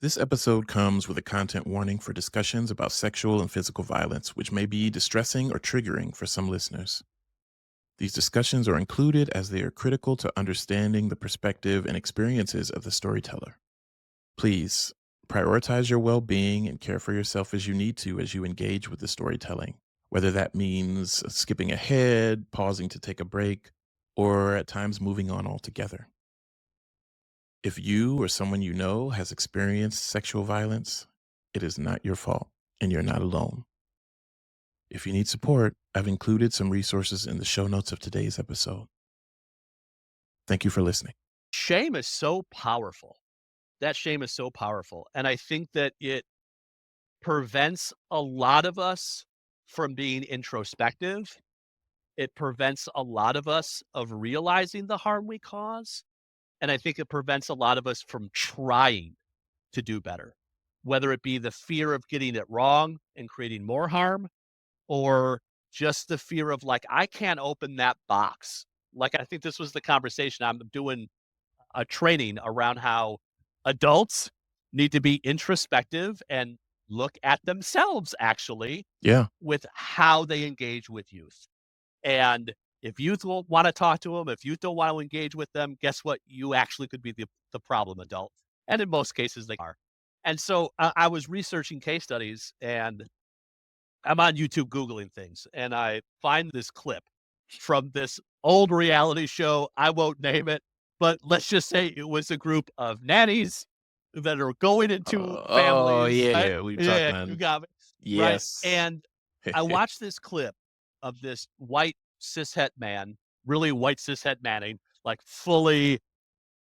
This episode comes with a content warning for discussions about sexual and physical violence, which may be distressing or triggering for some listeners. These discussions are included as they are critical to understanding the perspective and experiences of the storyteller. Please prioritize your well being and care for yourself as you need to as you engage with the storytelling, whether that means skipping ahead, pausing to take a break, or at times moving on altogether. If you or someone you know has experienced sexual violence, it is not your fault and you're not alone. If you need support, I've included some resources in the show notes of today's episode. Thank you for listening. Shame is so powerful. That shame is so powerful. And I think that it prevents a lot of us from being introspective. It prevents a lot of us of realizing the harm we cause. And I think it prevents a lot of us from trying to do better, whether it be the fear of getting it wrong and creating more harm, or just the fear of like, I can't open that box. Like, I think this was the conversation I'm doing a training around how adults need to be introspective and look at themselves actually Yeah. with how they engage with youth. And if youth won't want to talk to them, if youth don't want to engage with them, guess what? You actually could be the problem adult. And in most cases, they are. And so I was researching case studies and I'm on YouTube Googling things and I find this clip from this old reality show. I won't name it, but let's just say it was a group of nannies that are going into Oh, families, yeah, right? yeah. We've talked Yeah, you on. got me. Right. Yes. And I watched this clip of this white cishet man, really white cishet manning, like fully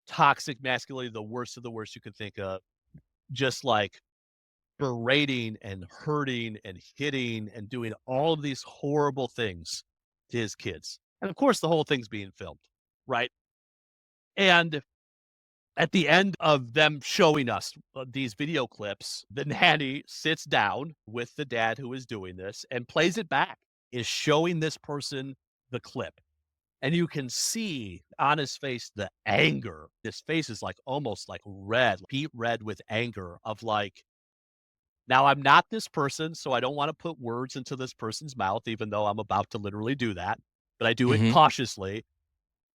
toxic masculinity, the worst of the worst you could think of, just like berating and hurting and hitting and doing all of these horrible things to his kids. And of course, the whole thing's being filmed, right? And at the end of them showing us these video clips, the nanny sits down with the dad who is doing this and plays it back, is showing this person the clip. And you can see on his face the anger. His face is like almost like red, beet red with anger of like, now, I'm not this person, so I don't wanna put words into this person's mouth, even though I'm about to literally do that, but I do it Hmm. cautiously.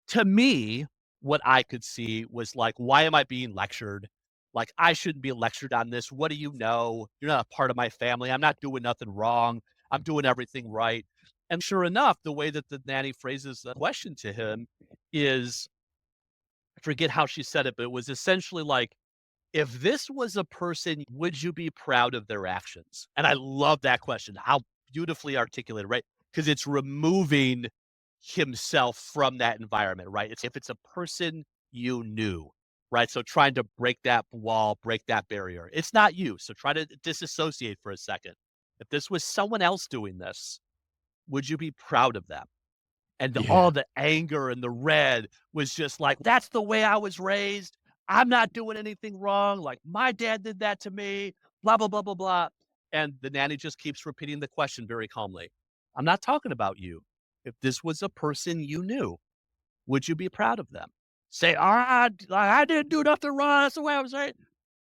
To me, what I could see was like, why am I being lectured? Like, I shouldn't be lectured on this. What do you know? You're not a part of my family. I'm not doing nothing wrong. I'm doing everything right. And sure enough, the way that the nanny phrases the question to him is, I forget how she said it, but it was essentially like, if this was a person, would you be proud of their actions? And I love that question. How beautifully articulated, right? Because it's removing himself from that environment, right? It's if it's a person you knew, right? So trying to break that wall, break that barrier. It's not you. So try to disassociate for a second. If this was someone else doing this, would you be proud of them? And Yeah. all the anger and the red was just like, "That's the way I was raised. I'm not doing anything wrong. Like, my dad did that to me, blah, blah, blah, blah, blah." And the nanny just keeps repeating the question very calmly. "I'm not talking about you. If this was a person you knew, would you be proud of them?" Say, I didn't do nothing wrong. That's the way I was raised."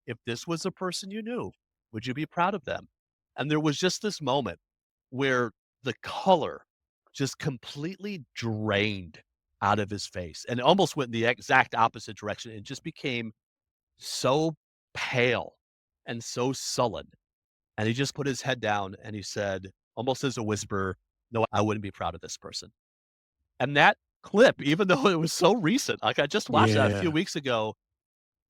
If this was a person you knew, would you be proud of them? And there was just this moment where the color just completely drained out of his face and almost went in the exact opposite direction. It just became so pale and so sullen. And he just put his head down and he said, almost as a whisper, "No, I wouldn't be proud of this person." And that clip, even though it was so recent, like I just watched that a few Yeah. weeks ago,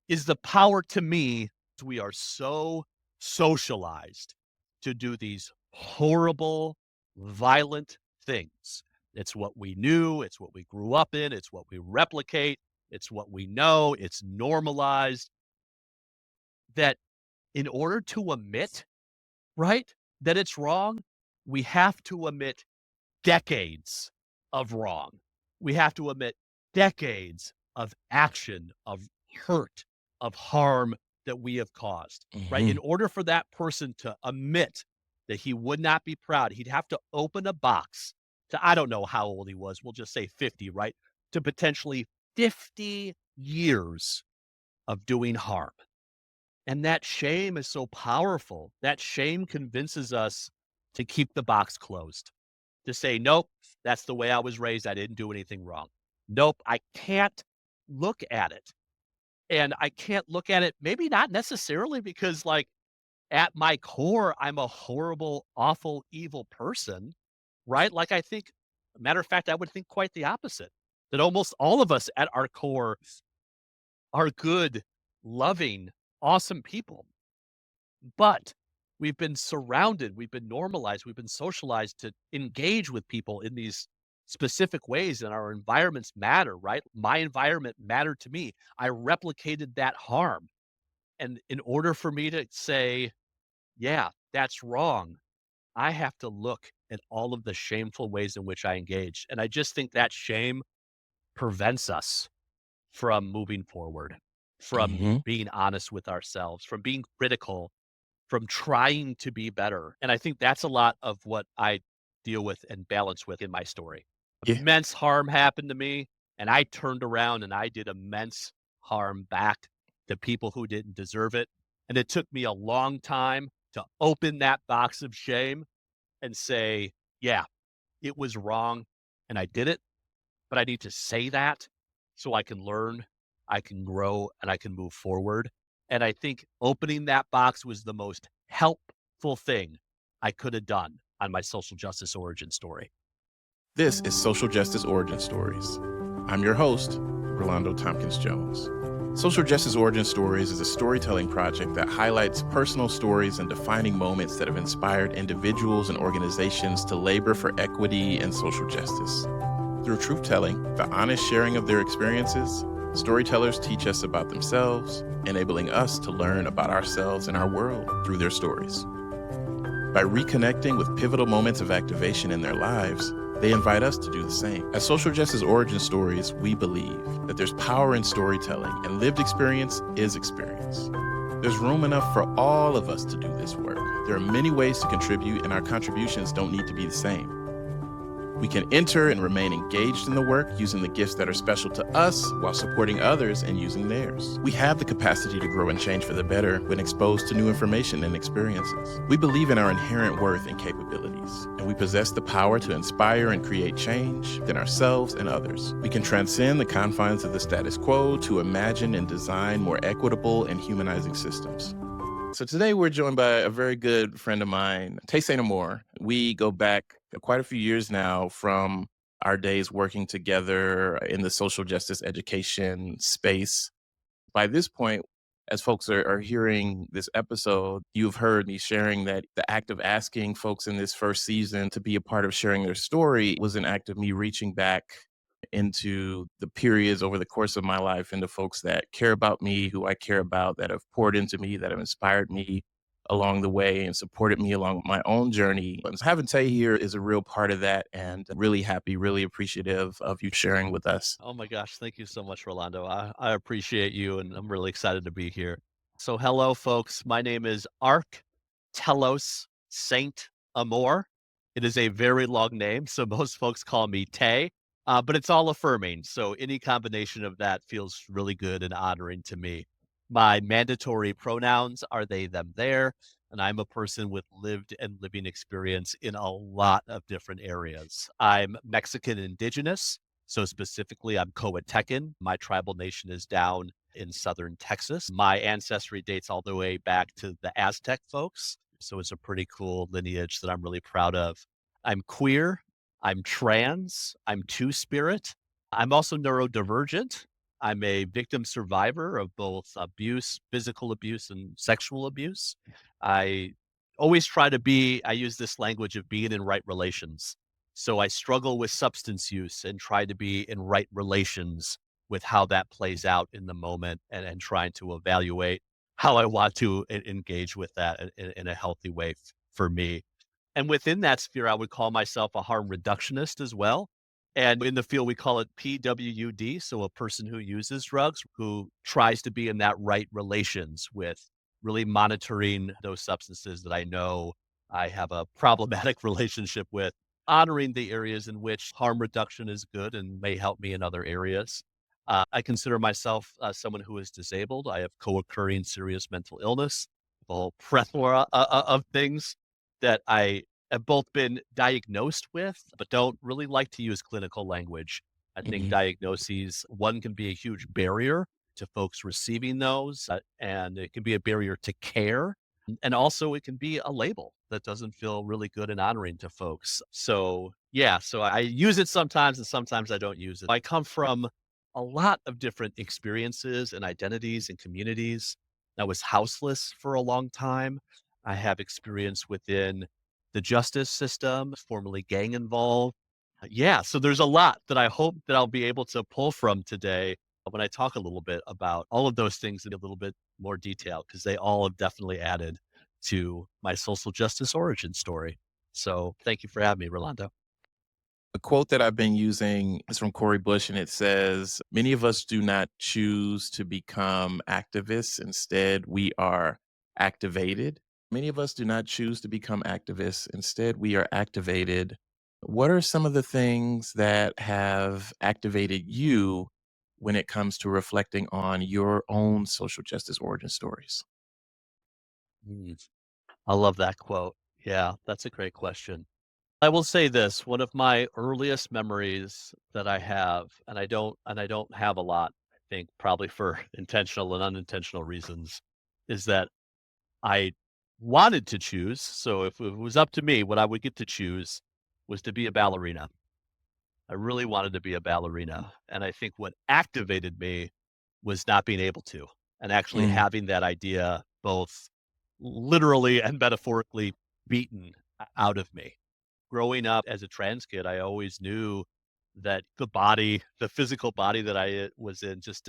is the power to me. We are so socialized to do these horrible, violent things. It's what we knew, it's what we grew up in, it's what we replicate, it's what we know, it's normalized that in order to admit, right, that it's wrong, we have to admit decades of wrong. We have to admit decades of action, of hurt, of harm that we have caused, right? In Hmm. order for that person to admit that he would not be proud, he'd have to open a box to, I don't know how old he was, we'll just say 50, right? To potentially 50 years of doing harm. And that shame is so powerful. That shame convinces us to keep the box closed, to say, nope, that's the way I was raised. I didn't do anything wrong. Nope, I can't look at it. And I can't look at it, maybe not necessarily because, like, at my core, I'm a horrible, awful, evil person, right? Like, I think, matter of fact, I would think quite the opposite, that almost all of us at our core are good, loving, awesome people. But we've been surrounded, we've been normalized, we've been socialized to engage with people in these specific ways, and our environments matter, right? My environment mattered to me. I replicated that harm. And in order for me to say, yeah, that's wrong, I have to look at all of the shameful ways in which I engaged. And I just think that shame prevents us from moving forward, from Hmm. being honest with ourselves, from being critical, from trying to be better. And I think that's a lot of what I deal with and balance with in my story. Yeah. Immense harm happened to me, and I turned around and I did immense harm back to people who didn't deserve it. And it took me a long time to open that box of shame and say, yeah, it was wrong and I did it, but I need to say that so I can learn, I can grow, and I can move forward. And I think opening that box was the most helpful thing I could have done on my social justice origin story. This is Social Justice Origin Stories. I'm your host, Rolando Tompkins Jones. Social Justice Origin Stories is a storytelling project that highlights personal stories and defining moments that have inspired individuals and organizations to labor for equity and social justice. Through truth telling, the honest sharing of their experiences, storytellers teach us about themselves, enabling us to learn about ourselves and our world through their stories. By reconnecting with pivotal moments of activation in their lives, they invite us to do the same. At Social Justice Origin Stories, we believe that there's power in storytelling and lived experience is experience. There's room enough for all of us to do this work. There are many ways to contribute, and our contributions don't need to be the same. We can enter and remain engaged in the work using the gifts that are special to us while supporting others and using theirs. We have the capacity to grow and change for the better when exposed to new information and experiences. We believe in our inherent worth and capabilities, and we possess the power to inspire and create change within ourselves and others. We can transcend the confines of the status quo to imagine and design more equitable and humanizing systems. So today we're joined by a very good friend of mine, Amour. We go back quite a few years now from our days working together in the social justice education space. By this point, as folks are hearing this episode, you've heard me sharing that the act of asking folks in this first season to be a part of sharing their story was an act of me reaching back into the periods over the course of my life into folks that care about me, who I care about, that have poured into me, that have inspired me along the way and supported me along my own journey. And having Tay here is a real part of that, and really happy, really appreciative of you sharing with us. Oh my gosh, thank you so much, Rolando. I appreciate you and I'm really excited to be here. So, hello, folks. My name is Ark Telos Saint Amour. It is a very long name, so most folks call me Tay, but it's all affirming. So, any combination of that feels really good and honoring to me. My mandatory pronouns are they, them, there, and I'm a person with lived and living experience in a lot of different areas. I'm Mexican indigenous. So specifically, I'm Coatecan. My tribal nation is down in southern Texas. My ancestry dates all the way back to the Aztec folks. So it's a pretty cool lineage that I'm really proud of. I'm queer. I'm trans. I'm two spirit. I'm also neurodivergent. I'm a victim survivor of both abuse, physical abuse, and sexual abuse. I always try to be, I use this language of being in right relations. So I struggle with substance use and try to be in right relations with how that plays out in the moment and trying to evaluate how I want to engage with that in a healthy way for me. And within that sphere, I would call myself a harm reductionist as well. And in the field, we call it PWUD. So a person who uses drugs, who tries to be in that right relations with really monitoring those substances that I know I have a problematic relationship with, honoring the areas in which harm reduction is good and may help me in other areas. I consider myself someone who is disabled. I have co-occurring serious mental illness, a whole plethora of things that I have both been diagnosed with, but don't really like to use clinical language. I think Mhm. diagnoses, one can be a huge barrier to folks receiving those, and it can be a barrier to care. And also, it can be a label that doesn't feel really good and honoring to folks. So, yeah, so I use it sometimes and sometimes I don't use it. I come from a lot of different experiences and identities and communities. I was houseless for a long time. I have experience within the justice system, formerly gang involved. Yeah, so there's a lot that I hope that I'll be able to pull from today when I talk a little bit about all of those things in a little bit more detail, because they all have definitely added to my social justice origin story. So thank you for having me, Rolando. A quote that I've been using is from Corey Bush, and it says, "Many of us do not choose to become activists. Instead, we are activated." Many of us do not choose to become activists. Instead, we are activated. What are some of the things that have activated you when it comes to reflecting on your own social justice origin stories? Mm, I love that quote. Yeah, that's a great question. I will say this, one of my earliest memories that I have, and I don't have a lot, I think probably for intentional and unintentional reasons, is that I wanted to choose. So if it was up to me, what I would get to choose was to be a ballerina. I really wanted to be a ballerina. And I think what activated me was not being able to, and actually Mm, having that idea both literally and metaphorically beaten out of me. Growing up as a trans kid, I always knew that the physical body that I was in just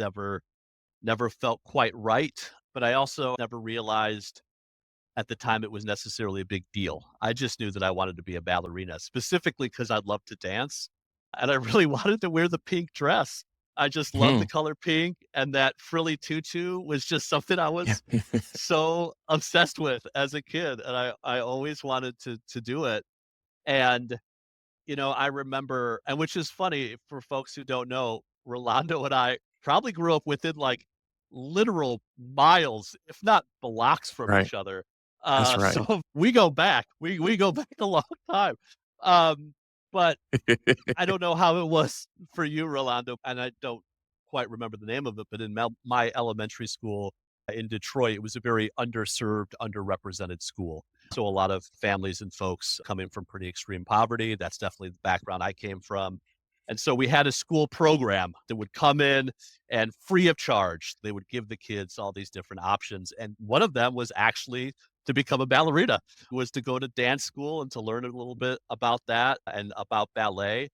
never felt quite right. But I also never realized at the time it was necessarily a big deal. I just knew that I wanted to be a ballerina, specifically because I love to dance, and I really wanted to wear the pink dress. I just loved the mhm. color pink, and that frilly tutu was just something I Yeah. was so obsessed with as a kid, and I always wanted to do it. And I remember, and which is funny for folks who don't know, Rolando and I probably grew up within, like, literal miles, if not blocks from Right. each other. That's right. So we go back. We go back a long time. Um, but I don't know how it was for you, Rolando, and I don't quite remember the name of it, but in my elementary school in Detroit, it was a very underserved, underrepresented school. So a lot of families and folks coming from pretty extreme poverty. That's definitely the background I came from. And so we had a school program that would come in and free of charge. They would give the kids all these different options. And one of them was actually to become a ballerina, was to go to dance school and to learn a little bit about that and about ballet.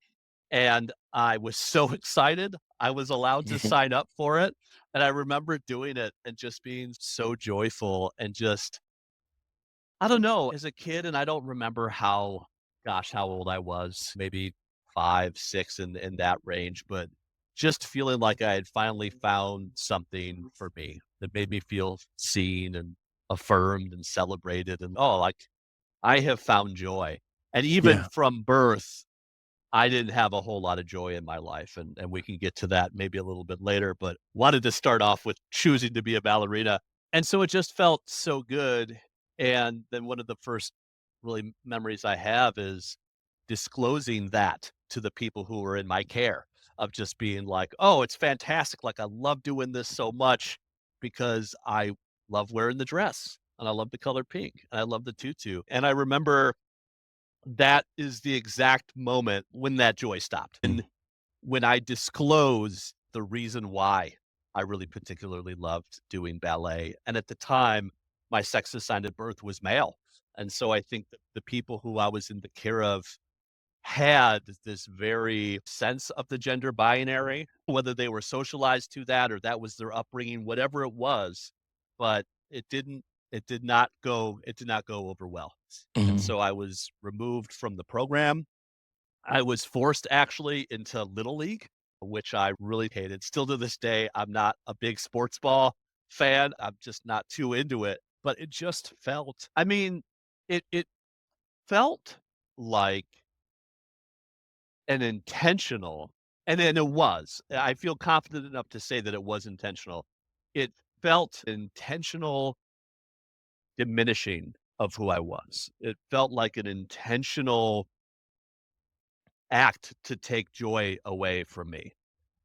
And I was so excited. I was allowed to sign up for it. And I remember doing it and just being so joyful and just, I don't know, as a kid, and I don't remember how old I was, maybe 5, 6 in that range, but just feeling like I had finally found something for me that made me feel seen and affirmed and celebrated and, oh, like I have found joy. And even Yeah. from birth, I didn't have a whole lot of joy in my life, and we can get to that maybe a little bit later, but wanted to start off with choosing to be a ballerina, and so it just felt so good, and then one of the first really memories I have is disclosing that to the people who were in my care, of just being like, "Oh, it's fantastic, like, I love doing this so much because I love wearing the dress, and I love the color pink, and I love the tutu," and I remember that is the exact moment when that joy stopped. Mm, And when I disclosed the reason why I really particularly loved doing ballet. And at the time, my sex assigned at birth was male. And so I think that the people who I was in the care of had this very sense of the gender binary, whether they were socialized to that or that was their upbringing, whatever it was, but it did not go over well. And mhm. so I was removed from the program. I was forced actually into Little League, which I really hated. Still to this day, I'm not a big sports ball fan. I'm just not too into it. But it just felt, I mean, it felt like an intentional And then it was. I feel confident enough to say that it was intentional. It felt intentional diminishing of who I was. It felt like an intentional act to take joy away from me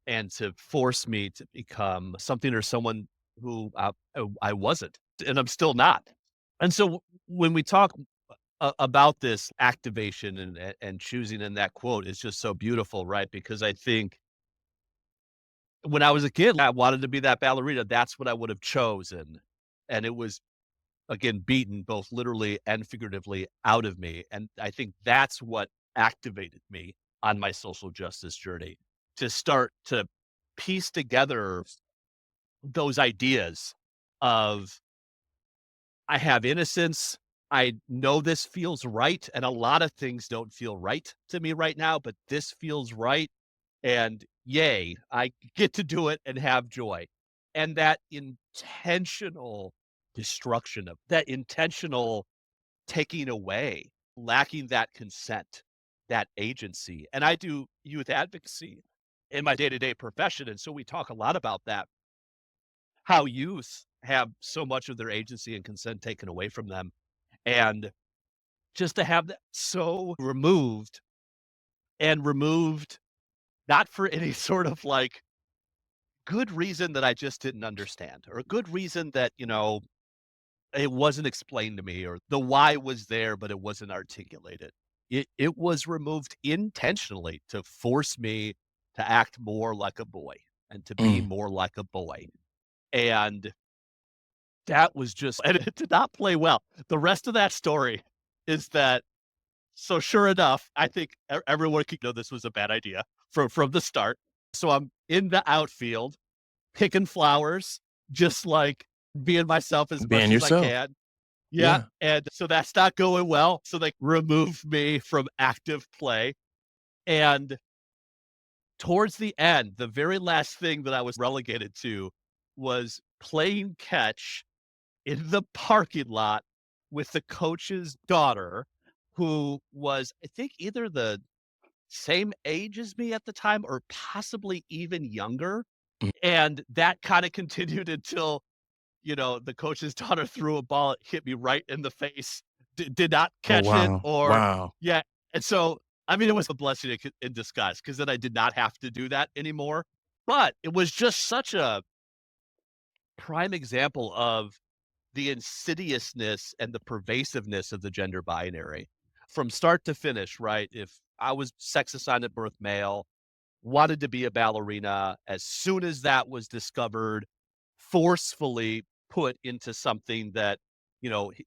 and to force me to become something or someone who I wasn't, and I'm still not. And so when we talk about this activation and choosing in that quote is just so beautiful, right? Because I think when I was a kid, I wanted to be that ballerina. That's what I would have chosen. And it was, again, beaten both literally and figuratively out of me. And I think that's what activated me on my social justice journey to start to piece together those ideas of I have innocence. I know this feels right. And a lot of things don't feel right to me right now, but this feels right. And yay, I get to do it and have joy. And that intentional destruction of that intentional taking away, lacking that consent, that agency. And I do youth advocacy in my day-to-day profession. And so we talk a lot about that, how youth have so much of their agency and consent taken away from them. And just to have that so removed and removed not for any sort of like good reason that I just didn't understand, or a good reason that, it wasn't explained to me, or the why was there, but it wasn't articulated. It was removed intentionally to force me to act more like a boy and to be Mm. more like a boy. And that was just and it did not play well. The rest of that story is that so sure enough, I think everyone could know this was a bad idea from the start. So I'm in the outfield picking flowers, just like being myself as much Being as I yourself. can. Yeah, Yeah. and so that's not going well, so they removed me from active play, and towards the end, the very last thing that I was relegated to was playing catch in the parking lot with the coach's daughter, who was, I think, either the same age as me at the time or possibly even younger, Mm. and that kinda continued until the coach's daughter threw a ball, it hit me right in the face, did not Oh, catch it wow. or Wow. yeah, and so, I mean, it was a blessing in disguise because then I did not have to do that anymore, but it was just such a prime example of the insidiousness and the pervasiveness of the gender binary from start to finish, right? If I was sex assigned at birth male, wanted to be a ballerina. As soon as that was discovered, forcefully put into something that,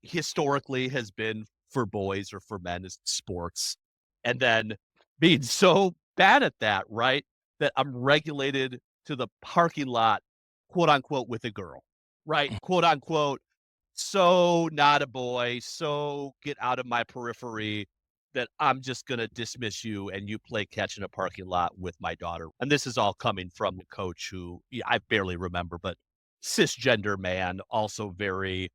historically has been for boys or for men as sports. And then being so bad at that, right? That I'm regulated to the parking lot, quote unquote, with a girl, right? Mm. Quote unquote, so not a boy, so get out of my periphery that I'm just gonna dismiss you and you play catch in a parking lot with my daughter. And this is all coming from the coach who I barely remember, but cisgender man, also very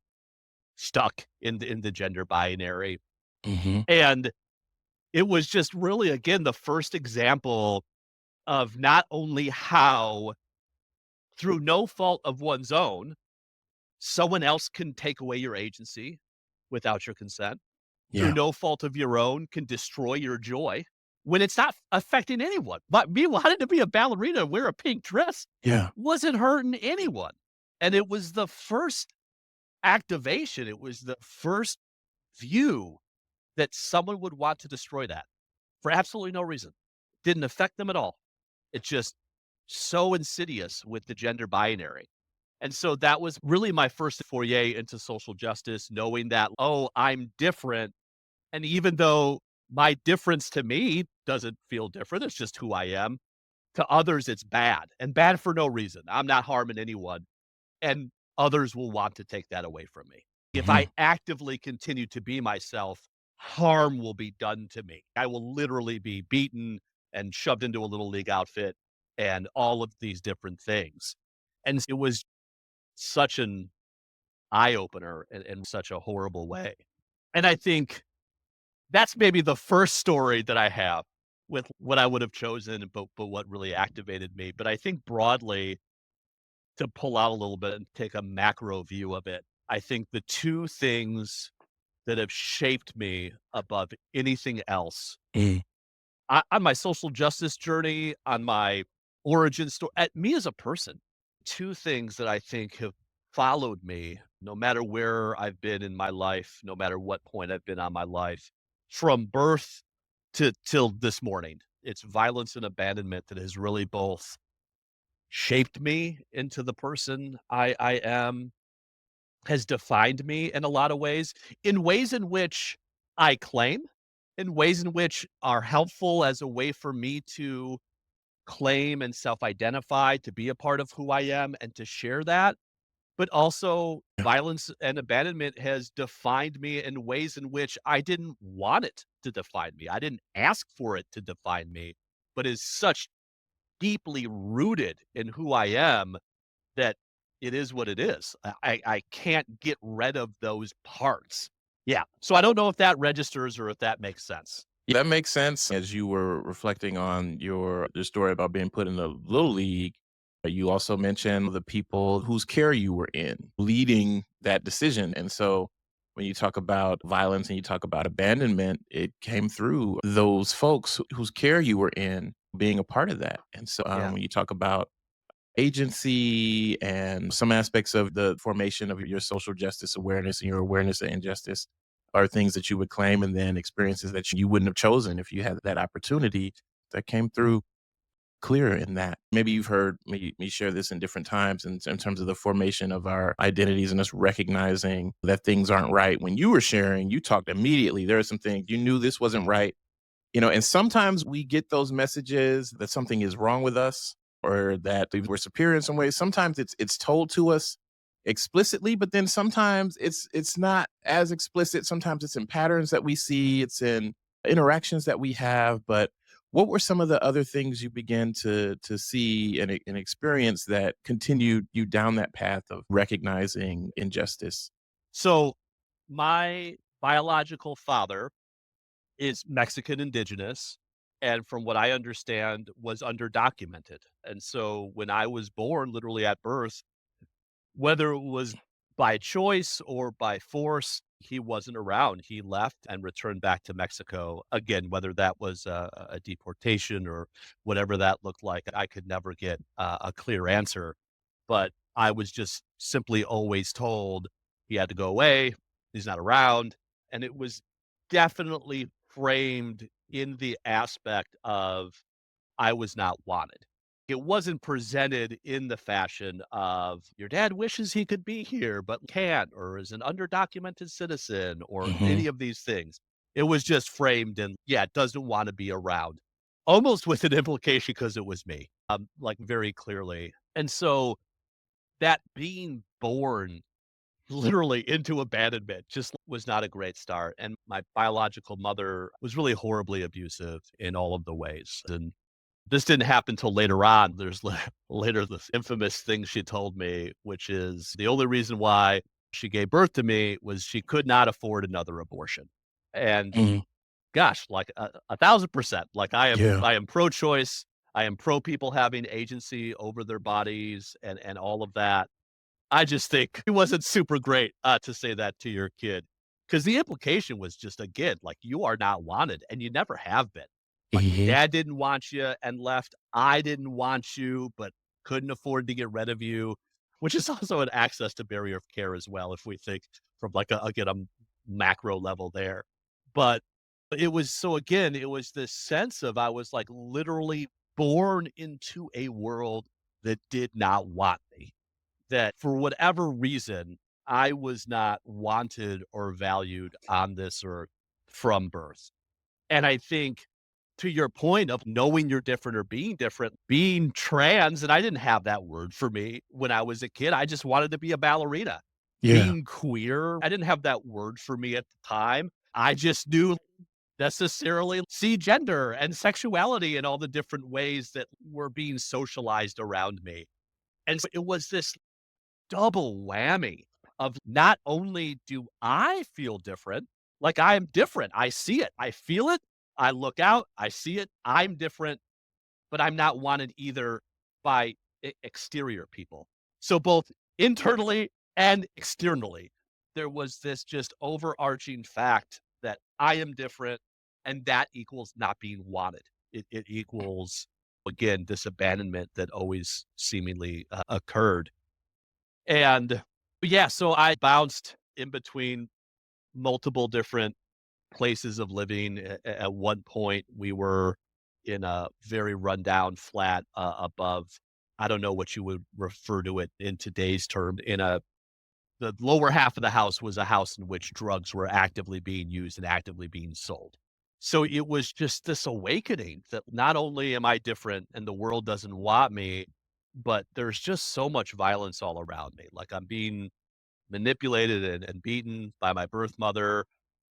stuck in the gender binary. Mhm. And it was just really, again, the first example of not only how, through no fault of one's own, someone else can take away your agency without your consent, through Yeah. no fault of your own, can destroy your joy when it's not affecting anyone. But me wanting to be a ballerina and wear a pink dress Yeah. wasn't hurting anyone. And it was the first activation, it was the first view that someone would want to destroy that for absolutely no reason. Didn't affect them at all. It's just so insidious with the gender binary. And so that was really my first foray into social justice, knowing that, oh, I'm different. And even though my difference to me doesn't feel different, it's just who I am. To others, it's bad and bad for no reason. I'm not harming anyone. And others will want to take that away from me. If I Mhm. actively continue to be myself, harm will be done to me. I will literally be beaten and shoved into a little league outfit and all of these different things. And it was such an eye opener in such a horrible way. And I think that's maybe the first story that I have with what I would have chosen, but what really activated me. But I think broadly, to pull out a little bit and take a macro view of it, I think the two things that have shaped me above anything else Mhm. on my social justice journey, on my origin story, at me as a person, two things that I think have followed me no matter where I've been in my life, no matter what point I've been on my life, from birth to till this morning. It's violence and abandonment that has really both shaped me into the person I am, has defined me in a lot of ways in which I claim, in ways in which are helpful as a way for me to claim and self-identify, to be a part of who I am and to share that. But also Yeah. violence and abandonment has defined me in ways in which I didn't want it to define me. I didn't ask for it to define me, but is such deeply rooted in who I am that it is what it is. I can't get rid of those parts. Yeah. So I don't know if that registers or if that makes sense. Yeah, that makes sense. As you were reflecting on your story about being put in the little league, you also mentioned the people whose care you were in, leading that decision. And so when you talk about violence and you talk about abandonment, it came through those folks whose care you were in being a part of that. And so Yeah. when you talk about agency and some aspects of the formation of your social justice awareness and your awareness of injustice are things that you would claim, and then experiences that you wouldn't have chosen if you had that opportunity that came through clear in that. Maybe you've heard me share this in different times in terms of the formation of our identities and us recognizing that things aren't right. When you were sharing, you talked immediately. There are some things you knew this wasn't right, and sometimes we get those messages that something is wrong with us or that we're superior in some ways. Sometimes it's told to us explicitly, but then sometimes it's not as explicit. Sometimes it's in patterns that we see, it's in interactions that we have. But what were some of the other things you began to see and experience that continued you down that path of recognizing injustice? So my biological father is Mexican indigenous, and from what I understand, was underdocumented. And so when I was born, literally at birth, whether it was by choice or by force, he wasn't around. He left and returned back to Mexico. Again, whether that was a deportation or whatever that looked like, I could never get a clear answer. But I was just simply always told he had to go away. He's not around. And it was definitely framed in the aspect of I was not wanted. It wasn't presented in the fashion of your dad wishes he could be here, but can't, or is an underdocumented citizen, or Hmm. any of these things. It was just framed in, yeah, doesn't want to be around, almost with an implication because it was me, like very clearly. And so that being born literally into abandonment just was not a great start. And my biological mother was really horribly abusive in all of the ways. And this didn't happen till later on. There's later this infamous thing she told me, which is the only reason why she gave birth to me was she could not afford another abortion. And Hmm. gosh, like 1,000%. Like Yeah. I am pro-choice. I am pro people having agency over their bodies and all of that. I just think it wasn't super great, to say that to your kid, because the implication was just, again, like, you are not wanted, and you never have been. Like, your Hmm. dad didn't want you and left. I didn't want you, but couldn't afford to get rid of you, which is also an access to barrier of care as well, if we think from, like, again, a macro level there. But it was so again, it was this sense of I was, like, literally born into a world that did not want me, that for whatever reason, I was not wanted or valued on this earth from birth. And I think to your point of knowing you're different or being different, being trans, and I didn't have that word for me when I was a kid. I just wanted to be a ballerina. Yeah. Being queer, I didn't have that word for me at the time. I just knew necessarily see gender and sexuality and all the different ways that were being socialized around me. And so it was this double whammy of not only do I feel different, like I am different, I see it, I feel it, I look out, I see it, I'm different, but I'm not wanted either by exterior people. So both internally and externally, there was this just overarching fact that I am different, and that equals not being wanted. It equals, again, this abandonment that always seemingly occurred. And yeah, so I bounced in between multiple different places of living. At one point, we were in a very rundown flat above. I don't know what you would refer to it in today's term. The lower half of the house was a house in which drugs were actively being used and actively being sold. So it was just this awakening that not only am I different and the world doesn't want me, but there's just so much violence all around me. Like I'm being manipulated and beaten by my birth mother.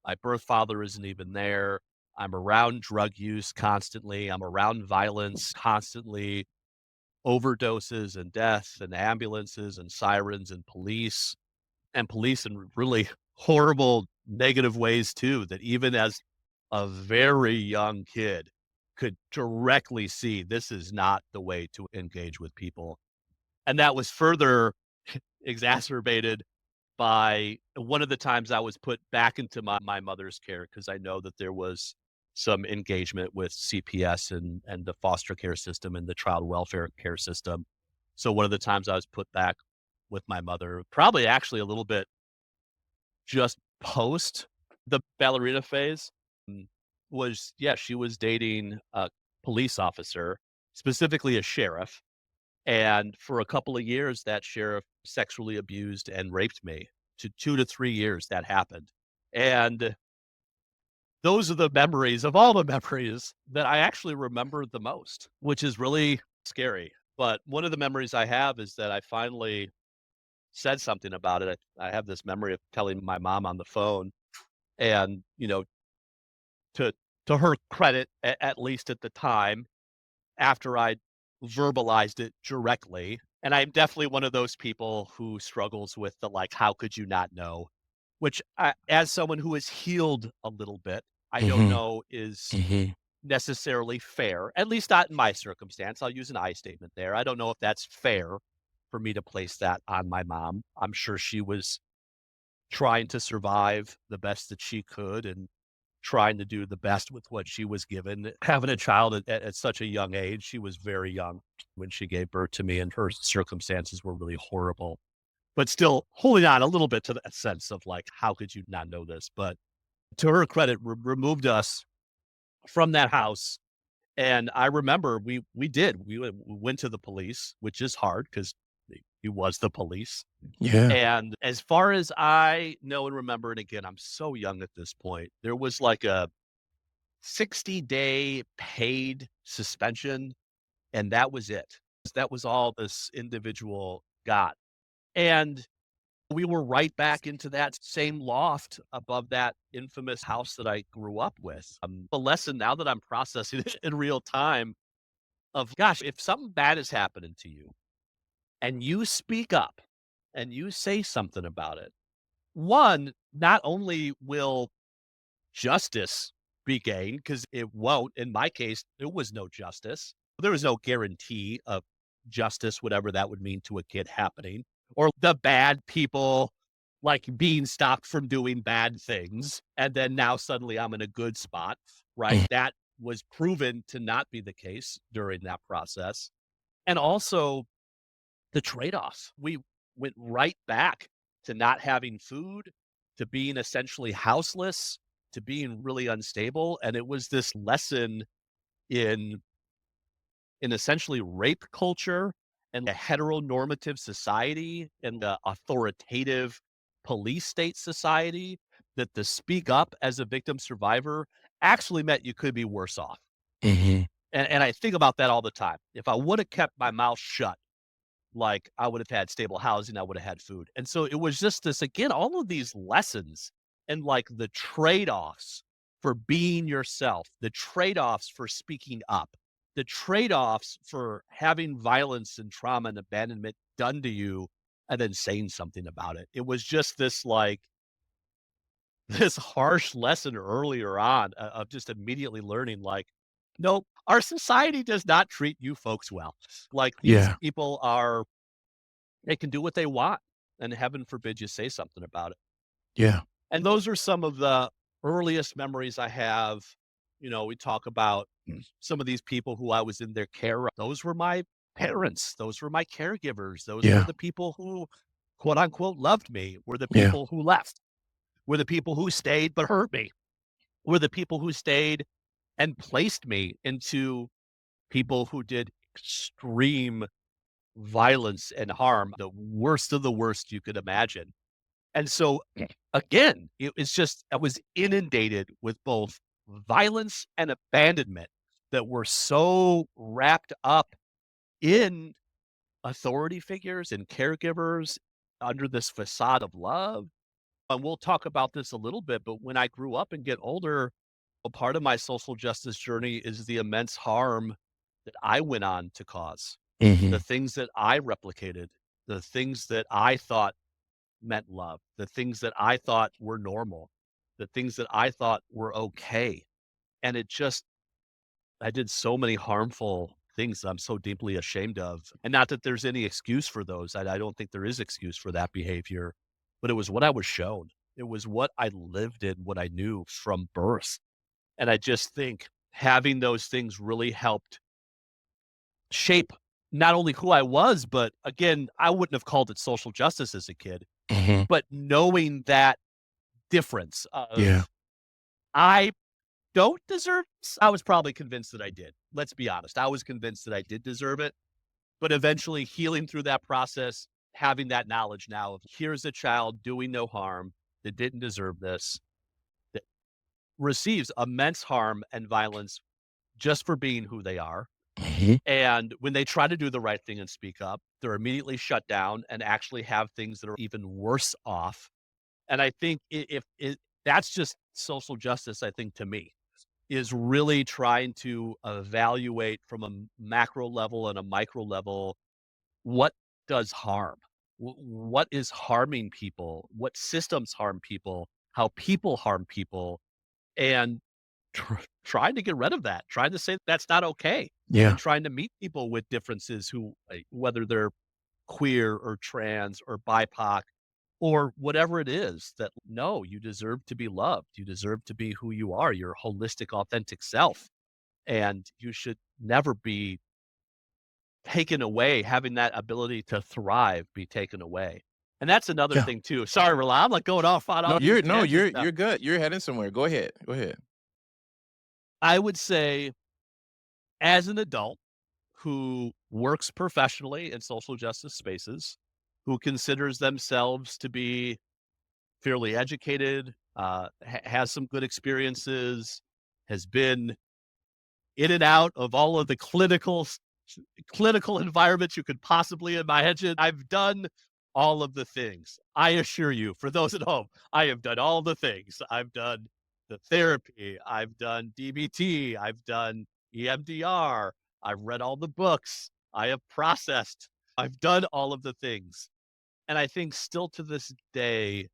My birth father isn't even there. I'm around drug use constantly. I'm around violence constantly, overdoses and death and ambulances and sirens and police in really horrible negative ways too, that even as a very young kid could directly see this is not the way to engage with people. And that was further exacerbated by one of the times I was put back into my mother's care because I know that there was some engagement with CPS and the foster care system and the child welfare care system. So one of the times I was put back with my mother, probably actually a little bit just post the ballerina phase, mm, was yeah, she was dating a police officer, specifically a sheriff, and for a couple of years, that sheriff sexually abused and raped me. To 2 to 3 years that happened. And those are the memories of all the memories that I actually remember the most, which is really scary. But one of the memories I have is that I finally said something about it. I have this memory of telling my mom on the phone and, to her credit, at least at the time, after I verbalized it directly, and I'm definitely one of those people who struggles with the, like, "How could you not know?" Which as someone who has healed a little bit, I don't Mhm. know is Mhm. necessarily fair, at least not in my circumstance. I'll use an I statement there. I don't know if that's fair for me to place that on my mom. I'm sure she was trying to survive the best that she could and trying to do the best with what she was given. Having a child at such a young age, she was very young when she gave birth to me, and her circumstances were really horrible. But still holding on a little bit to that sense of like, how could you not know this? But to her credit, removed us from that house. And I remember we went to the police, which is hard because he was the police. Yeah. And as far as I know and remember, and again, I'm so young at this point, there was like a 60-day paid suspension, and that was it. That was all this individual got. And we were right back into that same loft above that infamous house that I grew up with. The lesson now that I'm processing it in real time of, gosh, if something bad is happening to you and you speak up and you say something about it, one, not only will justice be gained, because it won't. In my case, there was no justice. There was no guarantee of justice, whatever that would mean to a kid happening, or the bad people like being stopped from doing bad things. And then now suddenly I'm in a good spot, right? Mhm. That was proven to not be the case during that process. And also the trade-offs. We went right back to not having food, to being essentially houseless, to being really unstable, and it was this lesson in essentially rape culture and a heteronormative society and the authoritative police state society, that the speak up as a victim survivor actually meant you could be worse off. Mhm. And I think about that all the time. If I would have kept my mouth shut, like, I would have had stable housing, I would have had food. And so it was just this, again, all of these lessons and like the trade-offs for being yourself, the trade-offs for speaking up, the trade-offs for having violence and trauma and abandonment done to you and then saying something about it. It was just this like this harsh lesson earlier on of just immediately learning, like, nope, our society does not treat you folks well. Like, these Yeah. people are, they can do what they want, and heaven forbid you say something about it. Yeah. And those are some of the earliest memories I have. We talk about some of these people who I was in their care of. Those were my parents. Those were my caregivers. Those were Yeah. the people who, quote unquote, loved me, were the Yeah. people who left, were the people who stayed but hurt me, were the people who stayed and placed me into people who did extreme violence and harm, the worst of the worst you could imagine. And so, again, it's just I was inundated with both violence and abandonment that were so wrapped up in authority figures and caregivers under this facade of love. And we'll talk about this a little bit, but when I grew up and get older, a part of my social justice journey is the immense harm that I went on to cause, the Mhm. things that I replicated, the things that I thought meant love, the things that I thought were normal, the things that I thought were okay. And I did so many harmful things that I'm so deeply ashamed of. And not that there's any excuse for those. I don't think there is excuse for that behavior, but it was what I was shown. It was what I lived in, what I knew from birth. And I just think having those things really helped shape not only who I was, but again, I wouldn't have called it social justice as a kid, Mhm. but knowing that difference Yeah. of I don't deserve this. I was probably convinced that I did. Let's be honest. I was convinced that I did deserve it, but eventually healing through that process, having that knowledge now of here's a child doing no harm that didn't deserve this, that receives immense harm and violence just for being who they are. Mhm. And when they try to do the right thing and speak up, they're immediately shut down and actually have things that are even worse off. And I think if it, that's just social justice, I think to me, is really trying to evaluate from a macro level and a micro level what does harm, what is harming people, what systems harm people, how people harm people, and trying to get rid of that, trying to say that's not okay, and Yeah. trying to meet people with differences who, whether they're queer or trans or BIPOC or whatever it is, that no, you deserve to be loved. You deserve to be who you are, your holistic, authentic self. And you should never be taken away, having that ability to thrive be taken away. And that's another Yeah. thing too. Sorry, Rilla, I'm like going off on No, all these you're tangents now. you're good. You're heading somewhere. Go ahead. Go ahead. I would say as an adult who works professionally in social justice spaces, who considers themselves to be fairly educated, has some good experiences, has been in and out of all of the clinical environments you could possibly imagine. I've done all of the things. I assure you, for those at home, I have done all the things. I've done the therapy, I've done DBT, I've done EMDR, I've read all the books, I have processed, I've done all of the things. And I think still to this day,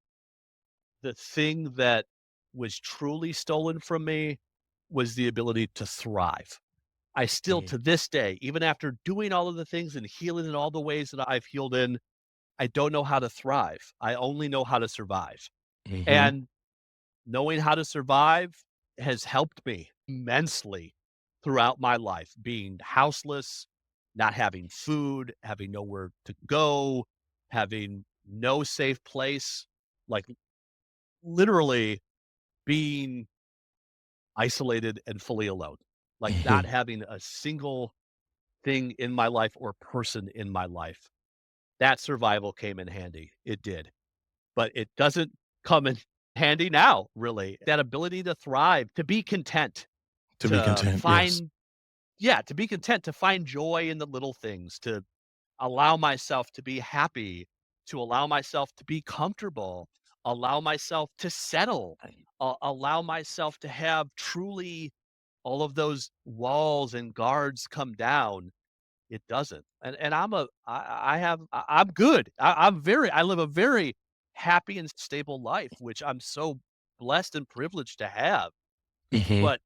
the thing that was truly stolen from me was the ability to thrive. I still, Mhm. to this day, even after doing all of the things and healing in all the ways that I've healed in, I don't know how to thrive. I only know how to survive. Mhm. And knowing how to survive has helped me immensely throughout my life, being houseless, not having food, having nowhere to go, having no safe place, like literally being isolated and fully alone, like not Mhm. having a single thing in my life or person in my life. That survival came in handy. It did. But it doesn't come in handy now, really. That ability to thrive, to be content, To be to content. Yes. find, yeah, to be content, to find joy in the little things, to allow myself to be happy, to allow myself to be comfortable, allow myself to settle, allow myself to have truly all of those walls and guards come down. It doesn't. And I'm good. I live a very happy and stable life, which I'm so blessed and privileged to have, Hmm. but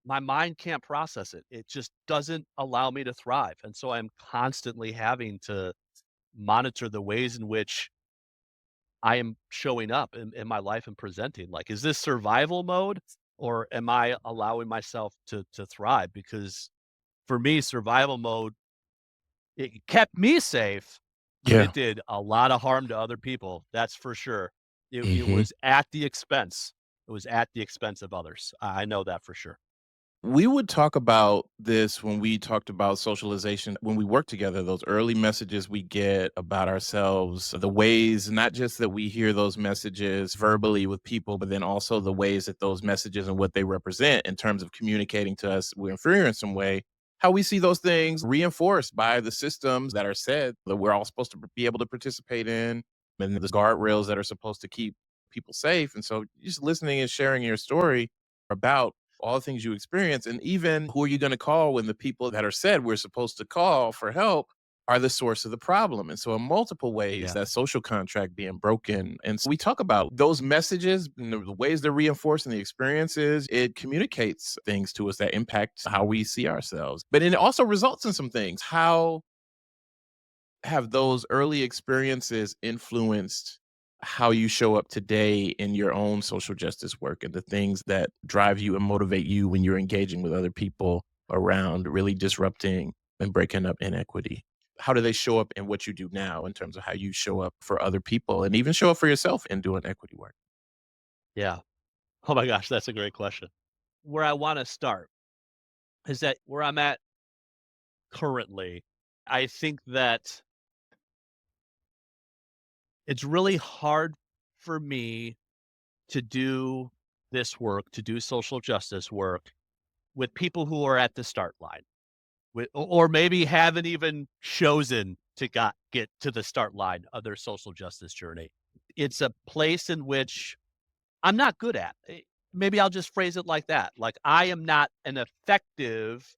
my mind can't process it. It just doesn't allow me to thrive. And so I'm constantly having to monitor the ways in which I am showing up in my life and presenting. Like, is this survival mode or am I allowing myself to thrive? Because for me, survival mode, it kept me safe, but Yeah. it did a lot of harm to other people. That's for sure. It Hmm. was at the expense. It was at the expense of others. I know that for sure. We would talk about this when we talked about socialization when we work together, those early messages we get about ourselves, the ways not just that we hear those messages verbally with people, but then also the ways that those messages and what they represent in terms of communicating to us we're inferior in some way. How we see those things reinforced by the systems that are said that we're all supposed to be able to participate in, and the guardrails that are supposed to keep people safe. And so just listening and sharing your story about all the things you experience, and even who are you going to call when the people that are said we're supposed to call for help are the source of the problem. And so, in multiple ways, Yeah. that social contract being broken. And so, we talk about those messages and the ways they're reinforced and the experiences. It communicates things to us that impact how we see ourselves, but it also results in some things. How have those early experiences influenced how you show up today in your own social justice work and the things that drive you and motivate you when you're engaging with other people around really disrupting and breaking up inequity? How do they show up in what you do now in terms of how you show up for other people and even show up for yourself in doing equity work? Yeah. Oh my gosh, that's a great question. Where I want to start is that where I'm at currently, I think that it's really hard for me to do this work, to do social justice work with people who are at the start line, or maybe haven't even chosen to get to the start line of their social justice journey. It's a place in which I'm not good at. Maybe I'll just phrase it like that. Like, I am not an effective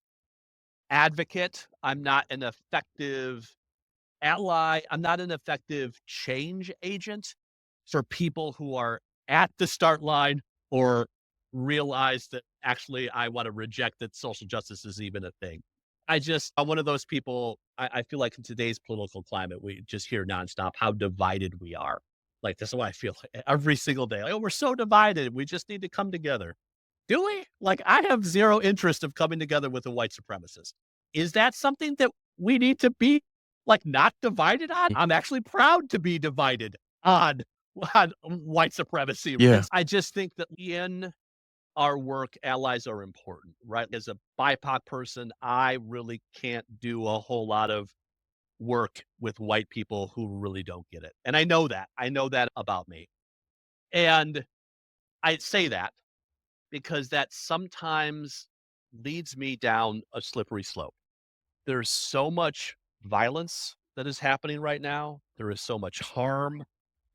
advocate. I'm not an effective ally. I'm not an effective change agent for people who are at the start line or realize that actually I want to reject that social justice is even a thing. I'm one of those people. I feel like in today's political climate, we just hear nonstop how divided we are. Like, that's what I feel like every single day. Like, oh, we're so divided. We just need to come together. Do we? Like, I have zero interest of coming together with a white supremacist. Is that something that we need to be, like, not divided on? I'm actually proud to be divided on white supremacy. Yeah. I just think that in our work, allies are important, right? As a BIPOC person, I really can't do a whole lot of work with white people who really don't get it. And I know that. I know that about me. And I say that because that sometimes leads me down a slippery slope. There's so much violence that is happening right now. There is so much harm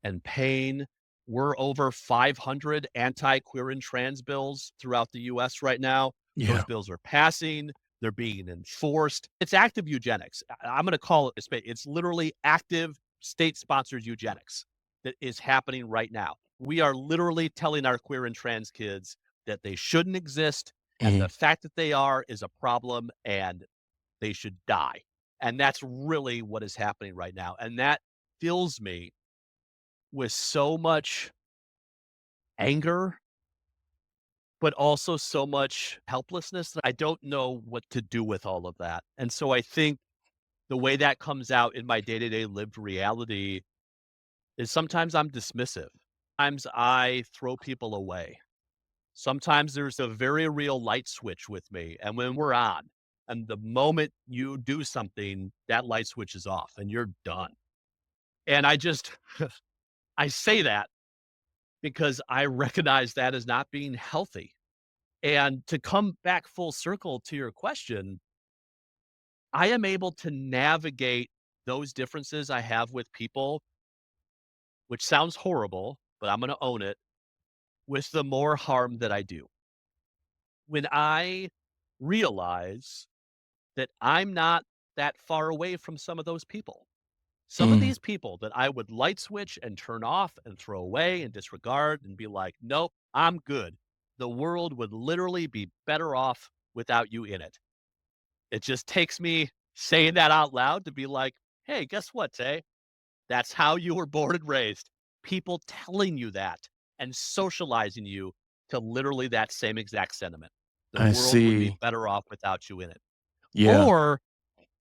and pain. We're over 500 anti-queer and trans bills throughout the US right now. Those Yeah. bills are passing, they're being enforced. It's active eugenics. I'm going to call it a spade. It's literally active state-sponsored eugenics that is happening right now. We are literally telling our queer and trans kids that they shouldn't exist, and Mhm. the fact that they are is a problem, and they should die. And that's really what is happening right now. And that fills me with so much anger, but also so much helplessness that I don't know what to do with all of that. And so I think the way that comes out in my day to day lived reality is sometimes I'm dismissive. Sometimes I throw people away. Sometimes there's a very real light switch with me. And when we're on, and the moment you do something, that light switch is off and you're done. And I just, I say that because I recognize that as not being healthy. And to come back full circle to your question, I am able to navigate those differences I have with people, which sounds horrible, but I'm going to own it, with the more harm that I do. When I realize that I'm not that far away from some of those people. Some of Mm, these people that I would light switch and turn off and throw away and disregard and be like, nope, I'm good. The world would literally be better off without you in it. It just takes me saying that out loud to be like, hey, guess what, Tay? That's how you were born and raised. People telling you that and socializing you to literally that same exact sentiment. The I world would be see. better off without you in it. Yeah. Or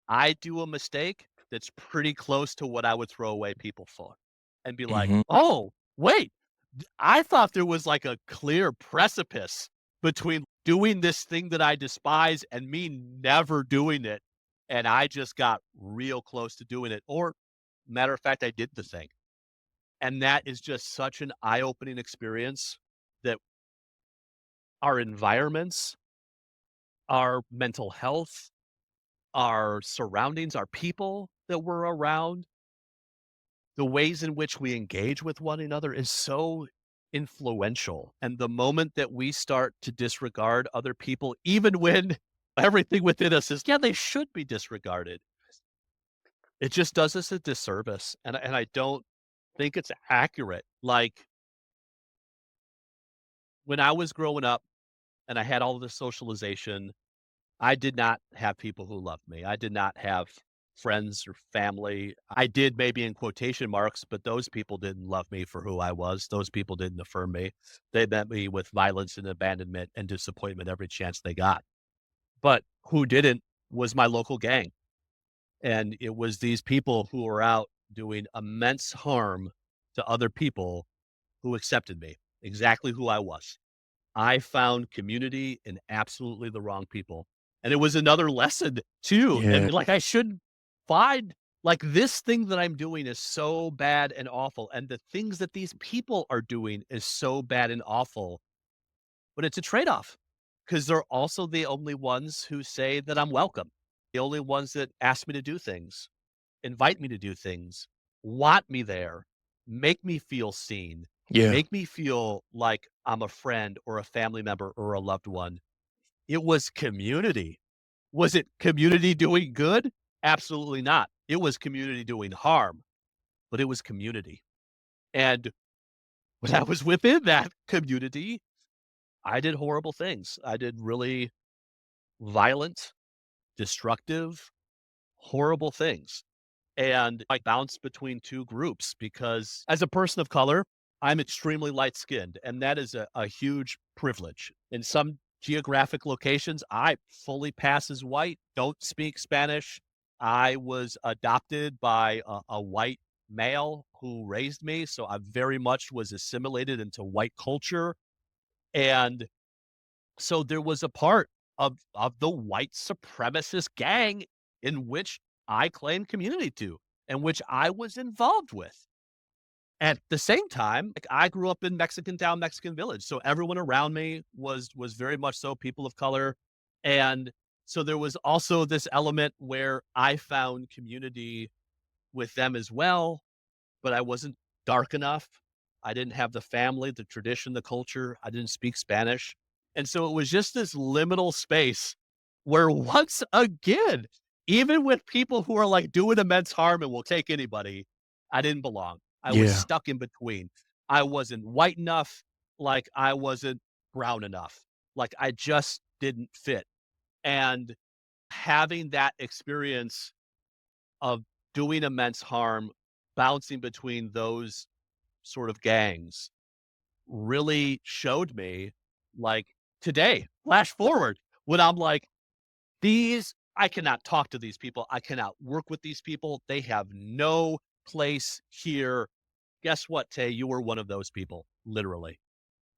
I do a mistake that's pretty close to what I would throw away people for and be like, Mhm. "Oh, wait, I thought there was like a clear precipice between doing this thing that I despise and me never doing it, and I just got real close to doing it." Or matter of fact, I did the thing. And that is just such an eye-opening experience that our environments, our mental health, our surroundings, our people that we're around, the ways in which we engage with one another is so influential. And the moment that we start to disregard other people, even when everything within us is, yeah, they should be disregarded, it just does us a disservice. And I don't think it's accurate. Like when I was growing up and I had all of this socialization, I did not have people who loved me. I did not have friends or family. I did maybe in quotation marks, but those people didn't love me for who I was. Those people didn't affirm me. They met me with violence and abandonment and disappointment every chance they got. But who didn't was my local gang. And it was these people who were out doing immense harm to other people who accepted me exactly who I was. I found community in absolutely the wrong people. And it was another lesson too. Yeah. And like I should find like this thing that I'm doing is so bad and awful. And the things that these people are doing is so bad and awful. But it's a trade-off because they're also the only ones who say that I'm welcome. The only ones that ask me to do things, invite me to do things, want me there, make me feel seen, Yeah. make me feel like I'm a friend or a family member or a loved one. It was community. Was it community doing good? Absolutely not. It was community doing harm, but it was community. And when I was within that community, I did horrible things. I did really violent, destructive, horrible things. And I bounced between 2 groups because as a person of color, I'm extremely light skinned, and that is a huge privilege. In some geographic locations, I fully pass as white, don't speak Spanish. I was adopted by a white male who raised me, so I very much was assimilated into white culture. And so there was a part of the white supremacist gang in which I claimed community to, and which I was involved with. At the same time, like I grew up in Mexican town, Mexican village, so everyone around me was very much so people of color, and so there was also this element where I found community with them as well, but I wasn't dark enough. I didn't have the family, the tradition, the culture. I didn't speak Spanish. And so it was just this liminal space where once again, even with people who are like doing immense harm and will take anybody, I didn't belong. I was Yeah. stuck in between. I wasn't white enough, like I wasn't brown enough. Like I just didn't fit. And having that experience of doing immense harm, bouncing between those sort of gangs really showed me, like, today, flash forward, when I'm like, "These I cannot talk to these people. I cannot work with these people. They have no place here." Guess what, Tay? You were one of those people, literally.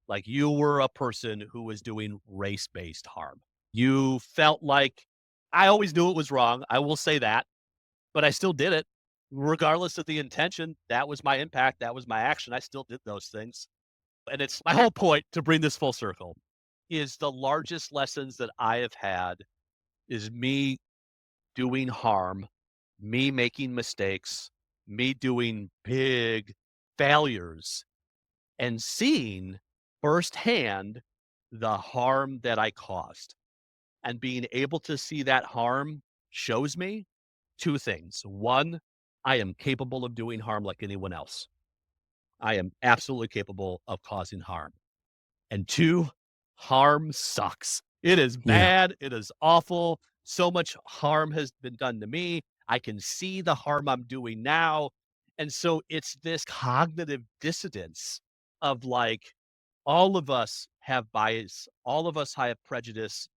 Like, you were a person who was doing race-based harm. You felt like I always knew it was wrong, I will say that. But I still did it. Regardless of the intention, that was my impact, that was my action, I still did those things. And it's my whole point to bring this full circle, is the largest lessons that I have had is me doing harm, me making mistakes, me doing big failures, and seeing firsthand the harm that I caused. And being able to see that harm shows me 2 things. 1, I am capable of doing harm like anyone else. I am absolutely capable of causing harm. And 2, harm sucks. It is Yeah. bad, it is awful. So much harm has been done to me. I can see the harm I'm doing now. And so it's this cognitive dissonance of like, all of us have bias, all of us have prejudice,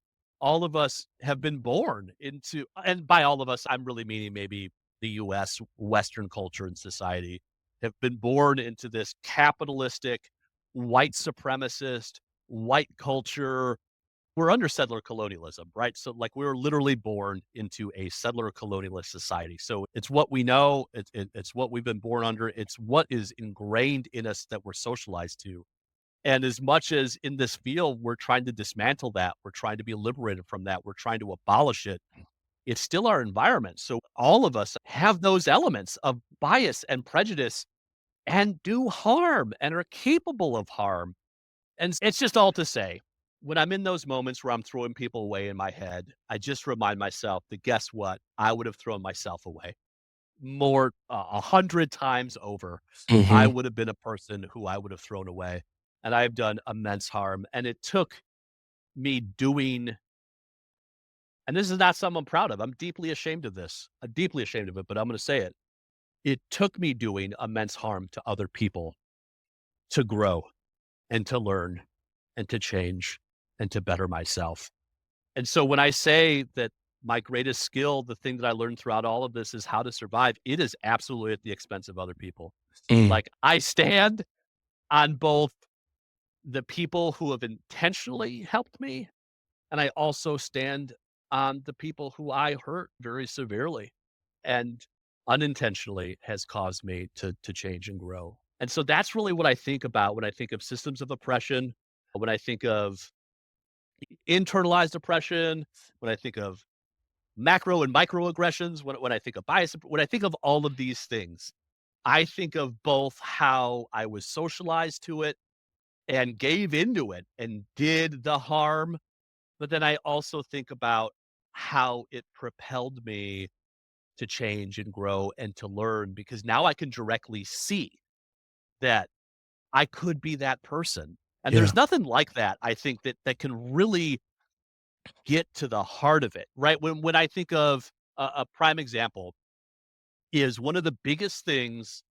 all of us have been born into, and by all of us, I'm really meaning maybe the US, Western culture and society, have been born into this capitalistic, white supremacist, white culture. We're under settler colonialism, right? So, like, we were literally born into a settler colonialist society. So, it's what we know. It's what we've been born under. It's what is ingrained in us that we're socialized to. And as much as in this field, we're trying to dismantle that, we're trying to be liberated from that, we're trying to abolish it. It's still our environment. So, all of us have those elements of bias and prejudice and do harm and are capable of harm. And it's just all to say, when I'm in those moments where I'm throwing people away in my head, I just remind myself that guess what? I would have thrown myself away more, 100 times over. I Hmm. would have been a person who I would have thrown away. And I've done immense harm. And it took me doing, and this is not something I'm proud of. I'm deeply ashamed of this. I'm deeply ashamed of it, but I'm going to say it. It took me doing immense harm to other people to grow and to learn and to change and to better myself. And so when I say that my greatest skill, the thing that I learned throughout all of this is how to survive, it is absolutely at the expense of other people. Mm. Like I stand on both the people who have intentionally helped me, and I also stand on the people who I hurt very severely and unintentionally has caused me to change and grow. And so that's really what I think about when I think of systems of oppression, when I think of internalized oppression, when I think of macro and microaggressions, when I think of bias, when I think of all of these things, I think of both how I was socialized to it and gave into it and did the harm, but then I also think about how it propelled me to change and grow and to learn because now I can directly see that I could be that person. And Yeah. there's nothing like that, I think, that can really get to the heart of it, right? When I think of a prime example is one of the biggest things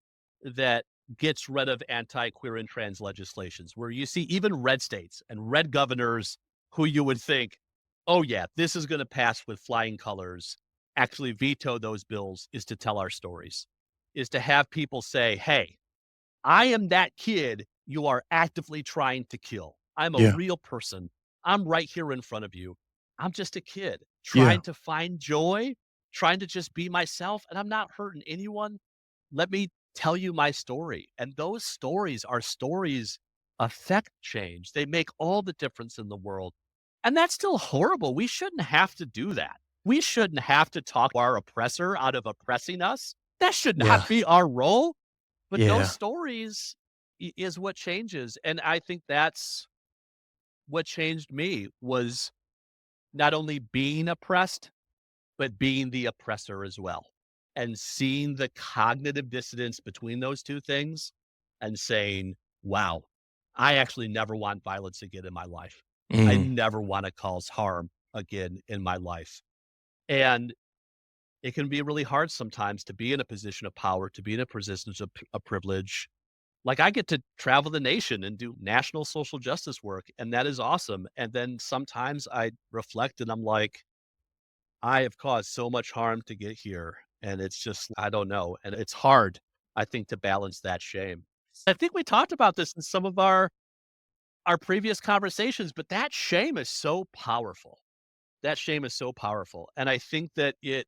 that gets rid of anti-queer and trans legislations, where you see even red states and red governors who you would think, oh yeah, this is going to pass with flying colors, actually veto those bills is to tell our stories, is to have people say, hey, I am that kid you are actively trying to kill. I'm a Yeah. real person. I'm right here in front of you. I'm just a kid Yeah. trying to find joy, trying to just be myself, and I'm not hurting anyone. Let me tell you my story. And those stories are stories affect change. They make all the difference in the world. And that's still horrible. We shouldn't have to do that. We shouldn't have to talk our oppressor out of oppressing us. That should Yeah. not be our role. But those Yeah. stories is what changes, and I think that's what changed me was not only being oppressed, but being the oppressor as well, and seeing the cognitive dissonance between those 2 things and saying, "Wow, I actually never want violence again in my life. I Mm. never wanna cause harm again in my life." And it can be really hard sometimes to be in a position of power, to be in a position of privilege. Like, I get to travel the nation and do national social justice work, and that is awesome, and then sometimes I reflect and I'm like, "I have caused so much harm to get here," and it's just I don't know, and it's hard, I think, to balance that shame. I think we talked about this in some of our previous conversations, but that shame is so powerful. That shame is so powerful, and I think that it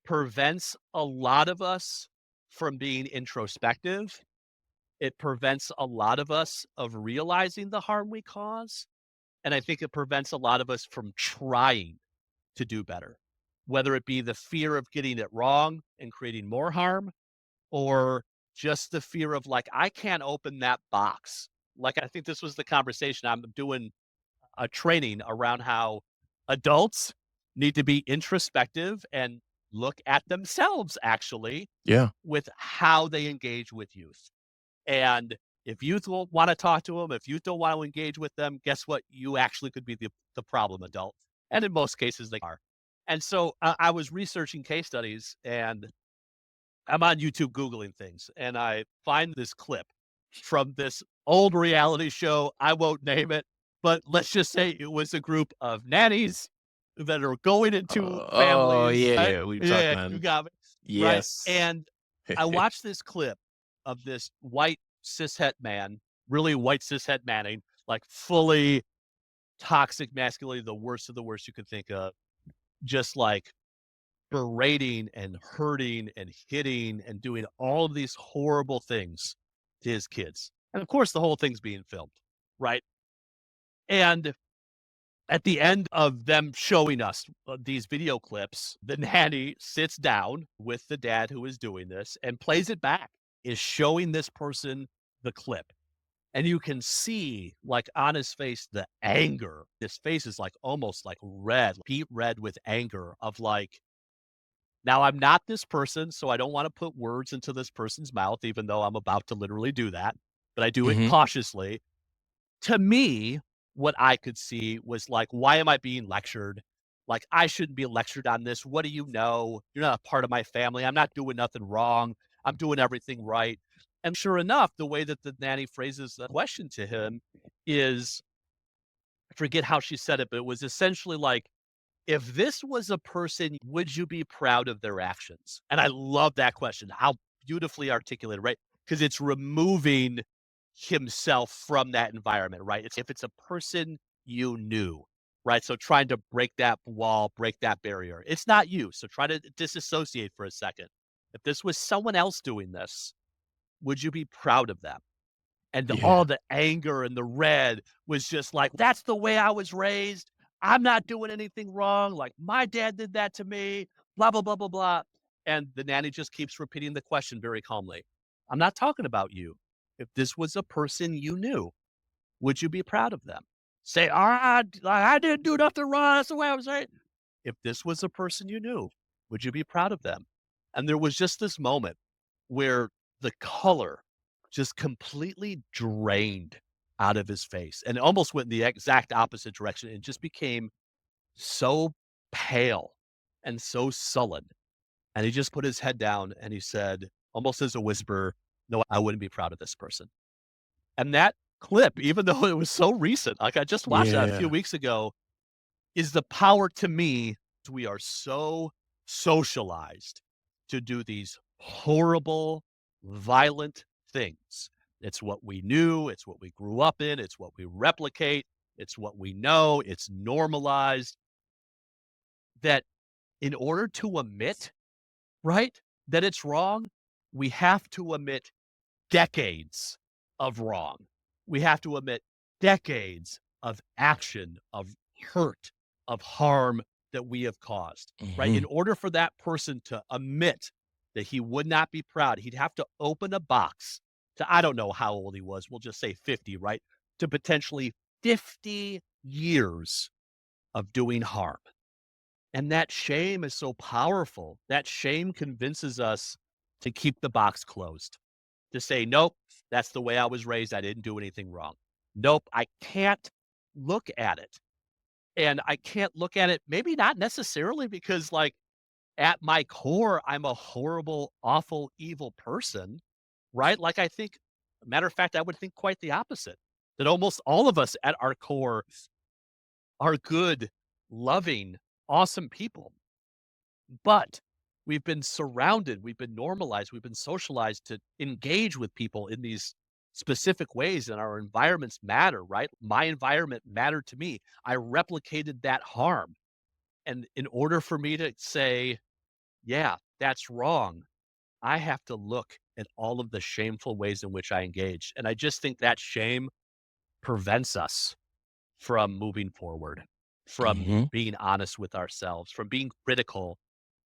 prevents a lot of us from being introspective. It prevents a lot of us of realizing the harm we cause, and I think it prevents a lot of us from trying to do better, whether it be the fear of getting it wrong and creating more harm, or just the fear of like, I can't open that box. Like, I think this was the conversation. I'm doing a training around how adults need to be introspective and look at themselves actually Yeah. with how they engage with youth. And if youth won't want to talk to them, if youth don't want to engage with them, guess what? You actually could be the problem adult. And in most cases, they are. And so I was researching case studies and I'm on YouTube Googling things and I find this clip from this old reality show. I won't name it, but let's just say it was a group of nannies that are going into Oh, families. Right? yeah, we've talked Yeah, you about got me. Right. yes. And I watched this clip of this white cishet man, really white cishet manning, like fully toxic masculinity, the worst of the worst you could think of, just like berating and hurting and hitting and doing all of these horrible things to his kids. And of course, the whole thing's being filmed, right? And at the end of them showing us these video clips, the nanny sits down with the dad who is doing this and plays it back, is showing this person the clip. And you can see, like, on his face, the anger. His face is like almost like red, beet red with anger of like, now, I'm not this person, so I don't wanna put words into this person's mouth, even though I'm about to literally do that, but I do it Mhm. cautiously. To me, what I could see was like, "Why am I being lectured? Like, I shouldn't be lectured on this. What do you know? You're not a part of my family. I'm not doing nothing wrong. I'm doing everything right." And sure enough, the way that the nanny phrases the question to him is I forget how she said it, but it was essentially like, if this was a person, would you be proud of their actions? And I love that question. How beautifully articulated, right? Because it's removing himself from that environment, right? It's if it's a person you knew, right? So trying to break that wall, break that barrier. It's not you. So try to disassociate for a second. If this was someone else doing this, would you be proud of them? And all Yeah. the anger and the red was just like, "That's the way I was raised. I'm not doing anything wrong. Like, my dad did that to me, blah, blah, blah, blah, blah." And the nanny just keeps repeating the question very calmly. "I'm not talking about you. If this was a person you knew, would you be proud of them?" Say, I didn't do nothing wrong. That's the way I was raised." If this was a person you knew, would you be proud of them? And there was just this moment where the color just completely drained out of his face and it almost went in the exact opposite direction. It just became so pale and so sullen. And he just put his head down and he said, almost as a whisper, "No, I wouldn't be proud of this person." And that clip, even though it was so recent, like I just watched that a few Yeah. weeks ago, is the power to me. We are so socialized to do these horrible, violent things. It's what we knew, it's what we grew up in, it's what we replicate, it's what we know, it's normalized that in order to admit, right, that it's wrong, we have to admit decades of wrong. We have to admit decades of action, of hurt, of harm that we have caused, right? In Mhm. order for that person to admit that he would not be proud, he'd have to open a box to, I don't know how old he was, we'll just say 50, right? To potentially 50 years of doing harm. And that shame is so powerful. That shame convinces us to keep the box closed, to say, "Nope, that's the way I was raised. I didn't do anything wrong. Nope, I can't look at it." And I can't look at it, maybe not necessarily because, like, at my core, I'm a horrible, awful, evil person, right? Like, I think, matter of fact, I would think quite the opposite, that almost all of us at our core are good, loving, awesome people. But we've been surrounded, we've been normalized, we've been socialized to engage with people in these specific ways, and our environments matter, right? My environment mattered to me. I replicated that harm. And in order for me to say, yeah, that's wrong, I have to look at all of the shameful ways in which I engaged. And I just think that shame prevents us from moving forward, from Mhm. being honest with ourselves, from being critical,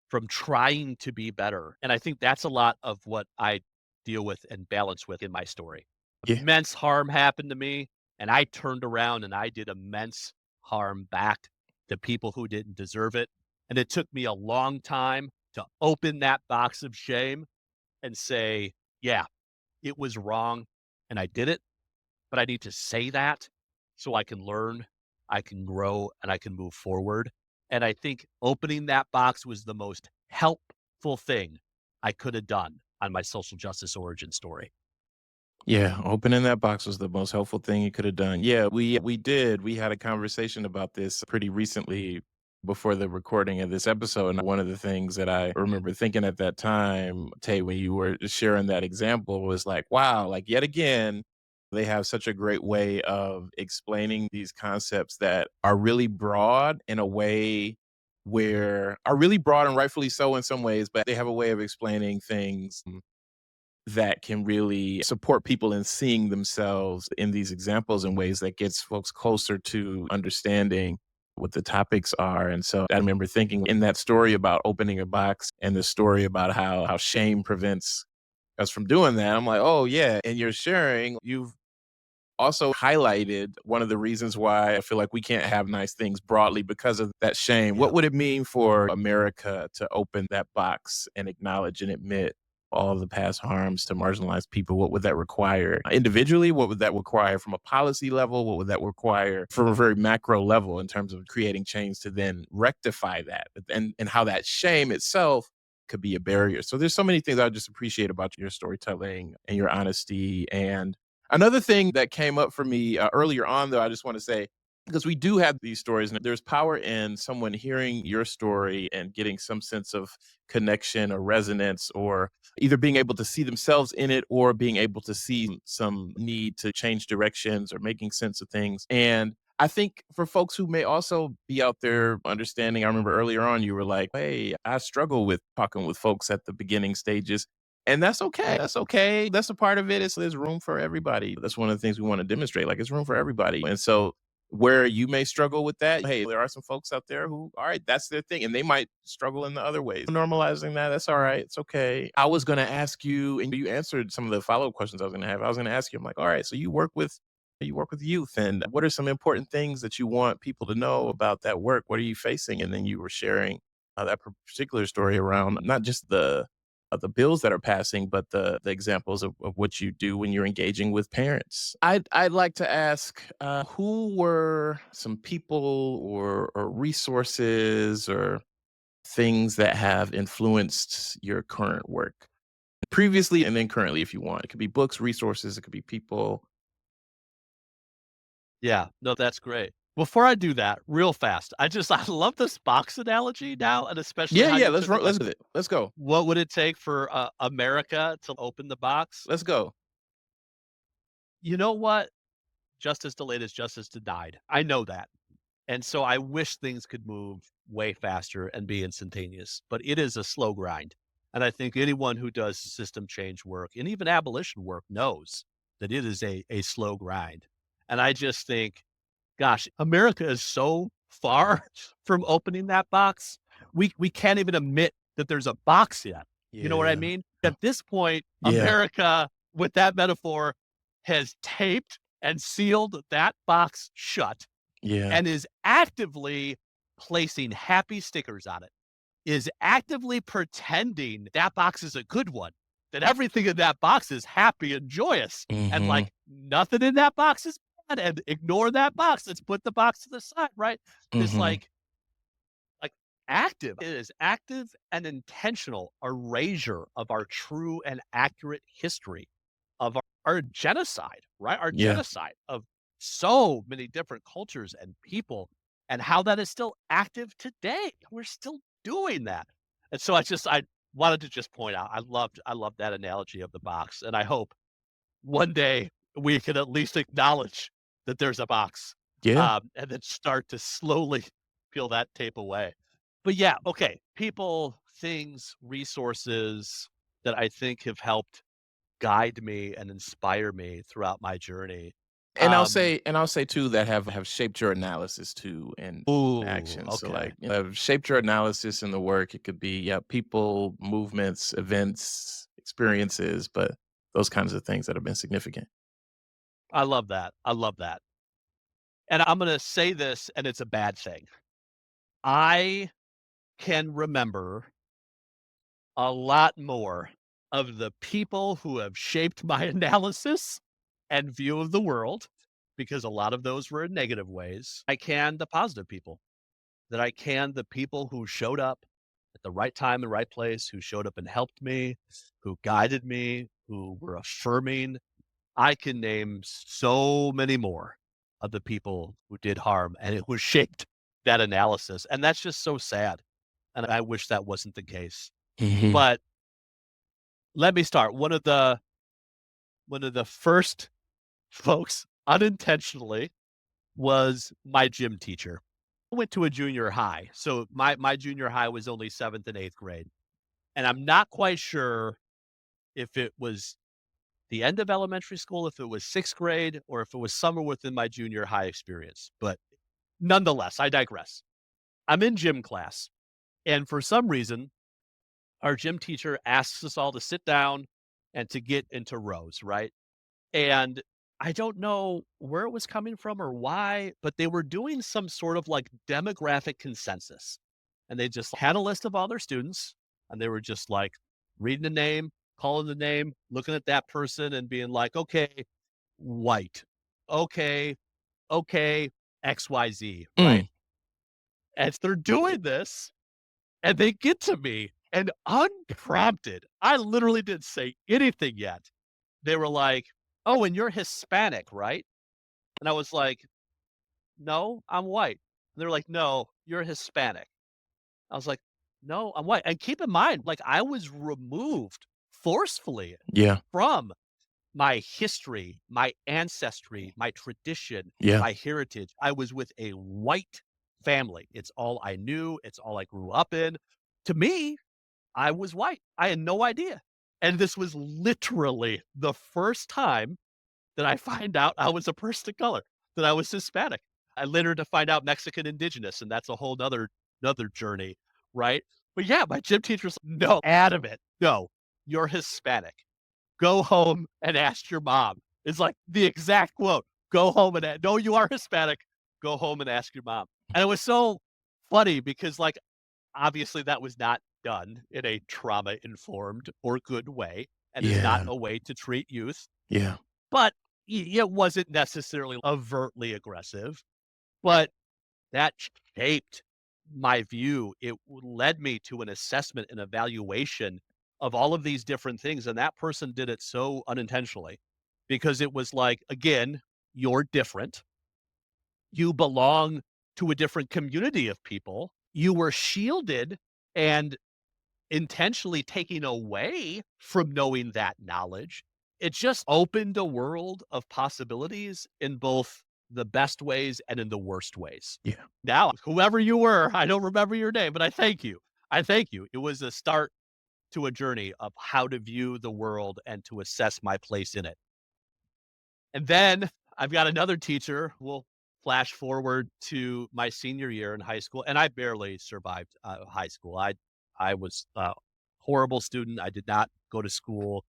from trying to be better. And I think that's a lot of what I deal with and balance with in my story. Yeah. Immense harm happened to me, and I turned around and I did immense harm back to people who didn't deserve it. And it took me a long time. to open that box of shame and say, yeah, it was wrong and I did it, but I need to say that so I can learn, I can grow, and I can move forward. And I think opening that box was the most helpful thing I could have done on my social justice origin story. Yeah, opening that box was the most helpful thing you could have done. Yeah, we did. We had a conversation about this pretty recently before the recording of this episode. And one of the things that I remember thinking at that time, Tay, when you were sharing that example, was like, wow, like yet again, they have such a great way of explaining these concepts that are really broad in a way where are really broad and rightfully so in some ways, but they have a way of explaining things that can really support people in seeing themselves in these examples in ways that gets folks closer to understanding what the topics are. And so I remember thinking in that story about opening a box and the story about how shame prevents us from doing that. I'm like, oh yeah. And you're sharing, you've also highlighted one of the reasons why I feel like we can't have nice things broadly because of that shame. What Yep. would it mean for America to open that box and acknowledge and admit all of the past harms to marginalized people? What would that require individually? What would that require from a policy level? What would that require from a very macro level in terms of creating change to then rectify that? And how that shame itself could be a barrier. So there's so many things I just appreciate about your storytelling and your honesty. And another thing that came up for me earlier on, though, I just want to say, because we do have these stories, and there's power in someone hearing your story and getting some sense of connection or resonance, or either being able to see themselves in it or being able to see some need to change directions or making sense of things. And I think for folks who may also be out there understanding, I remember earlier on you were like, hey, I struggle with talking with folks at the beginning stages. And that's okay. That's okay. That's a part of it. There's room for everybody. That's one of the things we want to demonstrate. Like it's room for everybody. And so where you may struggle with that, hey, there are some folks out there who, all right, that's their thing. And they might struggle in the other ways. Normalizing that, that's all right. It's okay. I was going to ask you, and you answered some of the follow-up questions I was going to have. I was going to ask you, I'm like, all right, so you work with youth, and what are some important things that you want people to know about that work? What are you facing? And then you were sharing that particular story around not just the bills that are passing, but the examples of what you do when you're engaging with parents. I'd like to ask, who were some people or resources or things that have influenced your current work previously and then currently, if you want? It could be books, resources, it could be people. Yeah. No, that's great. Before I do that, real fast, I love this box analogy now, and especially Yeah, how yeah. you Let's took it let's like, do it. Let's go. what would it take for America to open the box? Let's go. You know what? Justice delayed is justice denied. I know that. And so I wish things could move way faster and be instantaneous, but it is a slow grind. And I think anyone who does system change work and even abolition work knows that it is a slow grind. And I just think, gosh, America is so far from opening that box. We can't even admit that there's a box yet. You know what I Yeah. mean? At this point, Yeah. America, with that metaphor, has taped and sealed that box shut Yeah. and is actively placing happy stickers on it, is actively pretending that box is a good one, that everything in that box is happy and joyous, and Mhm. like nothing in that box is bad, and ignore that box. Let's put the box to the side, right? This Mhm. like active, it is active and intentional erasure of our true and accurate history of our genocide, right? Our Yeah. genocide of so many different cultures and people, and how that is still active today. We're still doing that. And so I wanted to just point out, I loved that analogy of the box. And I hope one day we can at least acknowledge that there's a box, Yeah. and then start to slowly peel that tape away. But yeah, okay, people, things, resources that I think have helped guide me and inspire me throughout my journey. And I'll say too that have shaped your analysis too and Ooh, action. So okay. like have shaped your analysis in the work. It could be yeah, people, movements, events, experiences, but those kinds of things that have been significant. I love that. I love that. And I'm gonna say this, and it's a bad thing. I can remember a lot more of the people who have shaped my analysis and view of the world, because a lot of those were in negative ways, I can the positive people, that I can the people who showed up at the right time, the right place, who showed up and helped me, who guided me, who were affirming. I can name so many more of the people who did harm and who shaped that analysis. And that's just so sad. And I wish that wasn't the case. Hmm. But let me start. One of the first folks unintentionally was my gym teacher. I went to a junior high. So my junior high was only 7th and 8th grade. And I'm not quite sure if it was the end of elementary school, if it was 6th grade, or if it was somewhere within my junior high experience. But nonetheless, I digress. I'm in gym class. And for some reason, our gym teacher asks us all to sit down and to get into rows, right? And I don't know where it was coming from or why, but they were doing some sort of like demographic consensus. And they just had a list of all their students and they were just like reading the name, calling the name, looking at that person and being like, okay, white. Okay, okay, XYZ, right? Mm. As they're doing this, and they get to me and unprompted, I literally didn't say anything yet. They were like, "Oh, and you're Hispanic, right?" And I was like, "No, I'm white." And they're like, "No, you're Hispanic." I was like, "No, I'm white." And keep in mind, like I was removed forcefully Yeah. from my history, my ancestry, my tradition, Yeah. my heritage. I was with a white family. It's all I knew. It's all I grew up in. To me, I was white. I had no idea. And this was literally the first time that I find out I was a person of color, that I was Hispanic. I later to find out Mexican indigenous, and that's a whole another journey, right? But yeah, my gym teacher's no, adamant. No, you're Hispanic. Go home and ask your mom. It's like the exact quote. Go home and no, you are Hispanic. Go home and ask your mom. And it was so funny because like obviously, that was not done in a trauma-informed or good way, and is not Yeah. a way to treat youth, Yeah. but it wasn't necessarily overtly aggressive, but that shaped my view. It led me to an assessment and evaluation of all of these different things, and that person did it so unintentionally because it was like, again, you're different. You belong to a different community of people. You were shielded and intentionally taking away from knowing that knowledge. It just opened a world of possibilities in both the best ways and in the worst ways. Yeah. Now, whoever you were, I don't remember your name, but I thank you. I thank you. It was a start to a journey of how to view the world and to assess my place in it. And then I've got another teacher. We'll flash forward to my senior year in high school, and I barely survived high school. I was a horrible student. I did not go to school.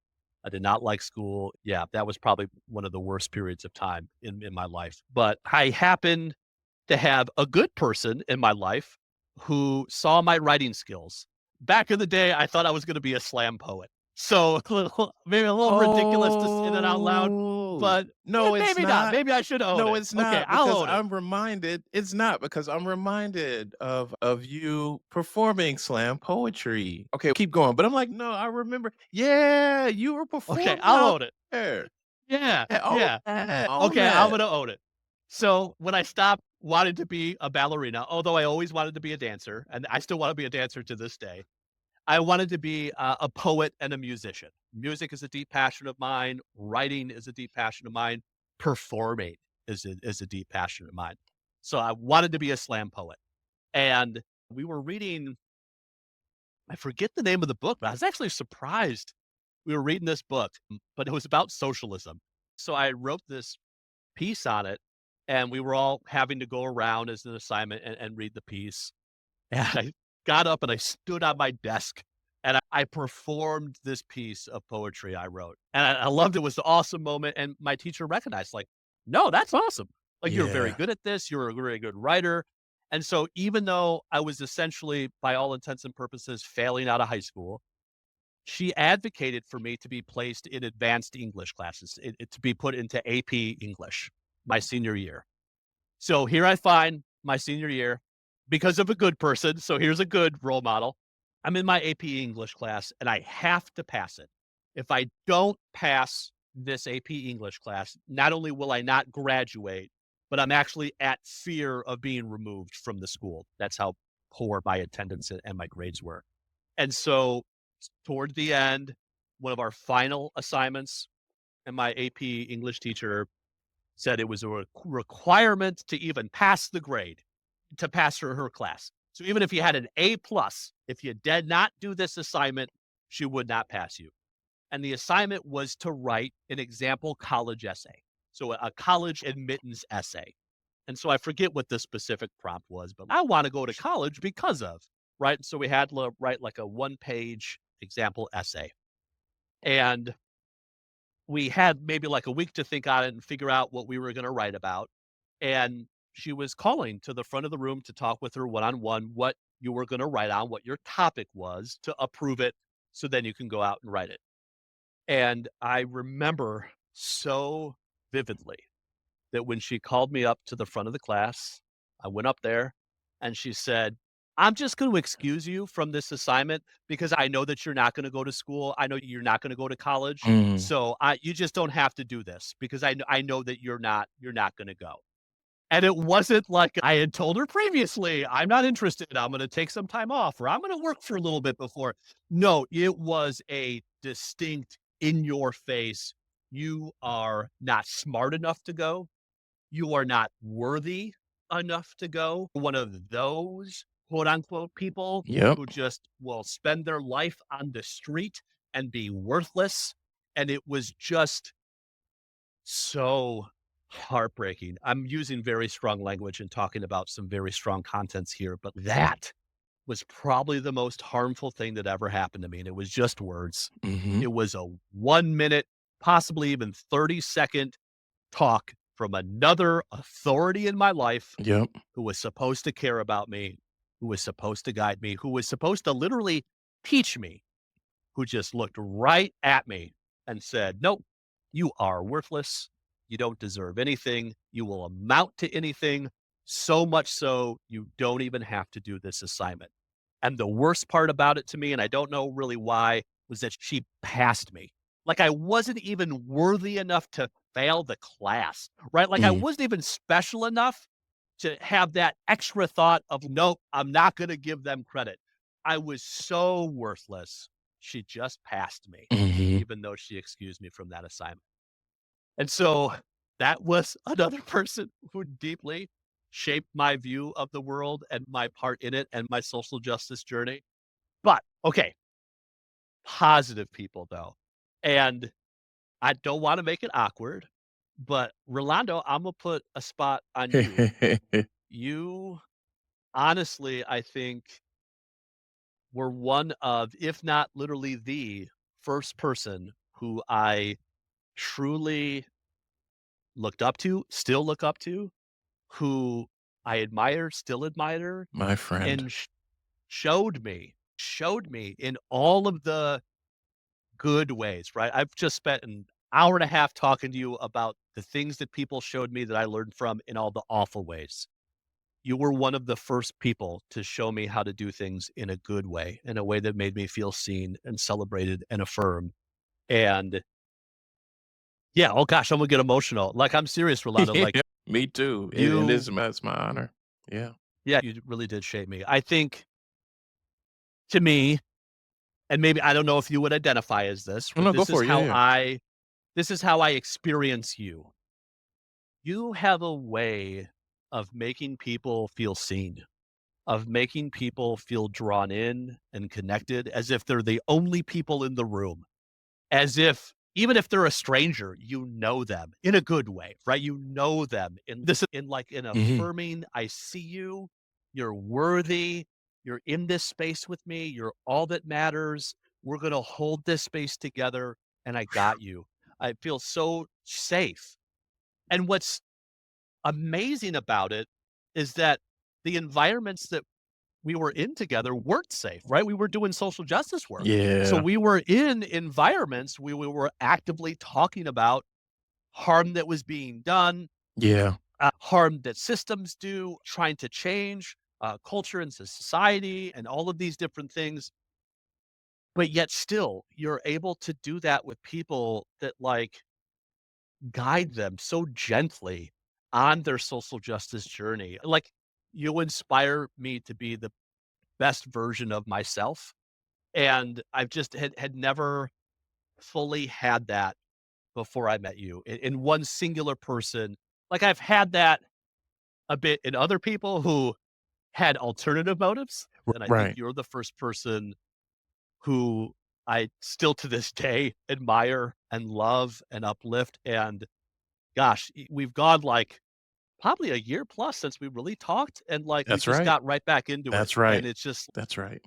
I did not like school. Yeah, that was probably one of the worst periods of time in my life. But I happened to have a good person in my life who saw my writing skills. Back in the day, I thought I was going to be a slam poet. So maybe a little ridiculous to say that out loud, Oh, but no, it's maybe not. not. Maybe I should own No, it. it's Okay, not I'll because own it. I'm reminded it's not because I'm reminded of you performing slam poetry. Okay, keep going. But I'm like, no, I remember. Yeah, you were Okay, performing I'll out own it. there. Yeah, Yeah, own yeah. that. Own Okay, I'm that. gonna own it. So when I stopped wanting to be a ballerina, although I always wanted to be a dancer, and I still want to be a dancer to this day, I wanted to be a poet and a musician. Music is a deep passion of mine. Writing is a deep passion of mine. Performing is a deep passion of mine. So I wanted to be a slam poet. And we were reading, I forget the name of the book, but I was actually surprised we were reading this book, but it was about socialism. So I wrote this piece on it, and we were all having to go around as an assignment and read the piece. And I got up and I stood on my desk and I performed this piece of poetry I wrote. And I loved it. It was an awesome moment. And my teacher recognized, like, no, that's awesome. Like, you're very Yeah. good at this. You're a very good writer. And so, even though I was essentially, by all intents and purposes, failing out of high school, she advocated for me to be placed in advanced English classes, to be put into AP English my senior year. So here I find my senior year because of a good person. So here's a good role model. I'm in my AP English class and I have to pass it. If I don't pass this AP English class, not only will I not graduate, but I'm actually at fear of being removed from the school. That's how poor my attendance and my grades were. And so toward the end, one of our final assignments, and my AP English teacher said it was a requirement to even pass the grade, to pass her class. So even if you had an A plus, if you did not do this assignment, she would not pass you. And the assignment was to write an example college essay. So a college admittance essay. And so I forget what the specific prompt was, but I want to go to college because of, right? So we had to write like a one-page example essay. And we had maybe like a week to think on it and figure out what we were going to write about. And she was calling to the front of the room to talk with her one on one what you were going to write on, what your topic was to approve it. So then you can go out and write it. And I remember so vividly that when she called me up to the front of the class, I went up there and she said, I'm just going to excuse you from this assignment because I know that you're not going to go to school. I know you're not going to go to college. Mm. So you just don't have to do this because I know that you're not going to go. And it wasn't like I had told her previously, I'm not interested. I'm going to take some time off or I'm going to work for a little bit before. No, it was a distinct in your face. You are not smart enough to go. You are not worthy enough to go. One of those quote unquote people Yep. who just will spend their life on the street and be worthless. And it was just so heartbreaking. I'm using very strong language and talking about some very strong contents here, but that was probably the most harmful thing that ever happened to me. And it was just words. Hmm. It was a 1 minute, possibly even 30-second talk from another authority in my life Yep. who was supposed to care about me, who was supposed to guide me, who was supposed to literally teach me, who just looked right at me and said, nope, you are worthless. You don't deserve anything. You will amount to anything. So much so, you don't even have to do this assignment. And the worst part about it to me, and I don't know really why, was that she passed me. Like I wasn't even worthy enough to fail the class, right? Like I Mm. wasn't even special enough to have that extra thought of, nope, I'm not going to give them credit. I was so worthless. She just passed me, Hmm. even though she excused me from that assignment. And so that was another person who deeply shaped my view of the world and my part in it and my social justice journey. But okay, positive people though. And I don't want to make it awkward, but Rolando, I'm gonna put a spot on you. You honestly, I think were one of, if not literally the first person who I truly looked up to, still look up to, who I admire, still admire, My friend. and showed me in all of the good ways, right? I've just spent an hour and a half talking to you about the things that people showed me that I learned from in all the awful ways. You were one of the first people to show me how to do things in a good way, in a way that made me feel seen and celebrated and affirmed. And yeah, oh gosh, I'm gonna get emotional. Like I'm serious, Rolando. Like Me too. And you, it's my honor. Yeah. yeah, you really did shape me. I think to me, and maybe I don't know if you would identify as this, Oh, but no, go for it. Yeah, yeah. this is how I experience you. You have a way of making people feel seen, of making people feel drawn in and connected as if they're the only people in the room, as if even if they're a stranger, you know them in a good way, right? You know them in like an Hmm. affirming, I see you, you're worthy, you're in this space with me, you're all that matters. We're gonna hold this space together, and I got you. I feel so safe. And what's amazing about it is that the environments that we were in together weren't safe, right? We were doing social justice work. So Yeah. we were in environments where we were actively talking about harm that was being done, Yeah. harm that systems do, trying to change culture and society and all of these different things. But yet still, you're able to do that with people that like guide them so gently on their social justice journey. Like you inspire me to be the best version of myself. And I've just had never fully had that before I met you in one singular person. Like I've had that a bit in other people who had alternative motives. And I think Right. you're the first person who I still to this day admire and love and uplift. And gosh, we've gone like probably a year plus since we really talked. And like we That's just right. got right back into it. That's right. And it's just, That's right.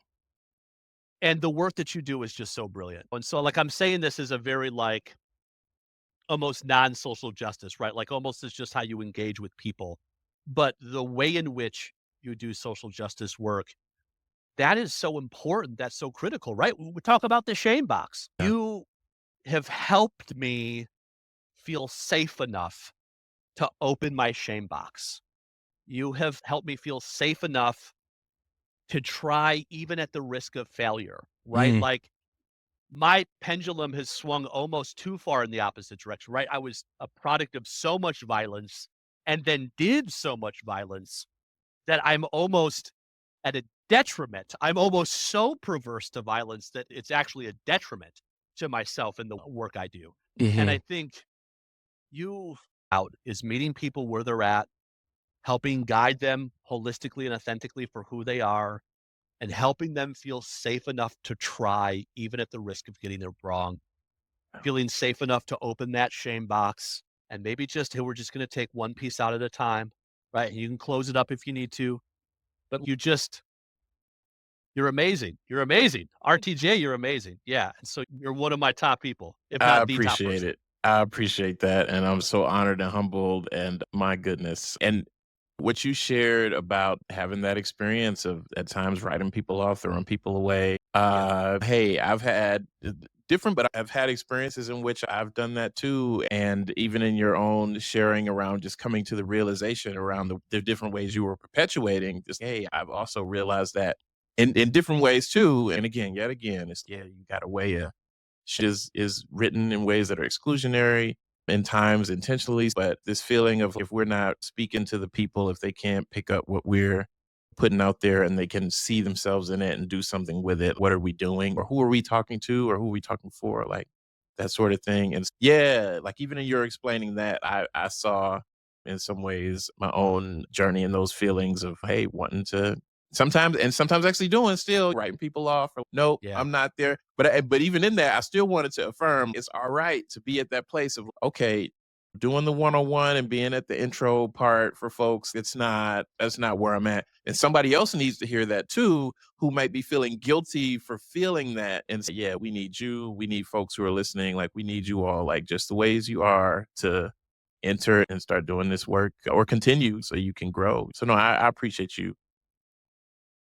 and the work that you do is just so brilliant. And so like I'm saying this is a very like almost non-social justice, right? Like almost it's just how you engage with people. But the way in which you do social justice work, that is so important. That's so critical, right? We talk about the shame box. Yeah. You have helped me feel safe enough to open my shame box. You have helped me feel safe enough to try even at the risk of failure, right? Mm. Like my pendulum has swung almost too far in the opposite direction, right? I was a product of so much violence and then did so much violence that I'm almost at a detriment. I'm almost so perverse to violence that it's actually a detriment to myself and the work I do. And I Mhm. think you out is meeting people where they're at, helping guide them holistically and authentically for who they are, and helping them feel safe enough to try, even at the risk of getting it wrong, feeling safe enough to open that shame box and maybe just, hey, we're just going to take one piece out at a time, right? You can close it up if you need to, but you're amazing. You're amazing. RTJ, you're amazing. Yeah. And so you're one of my top people, if I not the top appreciate person. it. I appreciate that, and I'm so honored and humbled, and my goodness. And what you shared about having that experience of at times writing people off, throwing people away. Yeah. Hey, I've had different, but I've had experiences in which I've done that too. And even in your own sharing around just coming to the realization around the different ways you were perpetuating, just, hey, I've also realized that in different ways too. And again, yet again, it's, yeah, you got a way of is written in ways that are exclusionary in times intentionally, but this feeling of if we're not speaking to the people, if they can't pick up what we're putting out there and they can see themselves in it and do something with it, what are we doing? Or who are we talking to? Or who are we talking for? Like that sort of thing. And yeah, like even in your explaining that, I saw in some ways my own journey and those feelings of, hey, wanting to sometimes actually doing still writing people off. Or, nope, Yeah. I'm not there. But even in that, I still wanted to affirm it's all right to be at that place of, okay, doing the one-on-one and being at the intro part for folks, that's not where I'm at. And somebody else needs to hear that too, who might be feeling guilty for feeling that and say, yeah, we need you. We need folks who are listening. Like we need you all, like just the ways you are to enter and start doing this work or continue so you can grow. So no, I appreciate you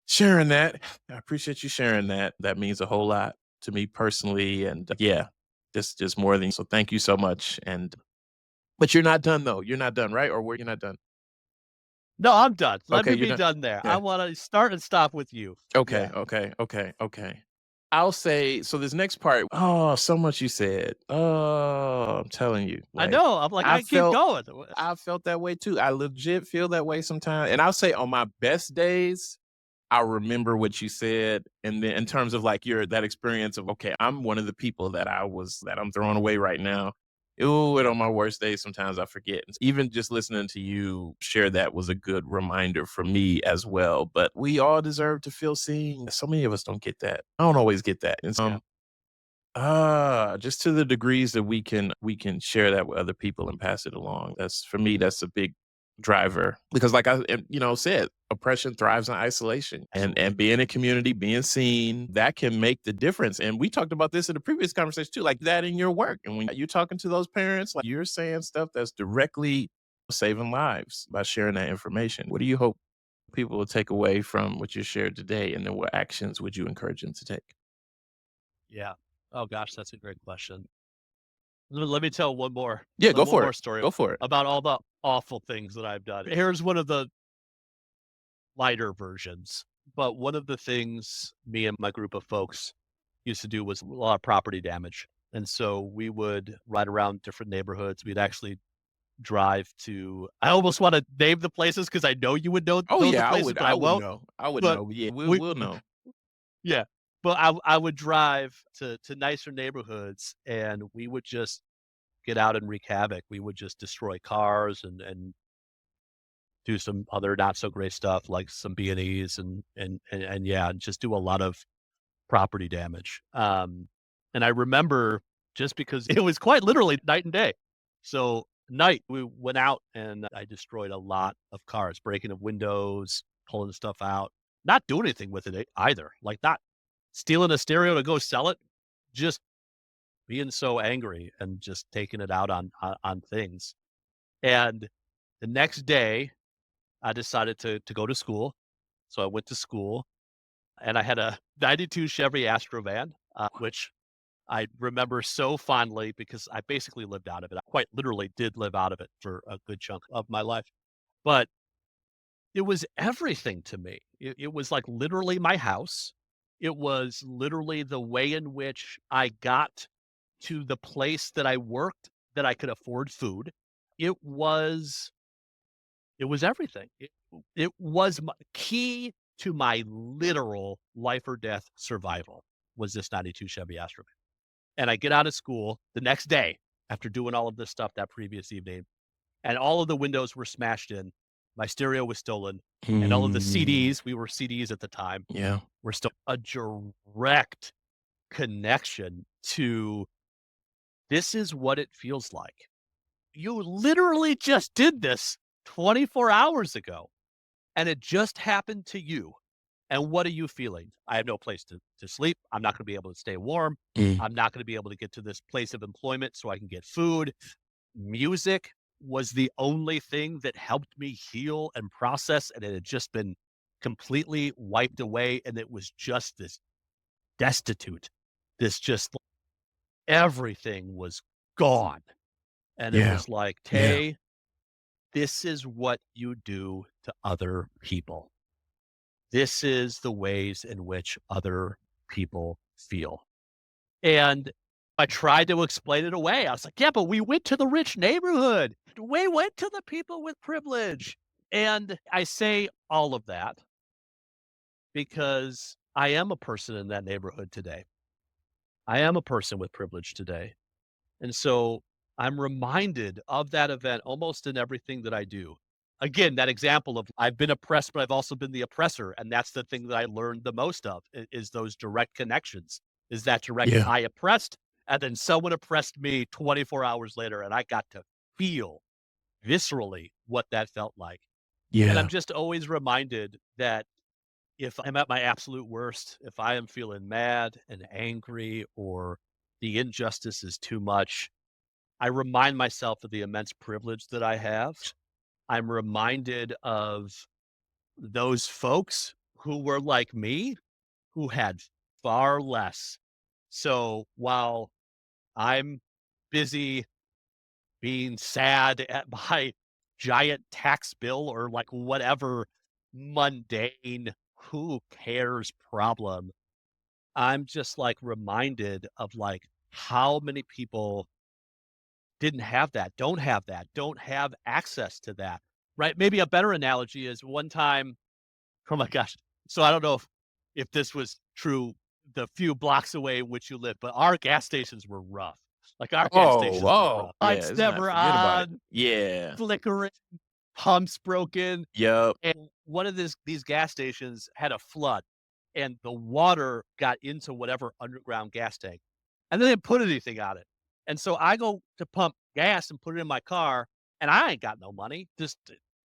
sharing that. I appreciate you sharing that. That means a whole lot to me personally. And yeah, just more than so thank you so much. And but you're not done though. You're not done, right? Or were you not done? No, I'm done. Let Okay, me you're be done. done there. I Yeah. want to start and stop with you. Okay, Yeah. okay, okay, okay. I'll say so this next part, oh, so much you said. Oh, I'm telling you, I like know. I'm like, I I keep felt going. I felt that way too. I legit feel that way sometimes. And I'll say on my best days, I'll remember what you said. And then in terms of like your that experience of, okay, I'm one of the people that I'm throwing away right now. Ooh, and on my worst days, sometimes I forget. Even just listening to you share that was a good reminder for me as well. But we all deserve to feel seen. So many of us don't get that. I don't always get that. And Yeah. just to the degrees that we can share that with other people and pass it along. That's for me, that's a big driver because like said, oppression thrives on isolation and Absolutely. being in community, being seen, that can make the difference. And we talked about this in the previous conversation too, like that in your work. And when you're talking to those parents, like you're saying stuff that's directly saving lives by sharing that information. What do you hope people will take away from what you shared today, and then what actions would you encourage them to take? Yeah. Oh gosh, that's a great question. Let me tell Yeah, go one for more it. story Go for it. about all the awful things that I've done. Here's one of the lighter versions, but one of the things me and my group of folks used to do was a lot of property damage. And so we would ride around different neighborhoods. We'd actually drive to I almost wanna name the places because I know you would Oh, know the yeah, places, but I I would won't. know. I would But know. Yeah, we we'll know. yeah. But I would drive to nicer neighborhoods, and we would just get out and wreak havoc. We would just destroy cars and do some other not so great stuff like some B&Es and yeah, just do a lot of property damage. And I remember just because it was quite literally night and day. So night, we went out and I destroyed a lot of cars, breaking of windows, pulling stuff out, not doing anything with it either. Like not stealing a stereo to go sell it, just being so angry and just taking it out on things. And the next day, I decided to go to school. So I went to school and I had a 92 Chevy Astro van, which I remember so fondly because I basically lived out of it. I quite literally did live out of it for a good chunk of my life. But it was everything to me. It was like literally my house. It was literally the way in which I got to the place that I worked that I could afford food. It was it was everything. It was key to my literal life or death survival was this 92 Chevy Astro. And I get out of school the next day after doing all of this stuff that previous evening, and all of the windows were smashed in. My stereo was stolen, and all of the Mm, CDs, we were CDs at the time, yeah. were still a direct connection to this is what it feels like. You literally just did this 24 hours ago, and it just happened to you. And what are you feeling? I have no place to sleep. I'm not going to be able to stay warm. Mm, I'm not going to be able to get to this place of employment so I can get food. Music was the only thing that helped me heal and process, and it had just been completely wiped away. And it was just this destitute, this just everything was gone. And it yeah. was like, Yeah. Tay, this is what you do to other people. This is the ways in which other people feel. And I tried to explain it away. I was like, "Yeah, but we went to the rich neighborhood. We went to the people with privilege." And I say all of that because I am a person in that neighborhood today. I am a person with privilege today. And so I'm reminded of that event almost in everything that I do. Again, that example of I've been oppressed, but I've also been the oppressor. And that's the thing that I learned the most of is those direct connections, is that direct Yeah. I oppressed, and then someone oppressed me 24 hours later, and I got to feel viscerally what that felt like. And I'm Yeah. just always reminded that if I'm at my absolute worst, if I am feeling mad and angry or the injustice is too much, I remind myself of the immense privilege that I have. I'm reminded of those folks who were like me, who had far less. So while I'm busy being sad at my giant tax bill or like whatever mundane, who cares problem, I'm just like reminded of like how many people didn't have that, don't have access to that, right? Maybe a better analogy is one time, oh my gosh. So I don't know if this was true the few blocks away in which you live, but our gas stations were rough. Like our gas Oh, stations were oh, rough. yeah, Lights let's not never forget about it. on, Yeah. flickering, pumps broken. Yep. And one of these gas stations had a flood, and the water got into whatever underground gas tank, and they didn't put anything on it. And so I go to pump gas and put it in my car, and I ain't got no money. Just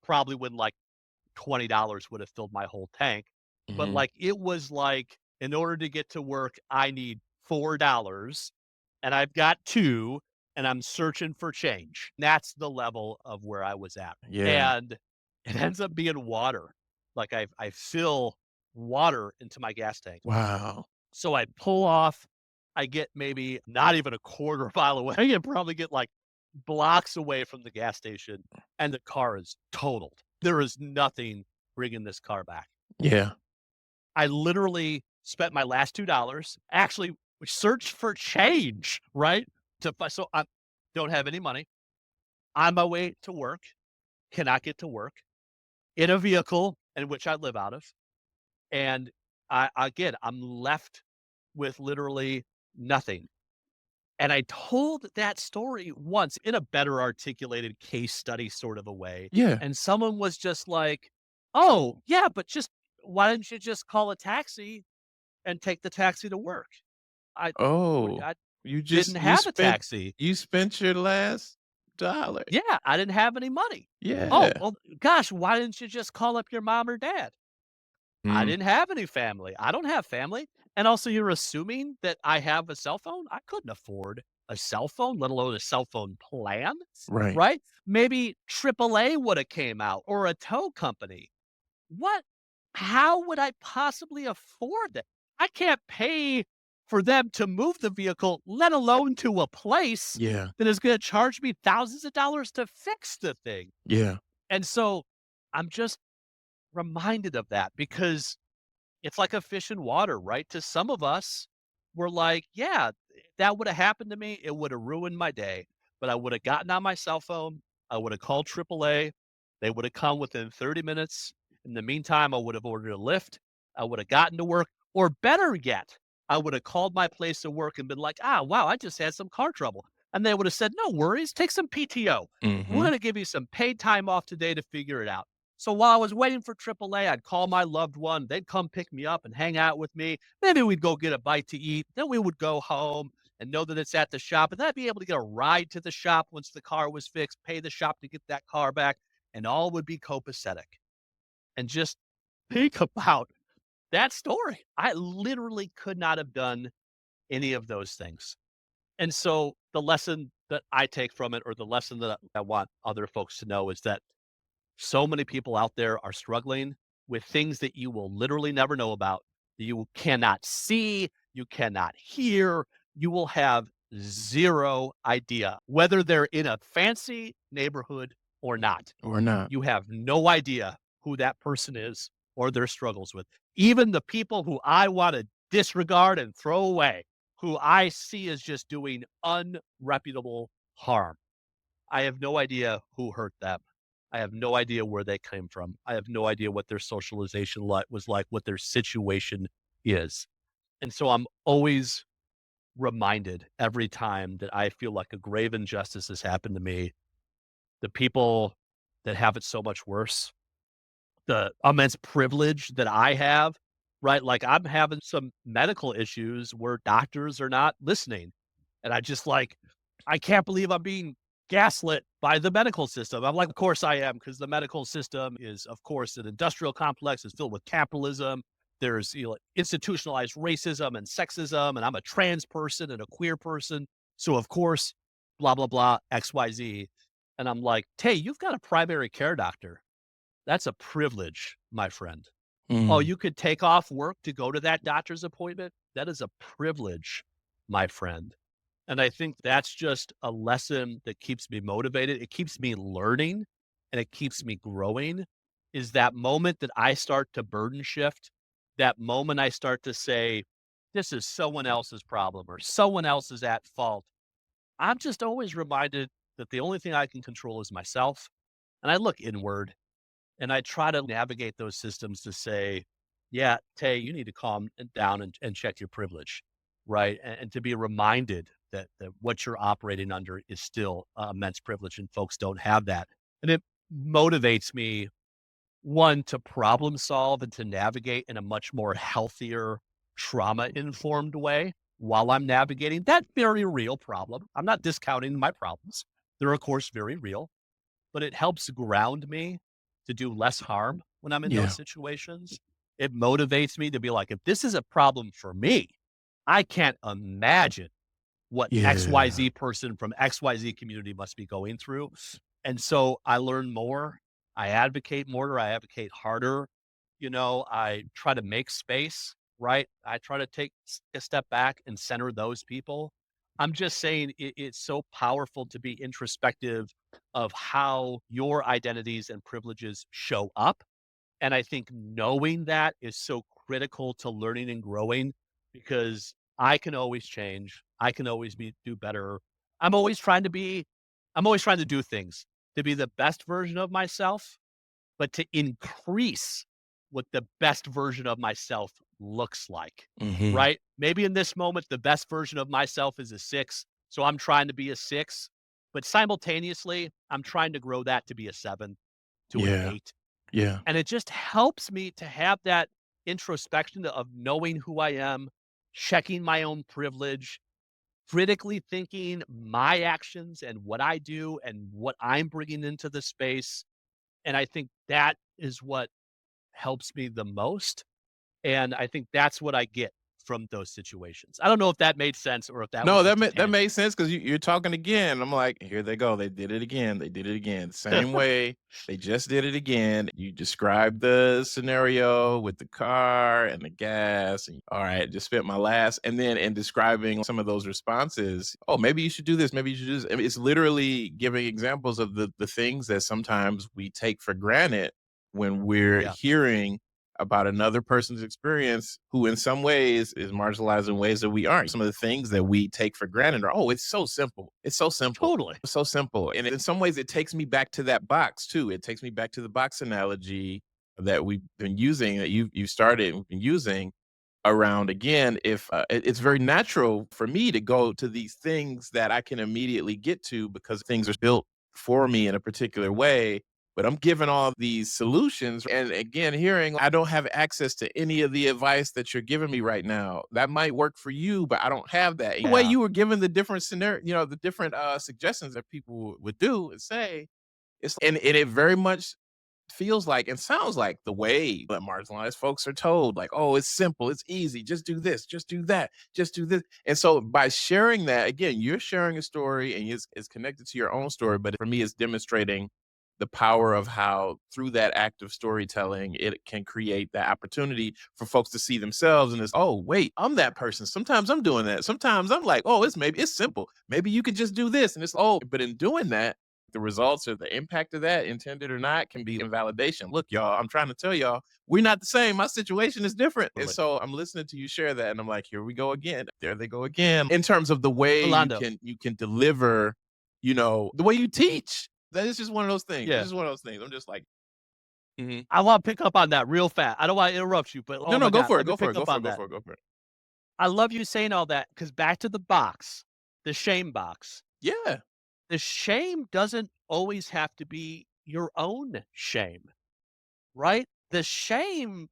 probably when like $20 would have filled my whole tank. But Mhm. like it was like in order to get to work, I need $4 and I've got two and I'm searching for change. That's the level of where I was at. Yeah. And it ends up being water. Like I fill water into my gas tank. Wow. So I pull off, I get maybe not even a quarter mile away. I can probably get like blocks away from the gas station and the car is totaled. There is nothing bringing this car back. Yeah. I literally spent my last $2, actually searched for change, right? So I don't have any money on my way to work, cannot get to work in a vehicle in which I live out of. And again, I'm left with literally nothing. And I told that story once in a better articulated case study sort of a way. Yeah. And someone was just like, oh, yeah, but just why didn't you just call a taxi and take the taxi to work? I, Oh, I you didn't just have a taxi. you spent your last dollar. Yeah, I didn't have any money. Oh, Yeah. well, gosh, why didn't you just call up your mom or dad? I Mm, didn't have any family. I don't have family. And also, you're assuming that I have a cell phone? I couldn't afford a cell phone, let alone a cell phone plan, right. right? Maybe AAA would have came out or a tow company. What? How would I possibly afford that? I can't pay for them to move the vehicle, let alone to a place Yeah. that is going to charge me thousands of dollars to fix the thing. Yeah. And so I'm just reminded of that because it's like a fish in water, right? To some of us, we're like, yeah, that would have happened to me. It would have ruined my day. But I would have gotten on my cell phone. I would have called AAA. They would have come within 30 minutes. In the meantime, I would have ordered a Lyft. I would have gotten to work. Or better yet, I would have called my place of work and been like, wow, I just had some car trouble. And they would have said, no worries, take some PTO. We're Mhm. going to give you some paid time off today to figure it out. So while I was waiting for AAA, I'd call my loved one. They'd come pick me up and hang out with me. Maybe we'd go get a bite to eat. Then we would go home and know that it's at the shop. And then I'd be able to get a ride to the shop once the car was fixed, pay the shop to get that car back, and all would be copacetic. And just think about that story. I literally could not have done any of those things. And so the lesson that I take from it, or the lesson that I want other folks to know, is that so many people out there are struggling with things that you will literally never know about, that you cannot see, you cannot hear, you will have zero idea whether they're in a fancy neighborhood or not. Or not. You have no idea who that person is or their struggles with. Even the people who I want to disregard and throw away, who I see as just doing unreputable harm. I have no idea who hurt them. I have no idea where they came from. I have no idea what their socialization was like, what their situation is. And so I'm always reminded every time that I feel like a grave injustice has happened to me, the people that have it so much worse, the immense privilege that I have, right? Like I'm having some medical issues where doctors are not listening. And I can't believe I'm being gaslit by the medical system. I'm like, of course I am, because the medical system is, of course, an industrial complex. It's filled with capitalism. There's institutionalized racism and sexism, and I'm a trans person and a queer person. So, of course, blah, blah, blah, XYZ. And I'm like, hey, you've got a primary care doctor. That's a privilege, my friend. Oh, Mm. you could take off work to go to that doctor's appointment? That is a privilege, my friend. And I think that's just a lesson that keeps me motivated. It keeps me learning and it keeps me growing is that moment that I start to burden shift, that moment I start to say, this is someone else's problem or someone else is at fault. I'm just always reminded that the only thing I can control is myself. And I look inward and I try to navigate those systems to say, yeah, Tay, you need to calm down and check your privilege, right? And to be reminded that what you're operating under is still immense privilege and folks don't have that. And it motivates me, one, to problem solve and to navigate in a much more healthier, trauma informed way while I'm navigating that very real problem. I'm not discounting my problems. They're, of course, very real, but it helps ground me to do less harm when I'm in those Yeah. situations. It motivates me to be like, if this is a problem for me, I can't imagine what Yeah. XYZ person from XYZ community must be going through. And so I learn more, I advocate more, or I advocate harder. I try to make space, right? I try to take a step back and center those people. I'm just saying it's so powerful to be introspective of how your identities and privileges show up. And I think knowing that is so critical to learning and growing because I can always change. I can always do better. I'm always trying to be, I'm always trying to do things to be the best version of myself, but to increase what the best version of myself looks like, Hmm. right? Maybe in this moment, the best version of myself is a 6. So I'm trying to be a 6, but simultaneously, I'm trying to grow that to be a 7, to an Yeah. 8. Yeah. And it just helps me to have that introspection of knowing who I am, checking my own privilege, critically thinking my actions and what I do and what I'm bringing into the space. And I think that is what helps me the most. And I think that's what I get from those situations. I don't know if that made sense or if that was No, just a that tangent. makes sense because you're talking again. I'm like, here they go. They did it again. They did it again. Same way. They just did it again. You described the scenario with the car and the gas. And, all right, just spent my last. And then in describing some of those responses, oh, maybe you should do this. Maybe you should do this. I mean, it's literally giving examples of the things that sometimes we take for granted when we're Yeah, hearing about another person's experience who in some ways is marginalized in ways that we aren't. Some of the things that we take for granted are, oh, it's so simple. It's so simple. totally. It's so simple. And in some ways, it takes me back to that box too. It takes me back to the box analogy that we've been using, that you started and we've been using around again. If it's very natural for me to go to these things that I can immediately get to because things are built for me in a particular way, but I'm given all these solutions. And again, hearing I don't have access to any of the advice that you're giving me right now. That might work for you, but I don't have that. The way Yeah, you were given the different scenario, the different suggestions that people would do and say, and it very much feels like and sounds like the way that marginalized folks are told, like, oh, it's simple, it's easy, just do this, just do that, just do this. And so by sharing that, again, you're sharing a story and it's connected to your own story, but for me, it's demonstrating the power of how through that act of storytelling, it can create that opportunity for folks to see themselves and it's, oh, wait, I'm that person. Sometimes I'm doing that. Sometimes I'm like, oh, it's simple. Maybe you could just do this. And it's, oh, but in doing that, the results or the impact of that, intended or not, can be invalidation. Look, y'all, I'm trying to tell y'all, we're not the same. My situation is different. And totally. so I'm listening to you share that, and I'm like, here we go again. There they go again. In terms of the way Orlando. you can deliver, the way you teach. That is just one of those things. It's Yeah. just one of those things. I'm just like, mhm. I want to pick up on that real fast. I don't want to interrupt you, but No, oh no, my go God, for it. let me Go for pick it. Go up for it. on Go that. for it. Go for it. I love you saying all that because back to the box, the shame box. Yeah. The shame doesn't always have to be your own shame, right? The shame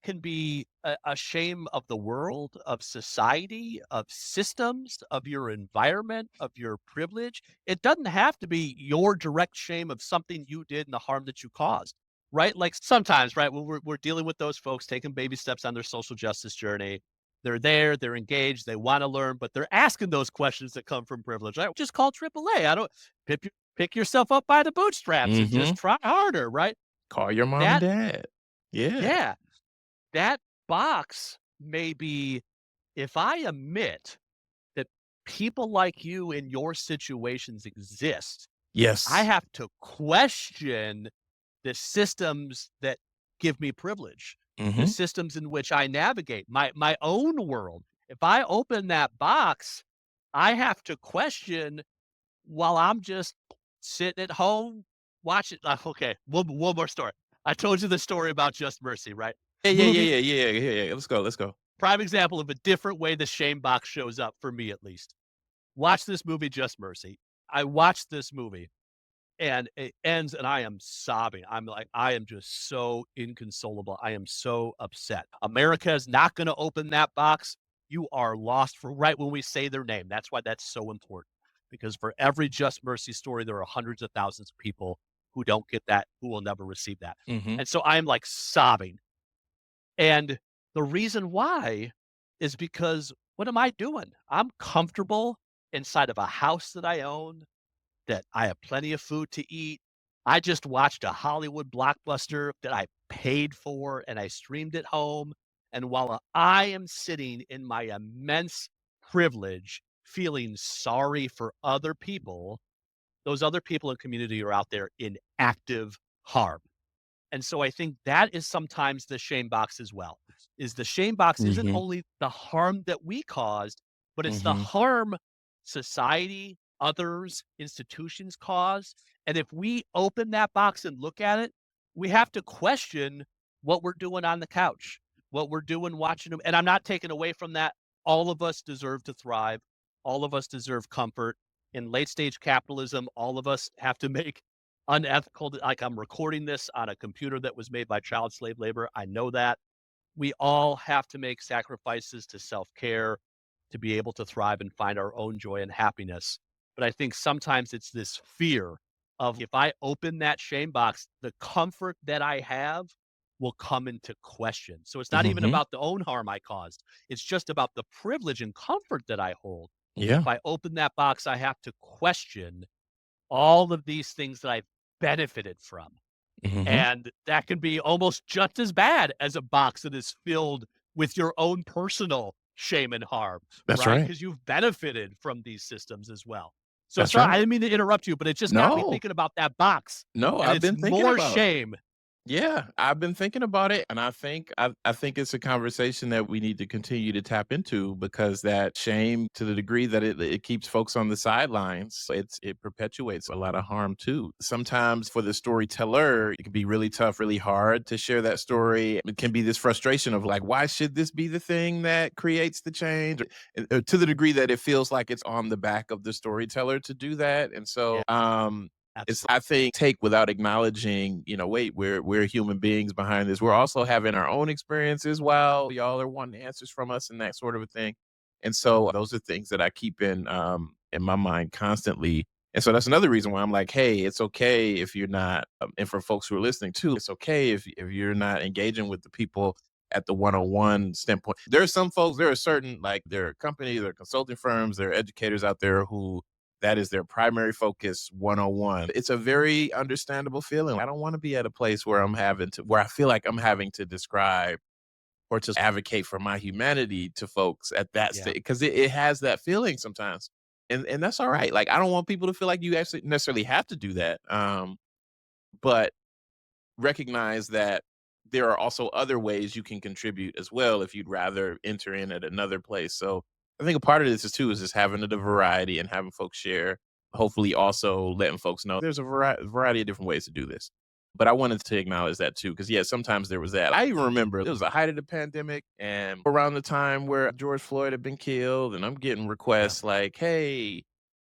can be a shame of the world, of society, of systems, of your environment, of your privilege. It doesn't have to be your direct shame of something you did and the harm that you caused, right? Like sometimes, right, when we're dealing with those folks taking baby steps on their social justice journey, they're there, they're engaged, they want to learn, but they're asking those questions that come from privilege. Right? Just call AAA. I don't pick yourself up by the bootstraps and Mm-hmm. just try harder, right? Call your mom and That dad. Yeah. yeah, that box may be if I admit that people like you in your situations exist, I Yes. have to question the systems that give me privilege, the Mm-hmm. systems in which I navigate my own world. If I open that box, I have to question while I'm just sitting at home watching. Okay, one more story. I told you the story about Just Mercy, right? Yeah, yeah, Movie, yeah, yeah, yeah, yeah, yeah. Let's go. Let's go. prime example of a different way the shame box shows up for me, at least. Watch this movie, Just Mercy. I watched this movie and it ends and I am sobbing. I'm like, I am just so inconsolable. I am so upset. America is not going to open that box. You are lost for right when we say their name. That's why that's so important. Because for every Just Mercy story, there are hundreds of thousands of people who don't get that, who will never receive that. Mm-hmm. And so I'm like sobbing. And the reason why is because what am I doing? I'm comfortable inside of a house that I own, that I have plenty of food to eat. I just watched a Hollywood blockbuster that I paid for and I streamed at home. And while I am sitting in my immense privilege, feeling sorry for other people, those other people in community are out there in active harm. And so I think that is sometimes the shame box as well. Is the shame box isn't Mhm. only the harm that we caused, but it's the Mhm. harm society, others, institutions cause. And if we open that box and look at it, we have to question what we're doing on the couch, what we're doing watching them. And I'm not taking away from that. All of us deserve to thrive. All of us deserve comfort. In late stage capitalism, all of us have to make unethical, like, I'm recording this on a computer that was made by child slave labor. I know that. We all have to make sacrifices to self-care to be able to thrive and find our own joy and happiness. But I think sometimes it's this fear of if I open that shame box, the comfort that I have will come into question. So it's not even Mhm. about the own harm I caused. It's just about the privilege and comfort that I hold. And Yeah. if I open that box, I have to question all of these things that I've benefited from. Mhm. And that can be almost just as bad as a box that is filled with your own personal shame and harm, That's right? right. Because you've benefited from these systems as well. So That's sorry, I right. didn't mean to interrupt you, but it just got me No. thinking about that box. No, And I've it's been thinking more about. shame. Yeah, I've been thinking about it, and I think it's a conversation that we need to continue to tap into because that shame, to the degree that it keeps folks on the sidelines, it perpetuates a lot of harm too. Sometimes for the storyteller, it can be really tough, really hard to share that story. It can be this frustration of like, why should this be the thing that creates the change? To the degree that it feels like it's on the back of the storyteller to do that, and so Yeah, it's absolutely. I think take without acknowledging, wait, we're human beings behind this. We're also having our own experiences while y'all are wanting answers from us and that sort of a thing. And so those are things that I keep in my mind constantly. And so that's another reason why I'm like, hey, it's okay if you're not, and for folks who are listening too, it's okay if you're not engaging with the people at the one-on-one standpoint. There are some folks, there are certain like there are companies, there are consulting firms, there are educators out there who that is their primary focus 101. It's a very understandable feeling. I don't want to be at a place where where I feel like I'm having to describe or to advocate for my humanity to folks at that Yeah. stage because it has that feeling sometimes. And that's all right. Like I don't want people to feel like you actually necessarily have to do that. But recognize that there are also other ways you can contribute as well if you'd rather enter in at another place. So I think a part of this is too is just having the variety and having folks share. Hopefully, also letting folks know there's a variety of different ways to do this. But I wanted to acknowledge that too, because yeah, sometimes there was that. I even remember it was the height of the pandemic and around the time where George Floyd had been killed, and I'm getting Yeah. requests like, "Hey,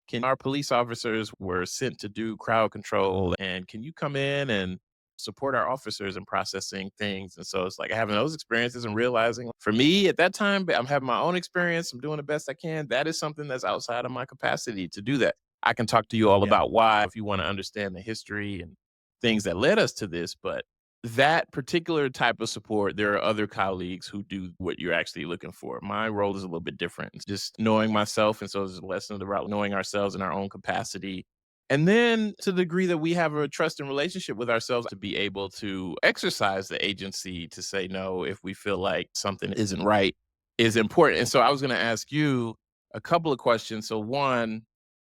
can our police officers were sent to do crowd control and can you come in and support our officers in processing things?" And so it's like having those experiences and realizing for me at that time, but I'm having my own experience, I'm doing the best I can. That is something that's outside of my capacity to do that. I can talk to you all Yeah. about why if you want to understand the history and things that led us to this, but that particular type of support, there are other colleagues who do what you're actually looking for. My role is a little bit different. It's just knowing myself. And so it's a lesson about knowing ourselves in our own capacity. And then to the degree that we have a trust and relationship with ourselves to be able to exercise the agency to say no if we feel like something isn't right is important. And so I was going to ask you a couple of questions. So, one,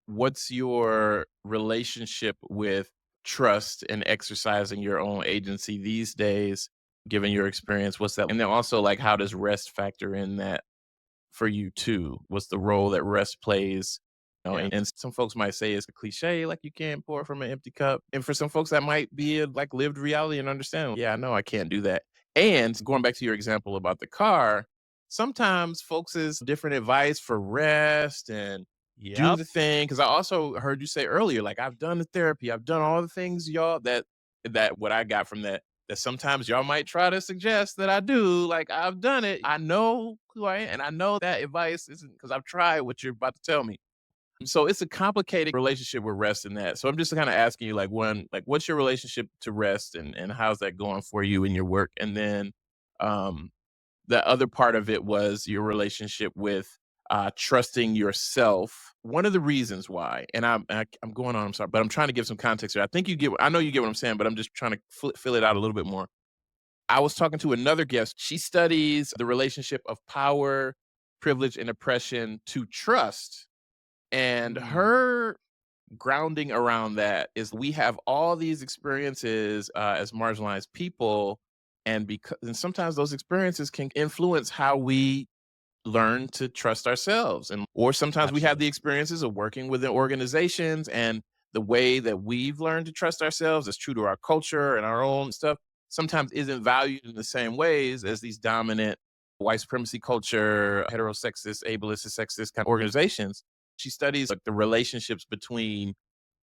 what's your relationship with trust and exercising your own agency these days, given your experience? What's that? And then also, like, how does rest factor in that for you too? What's the role that rest plays? Yeah. And some folks might say it's a cliche, like you can't pour from an empty cup. And for some folks, that might be a like lived reality and understand. Yeah, I know I can't do that. And going back to your example about the car, sometimes folks is different advice for rest and do Yep. the thing. Because I also heard you say earlier, like I've done the therapy, I've done all the things, y'all. That what I got from that sometimes y'all might try to suggest that I do. Like I've done it. I know who I am, and I know that advice isn't because I've tried what you're about to tell me. So it's a complicated relationship with rest and that. So I'm just kind of asking you, like, one, like, what's your relationship to rest, and how's that going for you in your work? And then, um, the other part of it was your relationship with, trust and exercising your own agency these days, given your experience. What's that? And then also, like, how does rest factor in that for you too? What's the role that rest plays? And how does that relationship with trusting yourself. One of the reasons why, and I'm going on, I'm sorry, but I'm trying to give some context here. I know you get what I'm saying, but I'm just trying to fill it out a little bit more. I was talking to another guest. She studies the relationship of power, privilege, and oppression to trust. And Mm, her grounding around that is we have all these experiences as marginalized people. And sometimes those experiences can influence how we learn to trust ourselves, or sometimes we have absolutely. the experiences of working within organizations, and the way that we've learned to trust ourselves is true to our culture and our own stuff sometimes isn't valued in the same ways as these dominant white supremacy culture, heterosexist, ableist, sexist kind of organizations. She studies like the relationships between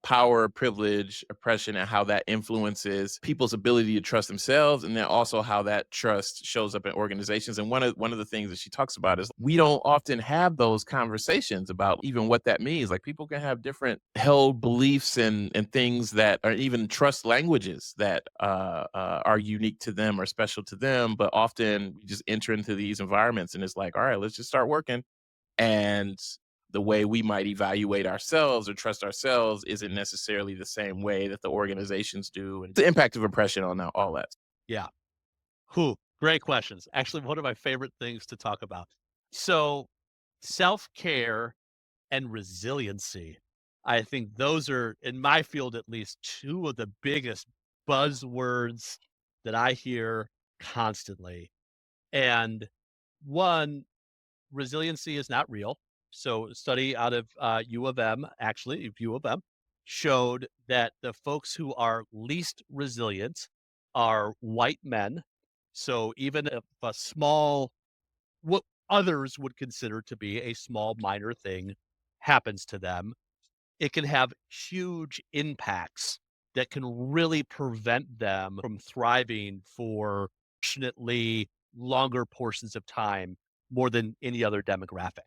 power, privilege, oppression, and how that influences people's ability to trust themselves, and then also how that trust shows up in organizations. And one of the things that she talks about is we don't often have those conversations about even what that means. Like people can have different held beliefs and things that are even trust languages that are unique to them or special to them, but often we just enter into these environments and it's like, all right, let's just start working. And the way we might evaluate ourselves or trust ourselves isn't necessarily the same way that the organizations do, and the impact of oppression on all that. Yeah. Whew, great questions. Actually, one of my favorite things to talk about. So, self-care and resiliency. I think those are, in my field at least, two of the biggest buzzwords that I hear constantly. And one, resiliency is not real. So, a study out of U of M, actually, U of M, showed that the folks who are least resilient are white men. So, even if a small, what others would consider to be a small, minor thing happens to them, it can have huge impacts that can really prevent them from thriving for fortunately longer portions of time more than any other demographic.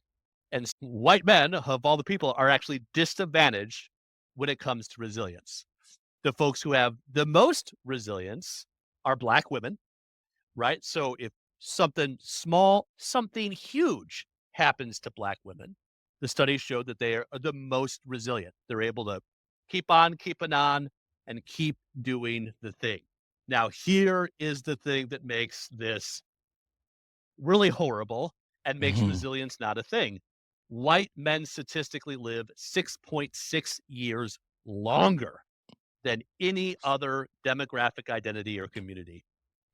And white men, of all the people, are actually disadvantaged when it comes to resilience. The folks who have the most resilience are Black women, right? So if something small, something huge happens to Black women, the studies show that they are the most resilient. They're able to keep on keeping on and keep doing the thing. Now, here is the thing that makes this really horrible and makes Mhm. resilience not a thing. White men statistically live 6.6 years longer than any other demographic identity or community.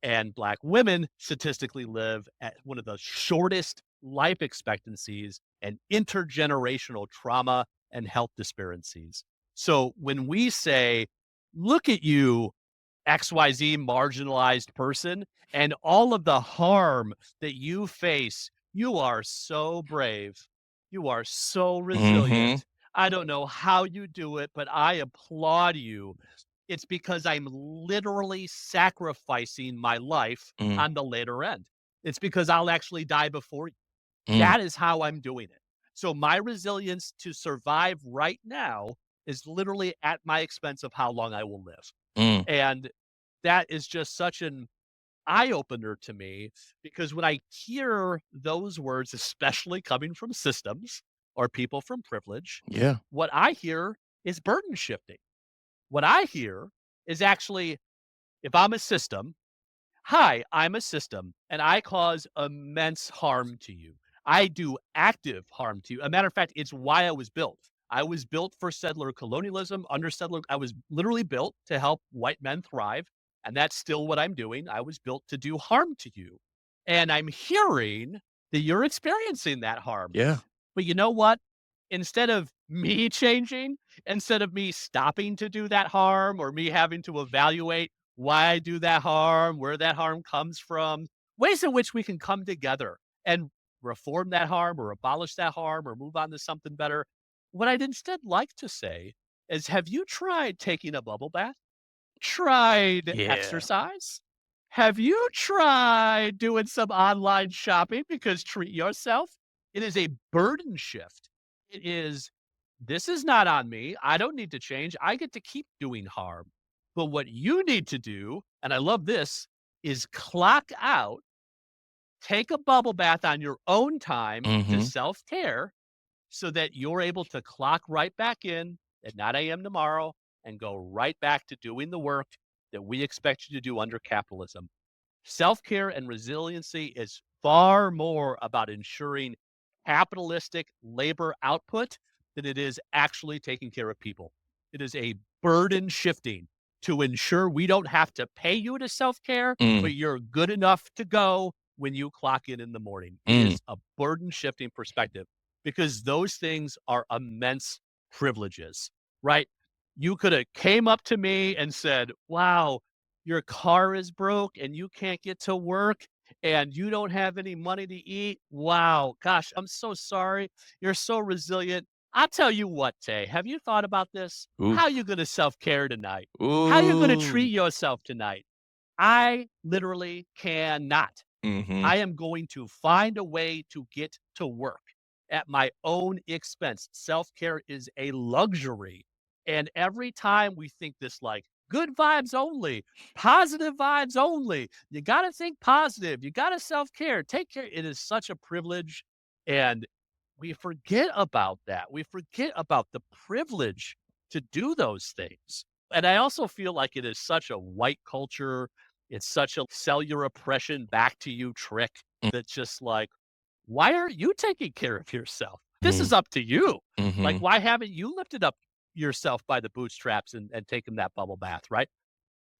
And Black women statistically live at one of the shortest life expectancies and intergenerational trauma and health disparities. So when we say, look at you, XYZ marginalized person, and all of the harm that you face, you are so brave. You are so Mhm. resilient. I don't know how you do it, but I applaud you. It's because I'm literally sacrificing my life Mm. on the later end. It's because I'll actually die before you. Mm. That is how I'm doing it. So my resilience to survive right now is literally at my expense of how long I will live. Mm. And that is just such an eye opener to me because when I hear those words, especially coming from systems or people from privilege, Yeah. what I hear is burden shifting. What I hear is actually, if I'm a system, hi, I'm a system and I cause immense harm to you. I do active harm to you. A matter of fact, it's why I was built. I was built for settler colonialism, under settler. I was literally built to help white men thrive. And that's still what I'm doing. I was built to do harm to you. And I'm hearing that you're experiencing that harm. Yeah. But you know what? Instead of me changing, instead of me stopping to do that harm or me having to evaluate why I do that harm, where that harm comes from, ways in which we can come together and reform that harm or abolish that harm or move on to something better. What I'd instead like to say is, have you tried taking a bubble bath? Tried Yeah. exercise? Have you tried doing some online shopping? Because treat yourself. It is a burden shift. It is, this is not on me. I don't need to change. I get to keep doing harm. But what you need to do, and I love this, is clock out take a bubble bath on your own time to Mhm. self-care so that you're able to clock right back in at 9 a.m. tomorrow and go right back to doing the work that we expect you to do under capitalism. Self care and resiliency is far more about ensuring capitalistic labor output than it is actually taking care of people. It is a burden shifting to ensure we don't have to pay you to self care, Mm, but you're good enough to go when you clock in the morning. It mm. is a burden shifting perspective because those things are immense privileges, right? You could have came up to me and said, wow, your car is broke and you can't get to work and you don't have any money to eat. Wow, gosh, I'm so sorry. You're so resilient. I'll tell you what, Tay, have you thought about this? How you Oof. going to self-care tonight? How you going to Ooh. treat yourself tonight? I literally cannot. Mhm. I am going to find a way to get to work at my own expense. Self care is a luxury. And every time we think this, like, good vibes only, positive vibes only, you got to think positive, you got to self care, take care. It is such a privilege. And we forget about that. We forget about the privilege to do those things. And I also feel like it is such a white culture, it's such a sell your oppression back to you trick that's just like, why aren't you taking care of yourself? This is Mhm. up to you. Like, Mhm. why haven't you lifted up yourself by the bootstraps and taken that bubble bath, right?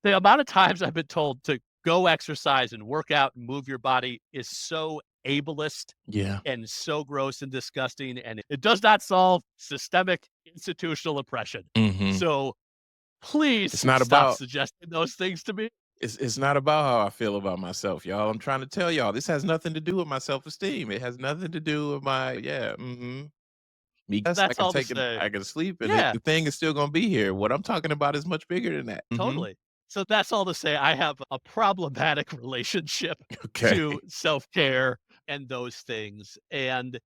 The amount of times I've been told to go exercise and work out and move your body is so ableist Yeah. and so gross and disgusting. And it does not solve systemic institutional oppression. Mhm. So It's please not stop about suggesting those things to me. it's not about how I feel about myself, y'all. I'm trying to tell y'all, this has nothing to do with my self-esteem. It has nothing to do with my yeah, mhm. Yes, I That's can all to take it say. I can sleep and Yeah, the thing is still gonna be here. What I'm talking about is much bigger than that. Mhm. totally. So that's all to say I have a problematic relationship Okay. to self-care and those things. And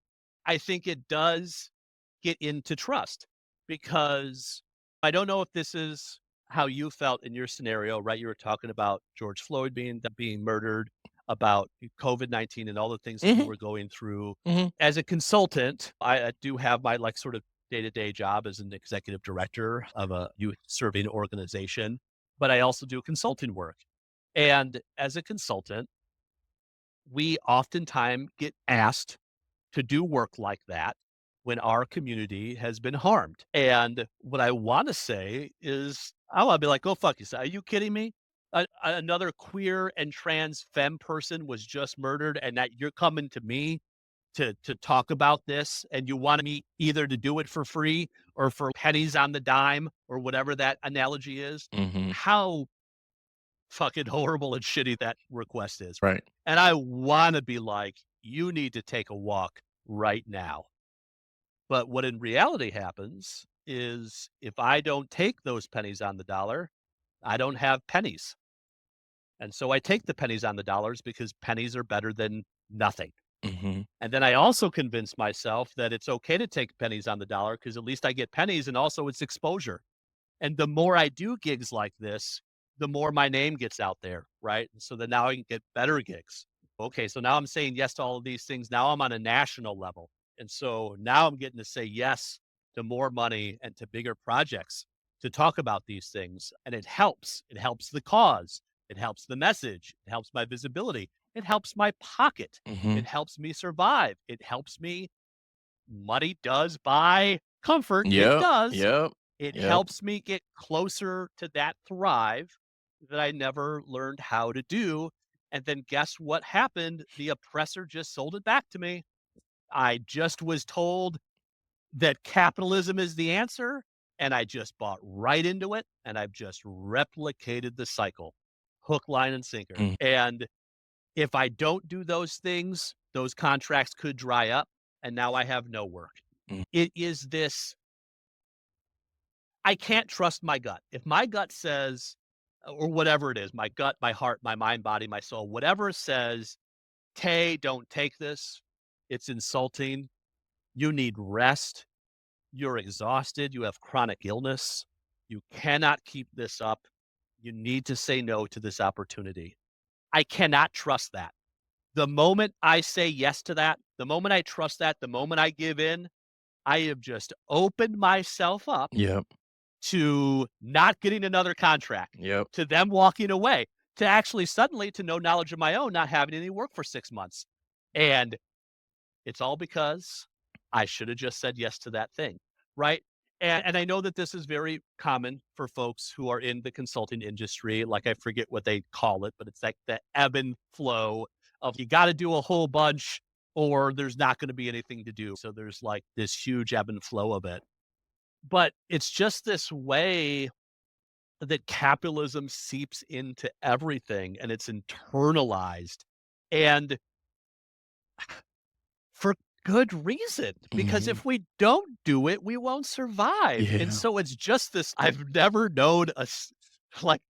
I think it does get into trust because I don't know if this is how you felt in your scenario, right? You were talking about George Floyd being murdered, about COVID-19 and all the things that you Mhm. were going through. Mhm. As a consultant, I do have my like sort of day-to-day job as an executive director of a youth serving organization, but I also do consulting work. And as a consultant, we oftentimes get asked to do work like that when our community has been harmed. And what I want to say is, I want to be like, go fuck yourself. Are you kidding me? Another queer and trans femme person was just murdered, and that you're coming to me to talk about this, and you want me either to do it for free or for pennies on the dime or whatever that analogy is. Mhm. How fucking horrible and shitty that request is. Right. And I want to be like, you need to take a walk right now. But what in reality happens is if I don't take those pennies on the dollar, I don't have pennies. And so I take the pennies on the dollars because pennies are better than nothing. Mhm. And then I also convince myself that it's okay to take pennies on the dollar because at least I get pennies and also it's exposure. And the more I do gigs like this, the more my name gets out there, right? And so then now I can get better gigs. Okay, so now I'm saying yes to all of these things. Now I'm on a national level. And so now I'm getting to say yes to more money and to bigger projects to talk about these things. And it helps. It helps the cause. It helps the message. It helps my visibility. It helps my pocket. It Mhm. helps me survive. It helps me. Money does buy comfort. It Yep. does. Yep. It Yep. helps me get closer to that thrive that I never learned how to do. And then guess what happened? The oppressor just sold it back to me. I just was told that capitalism is the answer, and I just bought right into it, and I've just replicated the cycle, hook, line, and sinker. Mm, And if I don't do those things, those contracts could dry up, and now I have no work. mm. It is this I can't trust my gut. If my gut says, or whatever it is, my gut, my heart, my mind, body, my soul, whatever says, Tay, don't take this. It's insulting. You need rest. You're exhausted. You have chronic illness. You cannot keep this up. You need to say no to this opportunity. I cannot trust that. The moment I say yes to that, the moment I trust that, the moment I give in, I have just opened myself up Yep. to not getting another contract, Yep. to them walking away, to actually suddenly to no knowledge of my own, not having any work for 6 months. And it's all because I should have just said yes to that thing, right? And I know that this is very common for folks who are in the consulting industry. Like I forget what they call it, but it's like the ebb and flow of you got to do a whole bunch or there's not going to be anything to do. So there's like this huge ebb and flow of it. But it's just this way that capitalism seeps into everything and it's internalized. And for good reason, because Mhm. if we don't do it, we won't survive, and Yeah. so it's just this I've never known like,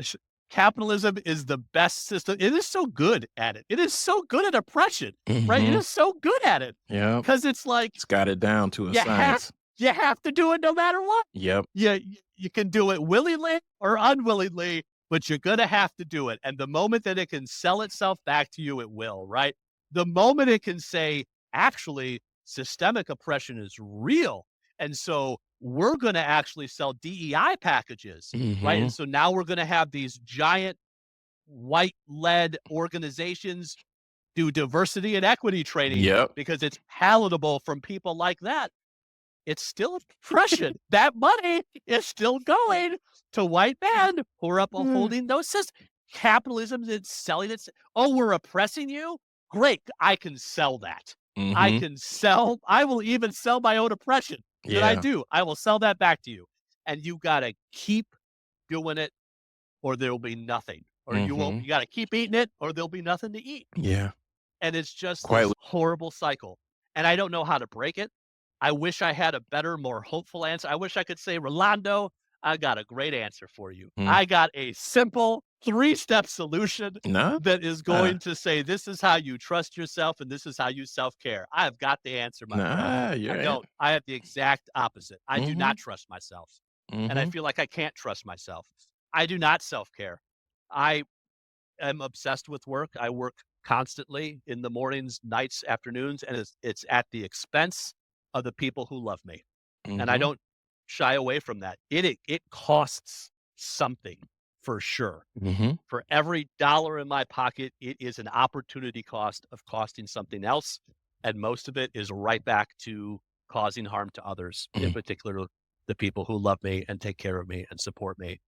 sh capitalism is the best system it is so good at it. It is so good at oppression, right? It Mhm. is so good at it Yep. because it's like, It's got it down to a you have science. you have to do it no matter what. Yep. You can do it willingly or unwillingly, but you're gonna have to do it, and the moment that it can sell itself back to you, it will, right? The moment it can say, "Actually, systemic oppression is real, and so we're gonna actually sell DEI packages," right? And Mhm. so now we're gonna have these giant white-led organizations do diversity and equity training Yep. because it's palatable from people like that. It's still oppression. That money is still going to white men who are Mm. upholding those systems. Capitalism is selling it. Oh, we're oppressing you? Great. I can sell that. Mhm. I will even sell my own oppression that I Yeah. do. I will sell that back to you. And you got to keep doing it or there will be nothing. Or Mhm. you got to keep eating it or there'll be nothing to eat. Yeah. And it's just Quite this horrible cycle, and I don't know how to break it. I wish I had a better, more hopeful answer. I wish I could say, "Rolando, I got a great answer for you. mm. I got a simple three-step solution No? that is going to say, this is how you trust yourself and this is how you self-care." I have got the answer, my friend. Nah, I you're in. don't. I have the exact opposite. I do not Mhm. trust myself, and I Mhm. feel like I can't trust myself. I do not self-care. I am obsessed with work. I work constantly in the mornings, nights, afternoons, and it's at the expense of the people who love me. And I Mhm. don't shy away from that. It costs something for sure. Mhm. For every dollar in my pocket, it is an opportunity cost of costing something else. And most of it is right back to causing harm to others, in Mhm. particular, the people who love me and take care of me and support me.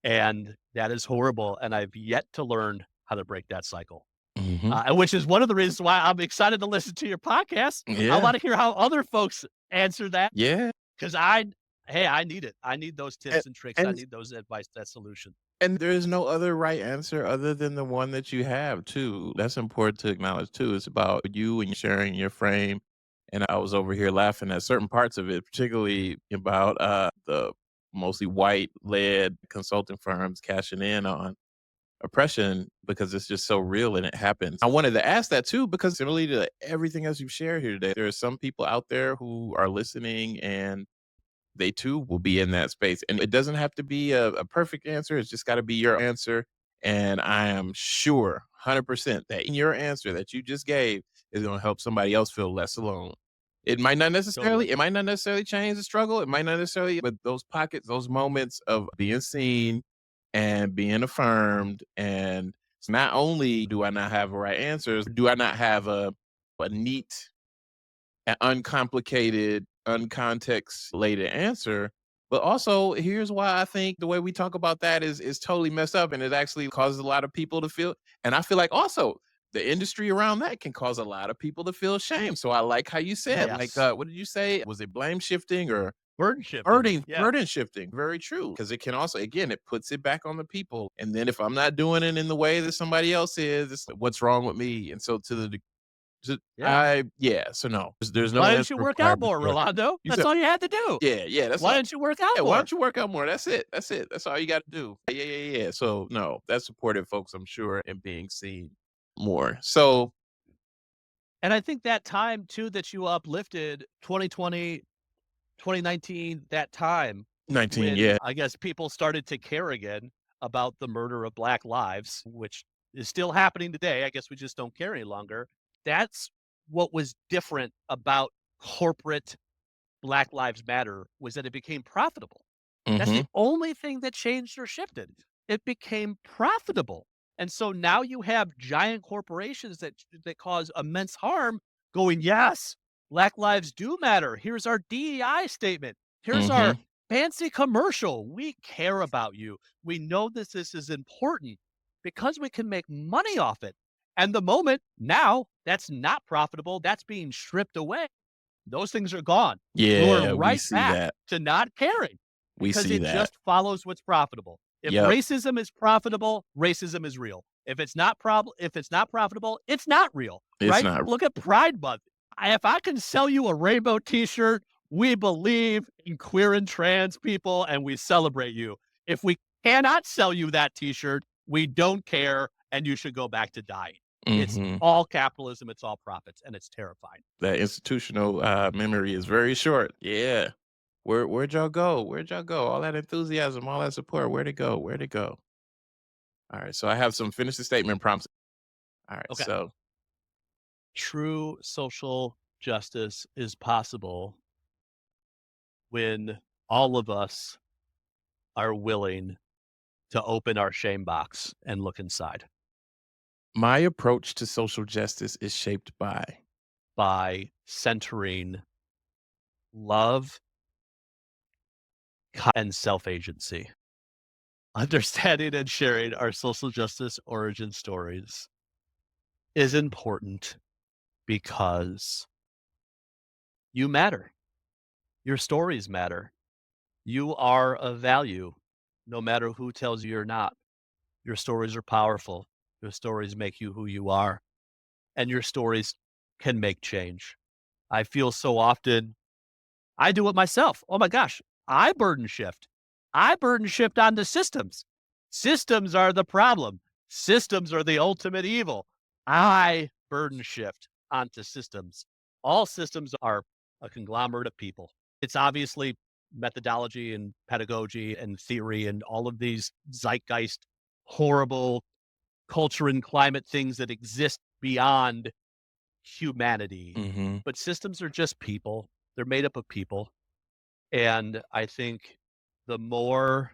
And that is horrible, and I've yet to learn how to break that cycle, Mhm. and which is one of the reasons why I'm excited to listen to your podcast. I Yeah. wanna hear how other folks answer that Yeah. 'cause hey, I need it. I need those And tips and tricks. I and need those advice, that solution. and there is no other right answer other than the one that you have too. That's important to acknowledge too. It's about you and sharing your frame. And I was over here laughing at certain parts of it, particularly about the mostly white led consulting firms cashing in on oppression because it's just so real and it happens. I wanted to ask that too because similarly to everything else you've shared here today, there are some people out there who are listening and they too will be in that space. And it doesn't have to be a perfect answer. It's just got to be your answer. And I am sure 100% that in your answer that you just gave is going to help somebody else feel less alone. Totally. It might not necessarily change the struggle. It might not necessarily, but those pockets, those moments of being seen and being affirmed. And not only do I not have the right answers, do I not have a neat uncomplicated, uncontext-lated answer. But also, here's why I think the way we talk about that is totally messed up, and it actually causes a lot of people to feel. And I feel like also the industry around that can cause a lot of people to feel shame. So I like how you said, like, Yes. what did you say? Was it blame shifting or Burden shifting. Yeah. burden shifting? Very true, because it can also, again, it puts it back on the people. And then if I'm not doing it in the way that somebody else is, it's like, what's wrong with me? And so to the Yeah. yeah, so no, there's no Why answer didn't you work out required more, before that. Rolando? You That's said all you had to do. yeah, yeah, that's Why all. didn't you work out Yeah, why more? don't you work out more? That's it, that's it, that's all you gotta do. Yeah, yeah, yeah, yeah, so, no, that supported folks, I'm sure, in being seen more. So And I think that time too that you uplifted 2020, 2019, that time 19, when yeah. I guess people started to care again about the murder of black lives, which is still happening today. I guess we just don't care any longer. That's what was different about corporate Black Lives Matter was that it became profitable. That's the Mhm. only thing that changed or shifted. It became profitable. And so now you have giant corporations that cause immense harm going, "Yes, Black lives do matter. Here's our DEI statement. Here's our Mhm. fancy commercial. We care about you. We know this is important because we can make money off it." And the moment now that's not profitable, that's being stripped away, those things are gone. We're Yeah, we right see back that. to not caring We because see it that. just follows what's profitable. If Yep. racism is profitable, racism is real. If it's not profitable, it's not real, It's right? not. Look at Pride Month. If I can sell you a rainbow t-shirt, we believe in queer and trans people and we celebrate you. If we cannot sell you that t-shirt, we don't care and you should go back to dying. It's Mhm. all capitalism, it's all profits, and it's terrifying. That institutional, memory is very short. Yeah. Where'd y'all go? Where'd y'all go? All that enthusiasm, all that support, where'd it go? Where'd it go? Alright, so I have some finish the statement prompts. Alright, Okay. so True social justice is possible when all of us are willing to open our shame box and look inside my approach to social justice is shaped by by centering love and self agency. Understanding and sharing our social justice origin stories is important because you matter. Your stories matter. You are of value no matter who tells you you're not. Your stories are powerful. Your stories make you who you are, and your stories can make change. I feel so often I do it myself. Oh my gosh, I burden shift. I burden shift onto systems. Systems are the problem. Systems are the ultimate evil. I burden shift onto systems. All systems are a conglomerate of people. It's obviously methodology and pedagogy and theory and all of these zeitgeist, horrible culture and climate things that exist beyond humanity. mhm. But systems are just people. They're made up of people. And I think the more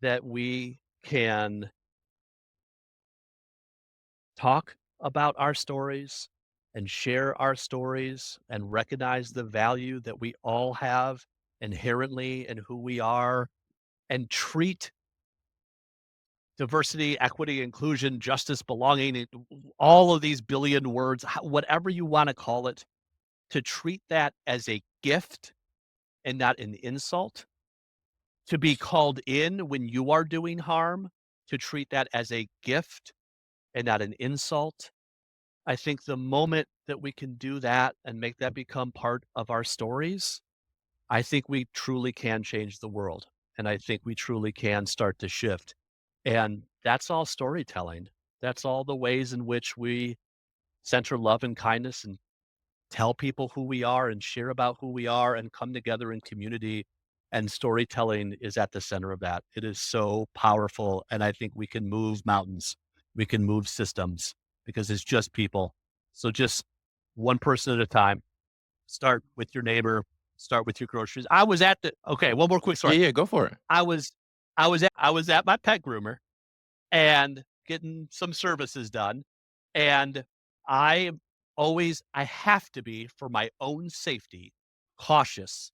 that we can talk about our stories and share our stories and recognize the value that we all have inherently in who we are and treat diversity, equity, inclusion, justice, belonging, all of these billion words, whatever you want to call it, to treat that as a gift and not an insult, to be called in when you are doing harm, to treat that as a gift and not an insult. I think the moment that we can do that and make that become part of our stories, I think we truly can change the world. And I think we truly can start to shift. And that's all storytelling. That's all the ways in which we center love and kindness and tell people who we are and share about who we are and come together in community. And storytelling is at the center of that. It is so powerful. And I think we can move mountains, we can move systems because it's just people. So just one person at a time. Start with your neighbor, start with your groceries. I was at the okay, one more quick Yeah, story. yeah, go for it. I was I was at my pet groomer and getting some services done. And I I have to be, for my own safety, cautious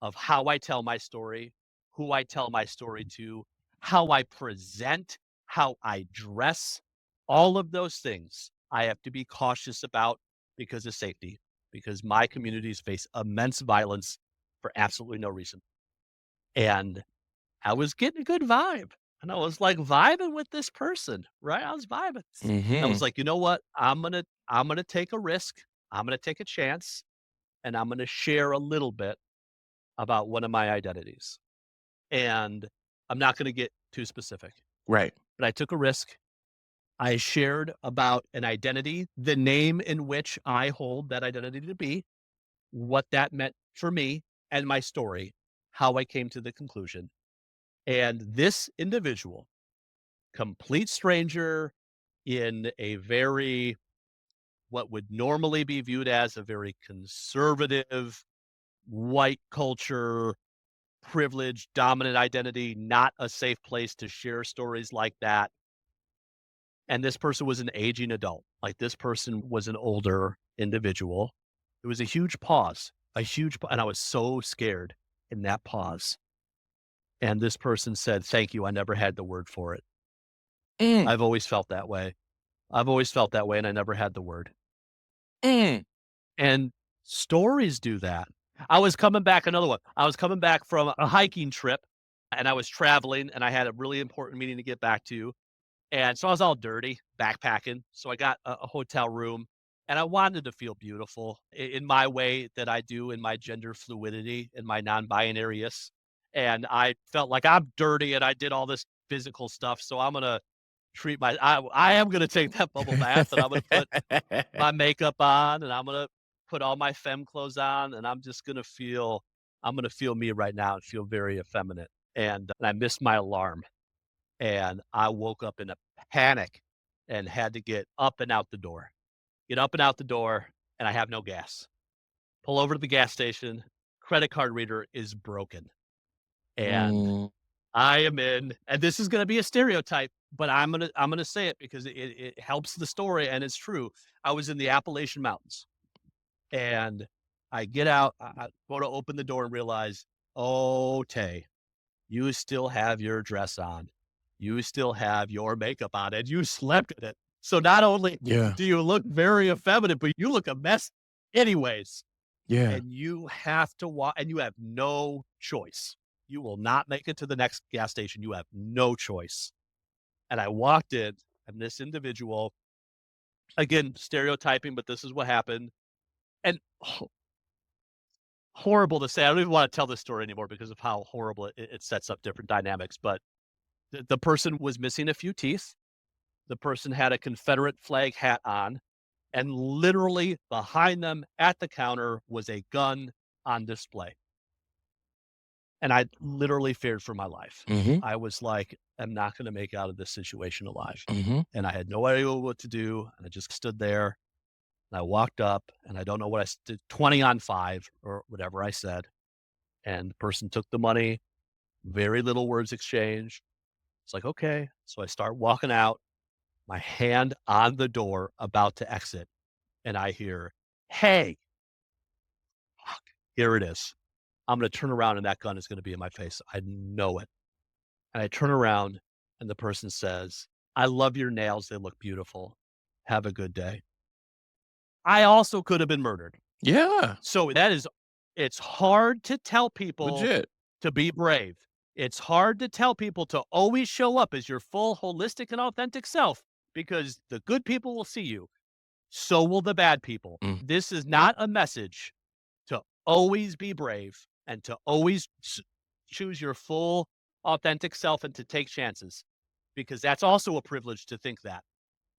of how I tell my story, who I tell my story to, how I present, how I dress, all of those things I have to be cautious about because of safety, because my communities face immense violence for absolutely no reason. And I was getting a good vibe, and I was, like, vibing with this person, right? I was vibing. I was Mhm. like, "You know what? I'm gonna take a risk, I'm gonna take a chance, and I'm gonna share a little bit about one of my identities." And I'm not gonna get too specific, Right. but I took a risk. I shared about an identity, the name in which I hold that identity to be, what that meant for me, and my story, how I came to the conclusion. And this individual, complete stranger. in a very, what would normally be viewed as a very conservative, white culture, privileged, dominant identity, not a safe place to share stories like that. And this person was an aging adult. Like, this person was an older individual. It was a huge pause, and I was so scared in that pause. And this person said, "Thank you. I never had the word for it. Mm, I've always felt that way. I've always felt that way, and I never had the word." mm. And stories do that. I was coming back another one. I was coming back from a hiking trip, and I was traveling, and I had a really important meeting to get back to. And so I was all dirty, backpacking. So I got a hotel room, and I wanted to feel beautiful in my way that I do in my gender fluidity, in my non-binary-ness. And I felt like I'm dirty and I did all this physical stuff. So I'm gonna I am gonna take that bubble bath, and I'm gonna put my makeup on, and I'm gonna put all my femme clothes on, and I'm gonna feel me right now and feel very effeminate. And I missed my alarm, and I woke up in a panic and had to get up and out the door. Get up and out the door, and I have no gas. Pull over to the gas station, credit card reader is broken, and Mm, I am in, and this is gonna be a stereotype, but I'm gonna say it because it helps the story and it's true. I was in the Appalachian Mountains, and I get out, I go to open the door and realize, "Oh, Tay, you still have your dress on. You still have your makeup on, and you slept in it. So not only yeah, do you look very effeminate, but you look a mess anyways, yeah. and you have to walk, and you have no choice. You will not make it to the next gas station. You have no choice." And I walked in, and this individual, again, stereotyping, but this is what happened. And horrible to say. I don't even want to tell this story anymore because of how horrible it sets up different dynamics. But the person was missing a few teeth. The person had a Confederate flag hat on, and literally behind them at the counter was a gun on display. And I literally feared for my life. Mhm, I was like, "I'm not gonna make out of this situation alive." mhm. And I had no idea what to do, and I just stood there, and I walked up, and I don't know what I did, 20 on 5 or whatever I said, and the person took the money, very little words exchanged. It's like, "Okay." So I start walking out, my hand on the door, about to exit, and I hear, "Hey." Fuck, here it is. I'm gonna turn around and that gun is gonna be in my face. I know it. And I turn around and the person says, "I love your nails. They look beautiful. Have a good day." I also could have been murdered. Yeah, So it's hard to tell people legit. to be brave. It's hard to tell people to always show up as your full, holistic, and authentic self because the good people will see you. So will the bad people. Mm, This is not a message to always be brave and to always choose your full authentic self and to take chances, because that's also a privilege to think that.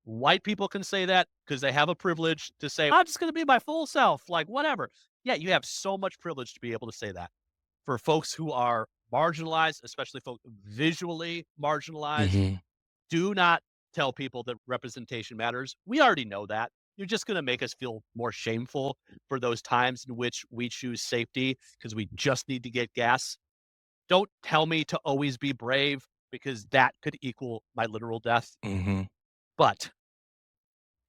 White people can say that because they have a privilege to say, "I'm just going to be my full self, like whatever." Yeah, you have so much privilege to be able to say that. For folks who are marginalized, especially folks visually marginalized, mhm, do not tell people that representation matters. We already know that. You're just going to make us feel more shameful for those times in which we choose safety because we just need to get gas. Don't tell me to always be brave because that could equal my literal death. mhm. But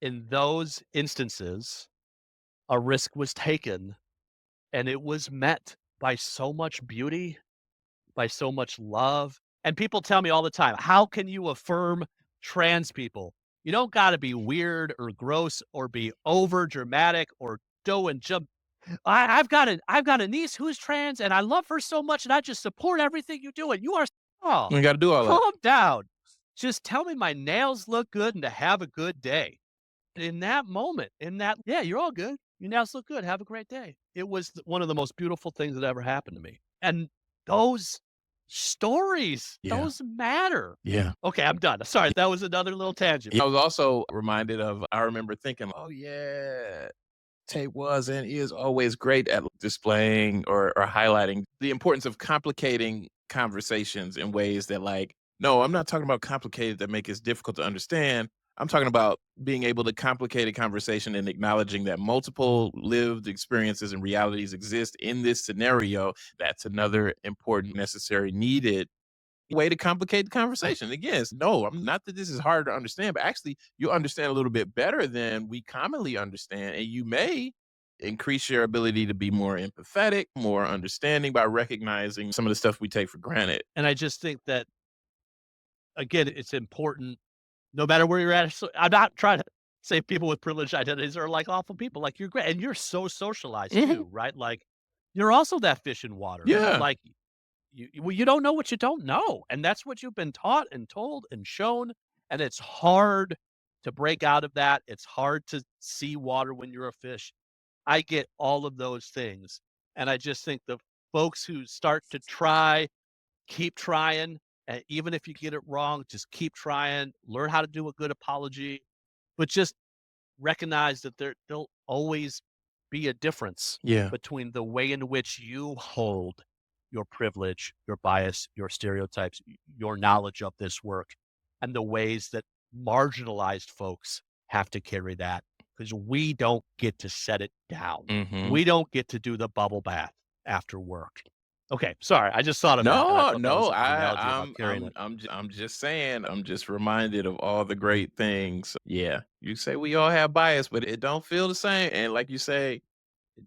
in those instances, a risk was taken and it was met by so much beauty, by so much love. And people tell me all the time, "How can you affirm trans people? You don't gotta be weird or gross or be over dramatic or do and jump." I've got a niece who's trans, and I love her so much, and I just support everything you do, and you are oh, You ain't gotta do all that. calm down. Just tell me my nails look good and to have a good day. In that moment, yeah, you're all good. Your nails look good. Have a great day. It was one of the most beautiful things that ever happened to me. And those stories, Yeah, those matter. yeah. Okay, I'm done. Sorry, that was another little tangent. Yeah, I was also reminded of I remember thinking, "Oh, yeah, Tate was and is always great at displaying or highlighting the importance of complicating conversations in ways that, like, no, I'm not talking about complicated that make it difficult to understand. I'm talking about being able to complicate a conversation and acknowledging that multiple lived experiences and realities exist in this scenario. That's another important, necessary, needed way to complicate the conversation. Again, it's no, I'm not that this is hard to understand, but actually you understand a little bit better than we commonly understand. And you may increase your ability to be more empathetic, more understanding by recognizing some of the stuff we take for granted. And I just think that, again, it's important no matter where you're at. So I'm not trying to say people with privileged identities are like awful people. Like, you're great. And you're so socialized Mhm. too, right? Like, you're also that fish in water. Yeah. Like, well, you don't know what you don't know, and that's what you've been taught and told and shown, and it's hard to break out of that. It's hard to see water when you're a fish. I get all of those things, and I just think the folks who start to try, keep trying, and even if you get it wrong, just keep trying, learn how to do a good apology, but just recognize that there'll always be a difference Yeah. between the way in which you hold your privilege, your bias, your stereotypes, your knowledge of this work, and the ways that marginalized folks have to carry that, because we don't get to set it down. Mhm. We don't get to do the bubble bath after work. Okay, sorry, I just thought of that, and I No, thought that was no, a good analogy about carrying it. I'm just saying, I'm just reminded of all the great things. Yeah, you say we all have bias, but it don't feel the same. And like you say,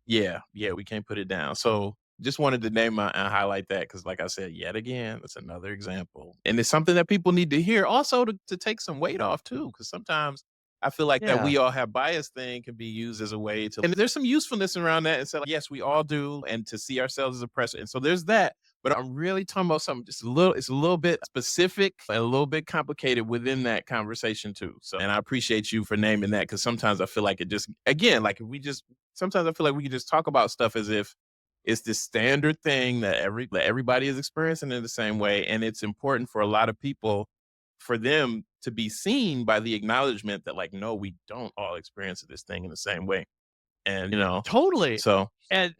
yeah, yeah, we can't put it down. So just wanted to name my and highlight that because, like I said, yet again, it's another example, and it's something that people need to hear. Also, to take some weight off too, because sometimes I feel like that Yeah, we all have bias thing can be used as a way to, and there's some usefulness around that. And so, like, yes, we all do, and to see ourselves as oppressor. And so there's that. But I'm really talking about something just a little. It's a little bit specific and a little bit complicated within that conversation too. So, and I appreciate you for naming that because sometimes I feel like it just, again, like if we just sometimes I feel like we can just talk about stuff as if it's this standard thing that everybody is experiencing in the same way, and it's important for a lot of people for them to be seen by the acknowledgement that, like, no, we don't all experience this thing in the same way, and totally. so And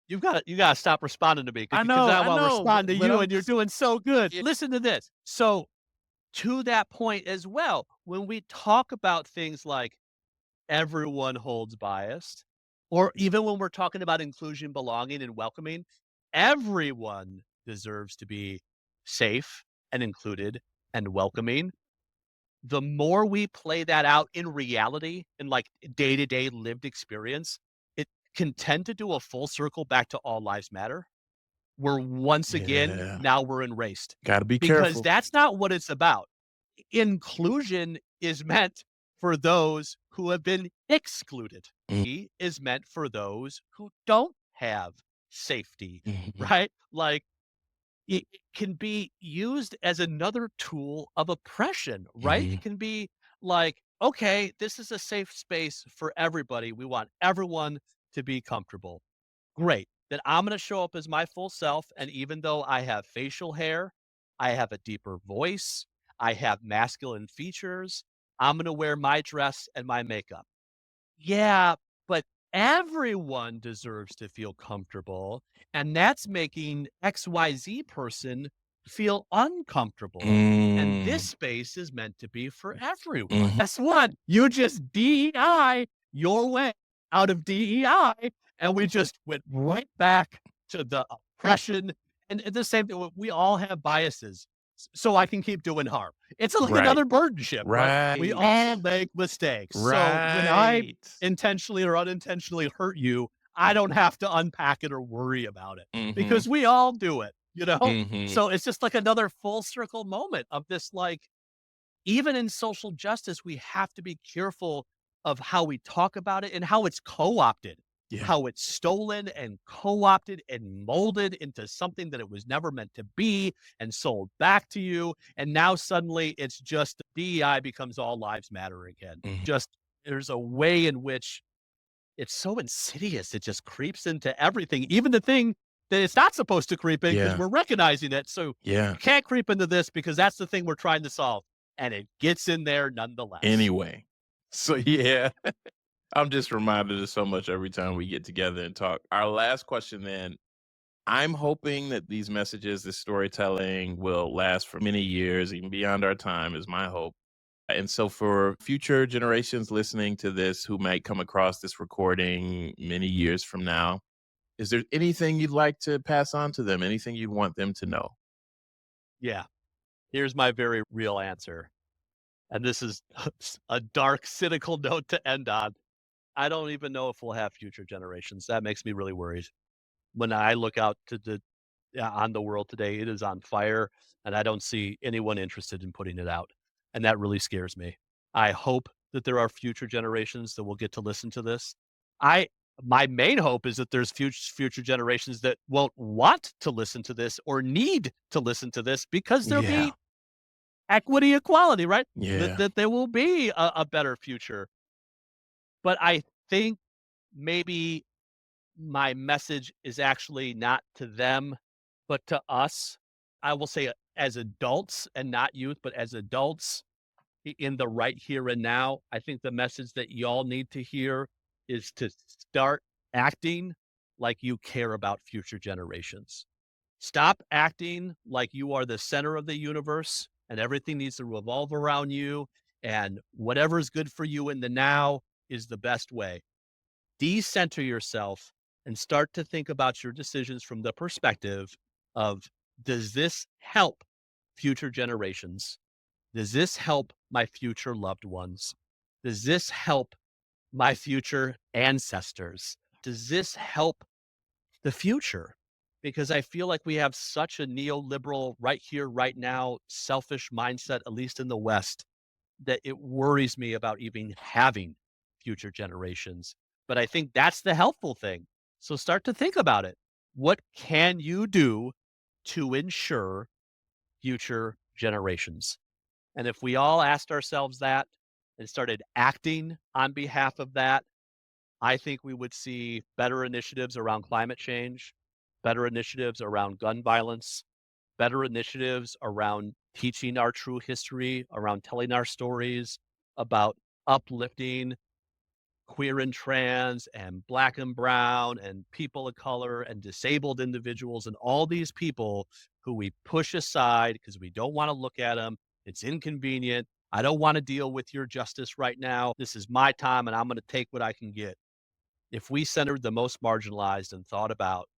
you gotta stop responding to me because now I I'll know, respond to but you, I'm and you're just doing so good. yeah, Listen to this. So, to that point as well, when we talk about things like everyone holds bias, or even when we're talking about inclusion, belonging, and welcoming, everyone deserves to be safe and included and welcoming. The more we play that out in reality, in like day-to-day lived experience, it can tend to do a full circle back to all lives matter, where once again, yeah, now we're enraced, got to be because careful. that's not what it's about. Inclusion is meant for those who have been excluded. Mm, Is meant for those who don't have safety, mhm, right? Like, it can be used as another tool of oppression, right? mhm, It can be like, okay, this is a safe space for everybody. We want everyone to be comfortable. Great. Then I'm going to show up as my full self. And even though I have facial hair, I have a deeper voice, I have masculine features, I'm going to wear my dress and my makeup. Yeah, but everyone deserves to feel comfortable, and that's making XYZ person feel uncomfortable. And this mm, space is meant to be for everyone. mhm, Guess what? You just DEI your way out of DEI, and we just went right back to the oppression. And the same thing, we all have biases, so I can keep doing harm. It's like right, another burden shift, right? We right, all make mistakes. So when I right, intentionally or unintentionally hurt you, I don't have to unpack it or worry about it mhm, because we all do it, you know? mhm, So it's just like another full circle moment of this, like, even in social justice, we have to be careful of how we talk about it and how it's co-opted, yeah, how it's stolen and co-opted and molded into something that it was never meant to be and sold back to you. And now suddenly it's just DEI becomes all lives matter again. mhm, Just there's a way in which it's so insidious. It just creeps into everything, even the thing that it's not supposed to creep in because yeah, we're recognizing it. So yeah. you can't creep into this because that's the thing we're trying to solve. And it gets in there nonetheless. Anyway, so yeah, I'm just reminded of so much every time we get together and talk. Our last question then, I'm hoping that these messages, this storytelling will last for many years, even beyond our time is my hope. And so for future generations listening to this who might come across this recording many years from now, is there anything you'd like to pass on to them? Anything you'd want them to know? Yeah. Here's my very real answer. And this is a dark, cynical note to end on. I don't even know if we'll have future generations. That makes me really worried. When I look out to the on the world today, it is on fire, and I don't see anyone interested in putting it out. And that really scares me. I hope that there are future generations that will get to listen to this. I My main hope is that there's future generations that won't want to listen to this or need to listen to this because there'll Yeah. be equity, equality, right? That Yeah. that there will be a better future. But I think maybe my message is actually not to them, but to us. I will say as adults and not youth, but as adults in the right here and now, I think the message that y'all need to hear is to start acting like you care about future generations. Stop acting like you are the center of the universe and everything needs to revolve around you and whatever is good for you in the now is the best way. Decenter yourself and start to think about your decisions from the perspective of, does this help future generations? Does this help my future loved ones? Does this help my future ancestors? Does this help the future? Because I feel like we have such a neoliberal, right here, right now, selfish mindset, at least in the West, that it worries me about even having future generations. But I think that's the helpful thing. So start to think about it. What can you do to ensure future generations? And if we all asked ourselves that and started acting on behalf of that, I think we would see better initiatives around climate change, better initiatives around gun violence, better initiatives around teaching our true history, around telling our stories, about uplifting queer and trans and black and brown and people of color and disabled individuals and all these people who we push aside because we don't want to look at them. It's inconvenient. I don't want to deal with your justice right now. This is my time and I'm going to take what I can get. If we centered the most marginalized and thought about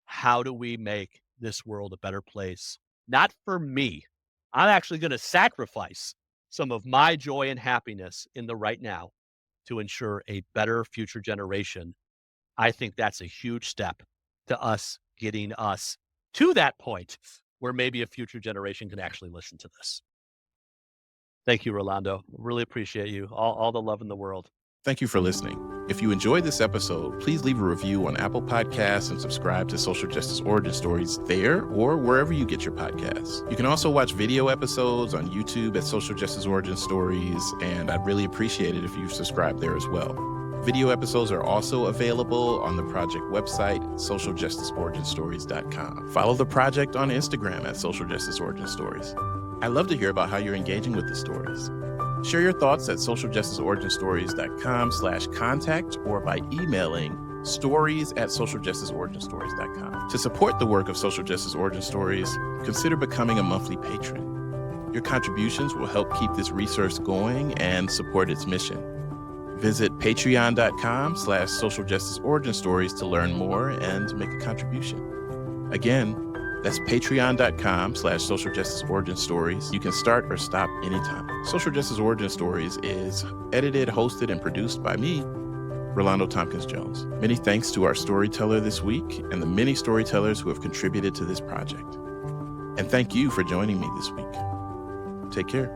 how do we make this world a better place, not for me, I'm actually going to sacrifice some of my joy and happiness in the right now to ensure a better future generation. I think that's a huge step to us getting us to that point where maybe a future generation can actually listen to this. Thank you, Rolando. Really appreciate you. All the love in the world. Thank you for listening. If you enjoyed this episode, please leave a review on Apple Podcasts and subscribe to Social Justice Origin Stories there or wherever you get your podcasts. You can also watch video episodes on YouTube at Social Justice Origin Stories, and I'd really appreciate it if you subscribe there as well. Video episodes are also available on the project website, socialjusticeoriginstories.com. Follow the project on Instagram at Social Justice Origin Stories. I'd love to hear about how you're engaging with the stories. Share your thoughts at socialjusticeoriginstories.com/contact or by emailing stories@socialjusticeoriginstories.com. To support the work of Social Justice Origin Stories, consider becoming a monthly patron. Your contributions will help keep this research going and support its mission. Visit patreon.com/socialjusticeoriginstories to learn more and make a contribution. Again, that's patreon.com/socialjusticeoriginstories. You can start or stop anytime. Social Justice Origin Stories is edited, hosted, and produced by me, Rolando Tompkins Jones. Many thanks to our storyteller this week and the many storytellers who have contributed to this project. And thank you for joining me this week. Take care.